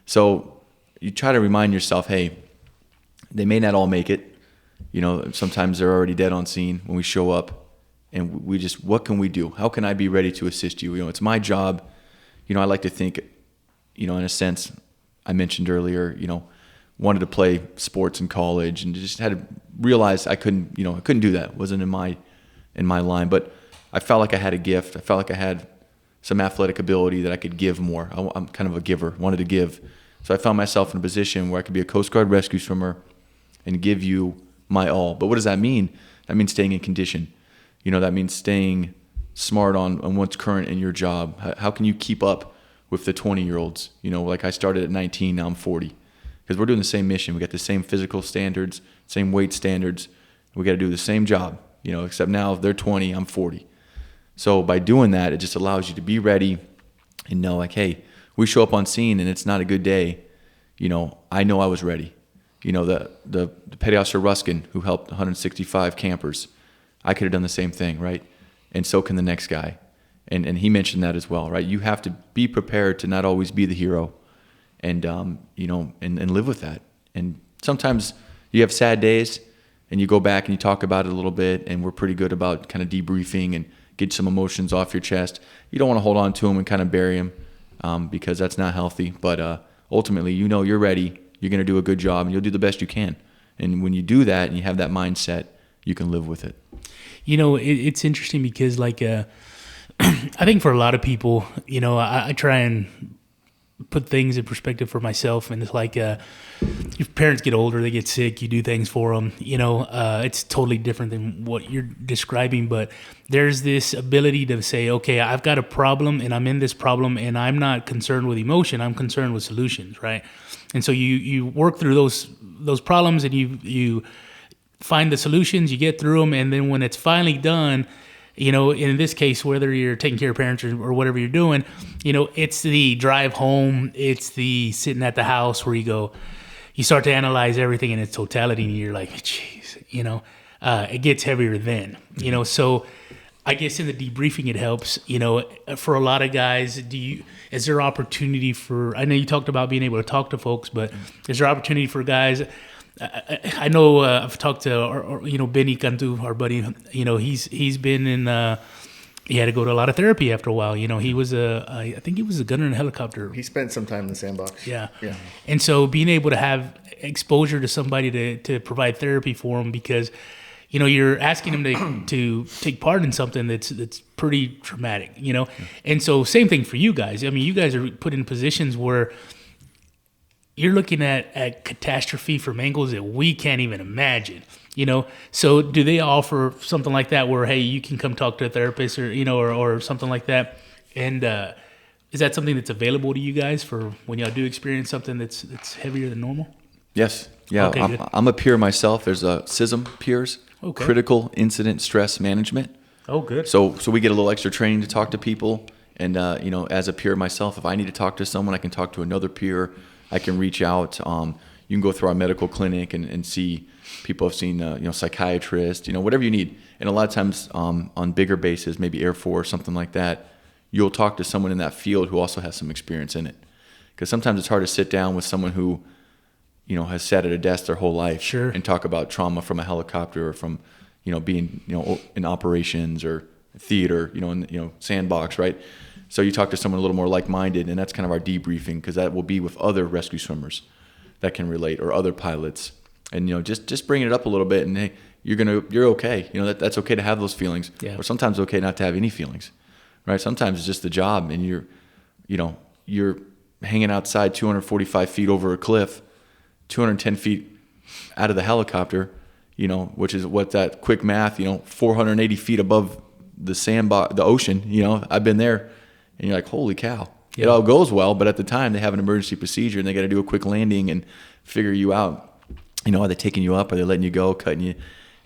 So you try to remind yourself, hey, they may not all make it. Sometimes they're already dead on scene when we show up, and we just, what can we do? How can I be ready to assist you? It's my job. I like to think, in a sense, I mentioned earlier, wanted to play sports in college and just had to realize I couldn't do that. It wasn't in my line, but I felt like I had a gift. I felt like I had some athletic ability that I could give more. I'm kind of a giver, wanted to give. So I found myself in a position where I could be a Coast Guard rescue swimmer and give you my all. But what does that mean? That means staying in condition. That means staying smart on what's current in your job. How can you keep up with the 20-year-olds? Like I started at 19, now I'm 40. Because we're doing the same mission. We got the same physical standards, same weight standards. We got to do the same job, except now if they're 20, I'm 40. So by doing that, it just allows you to be ready and know, like, hey, we show up on scene and it's not a good day. I know I was ready. The Petty Officer Ruskin, who helped 165 campers, I could have done the same thing, right? And so can the next guy. And he mentioned that as well, right? You have to be prepared to not always be the hero, and and live with that. And sometimes you have sad days, and you go back and you talk about it a little bit, and we're pretty good about kind of debriefing and get some emotions off your chest. You don't want to hold on to them and kind of bury them, because that's not healthy. But ultimately, you're ready. You're going to do a good job, and you'll do the best you can. And when you do that and you have that mindset, you can live with it. It's interesting because, like, I think for a lot of people, I try and put things in perspective for myself, and it's like, your parents get older, they get sick, you do things for them, it's totally different than what you're describing, but there's this ability to say, okay, I've got a problem, and I'm in this problem, and I'm not concerned with emotion, I'm concerned with solutions, right? And so you work through those problems, and you find the solutions, you get through them, and then when it's finally done, in this case, whether you're taking care of parents or whatever you're doing, it's the drive home, it's the sitting at the house where you start to analyze everything in its totality, and you're like, geez, it gets heavier then, so I guess in the debriefing it helps. For a lot of guys, is there opportunity for? I know you talked about being able to talk to folks, but is there opportunity for guys? I know I've talked to Benny Cantu, our buddy. He's been in. He had to go to a lot of therapy after a while. He was I think he was a gunner in a helicopter. He spent some time in the sandbox. Yeah. Yeah. And so being able to have exposure to somebody to provide therapy for him, because you're asking him to take part in something that's pretty traumatic, And so same thing for you guys. I mean, you guys are put in positions where you're looking at catastrophe from angles that we can't even imagine. So do they offer something like that where, hey, you can come talk to a therapist or something like that? And is that something that's available to you guys for when y'all do experience something that's heavier than normal? Yes. Yeah. Okay, I'm a peer myself. There's a CISM peers, Okay. Critical Incident Stress Management. Oh, good. So we get a little extra training to talk to people. And, as a peer myself, if I need to talk to someone, I can talk to another peer. I can reach out. You can go through our medical clinic and see people have seen, psychiatrists, whatever you need. And a lot of times on bigger bases, maybe Air Force, something like that, you'll talk to someone in that field who also has some experience in it. Because sometimes it's hard to sit down with someone who, has sat at a desk their whole life. Sure. And talk about trauma from a helicopter or from, being, in operations or theater, in, sandbox, right? So you talk to someone a little more like-minded, and that's kind of our debriefing, because that will be with other rescue swimmers that can relate, or other pilots. And, just bringing it up a little bit, and hey, you're okay. That's okay to have those feelings. Yeah. Or sometimes it's okay not to have any feelings, right? Sometimes it's just the job, and you're hanging outside 245 feet over a cliff, 210 feet out of the helicopter, which is what that quick math, 480 feet above the sandbox, the ocean, I've been there, and you're like, holy cow. Yeah. It all goes well, but at the time they have an emergency procedure and they got to do a quick landing and figure you out. Are they taking you up? Are they letting you go, cutting you?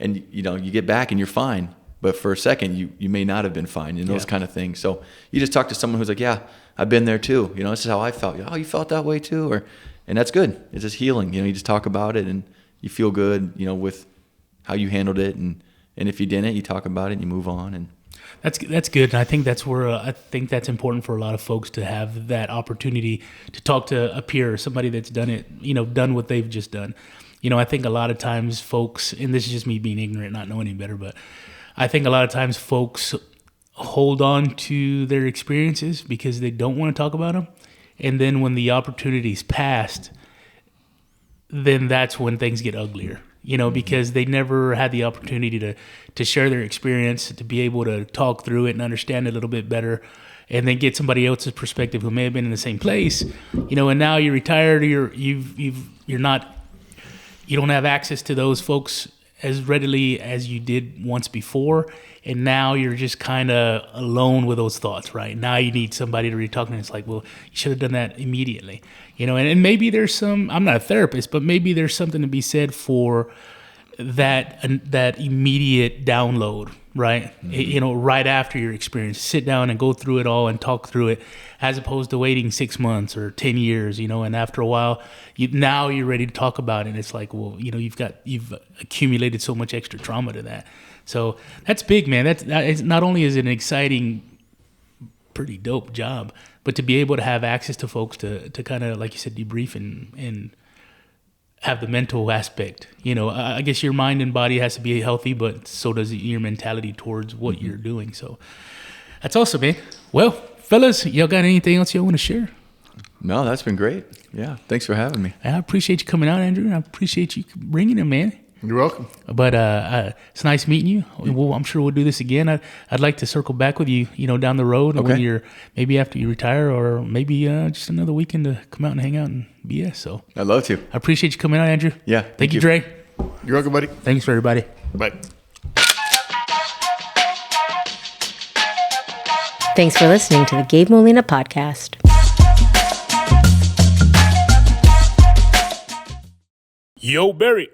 And, you get back and you're fine. But for a second, you may not have been fine, and those kind of things. So you just talk to someone who's like, yeah, I've been there too. This is how I felt. Oh, you felt that way too? And that's good. It's just healing. You just talk about it and you feel good, with how you handled it. And if you didn't, you talk about it and you move on. And That's good, and I think that's where I think that's important for a lot of folks to have that opportunity to talk to a peer, somebody that's done it, done what they've just done. I think a lot of times folks, and this is just me being ignorant, not knowing any better, but I think a lot of times folks hold on to their experiences because they don't want to talk about them, and then when the opportunity's passed, then that's when things get uglier. Because they never had the opportunity to share their experience, to be able to talk through it and understand it a little bit better, and then get somebody else's perspective who may have been in the same place, and now you're retired, you don't have access to those folks as readily as you did once before, and now you're just kind of alone with those thoughts, right? Now you need somebody to really talk to, and it's like, well, you should have done that immediately, and maybe there's some, I'm not a therapist, but maybe there's something to be said for that immediate download, right? Mm-hmm. Right after your experience, sit down and go through it all and talk through it, as opposed to waiting 6 months or 10 years, and after a while, now you're ready to talk about it. And it's like, well, you've accumulated so much extra trauma to that. So that's big, man. That's not only is it an exciting, pretty dope job, but to be able to have access to folks to kind of, like you said, debrief and have the mental aspect. I guess your mind and body has to be healthy, but so does your mentality towards what you're doing. So that's awesome, man. Well, fellas, y'all got anything else y'all want to share? No, that's been great. Yeah, thanks for having me. I appreciate you coming out, Andrew, and I appreciate you bringing him, man. You're welcome. But it's nice meeting you. I'm sure we'll do this again. I'd like to circle back with you, down the road when maybe after you retire, or maybe just another weekend to come out and hang out and BS. So I'd love to. I appreciate you coming out, Andrew. Yeah. Thank you, Dre. You're welcome, buddy. Thanks for everybody. Bye. Thanks for listening to the Gabe Molina Podcast. Yo, Barry.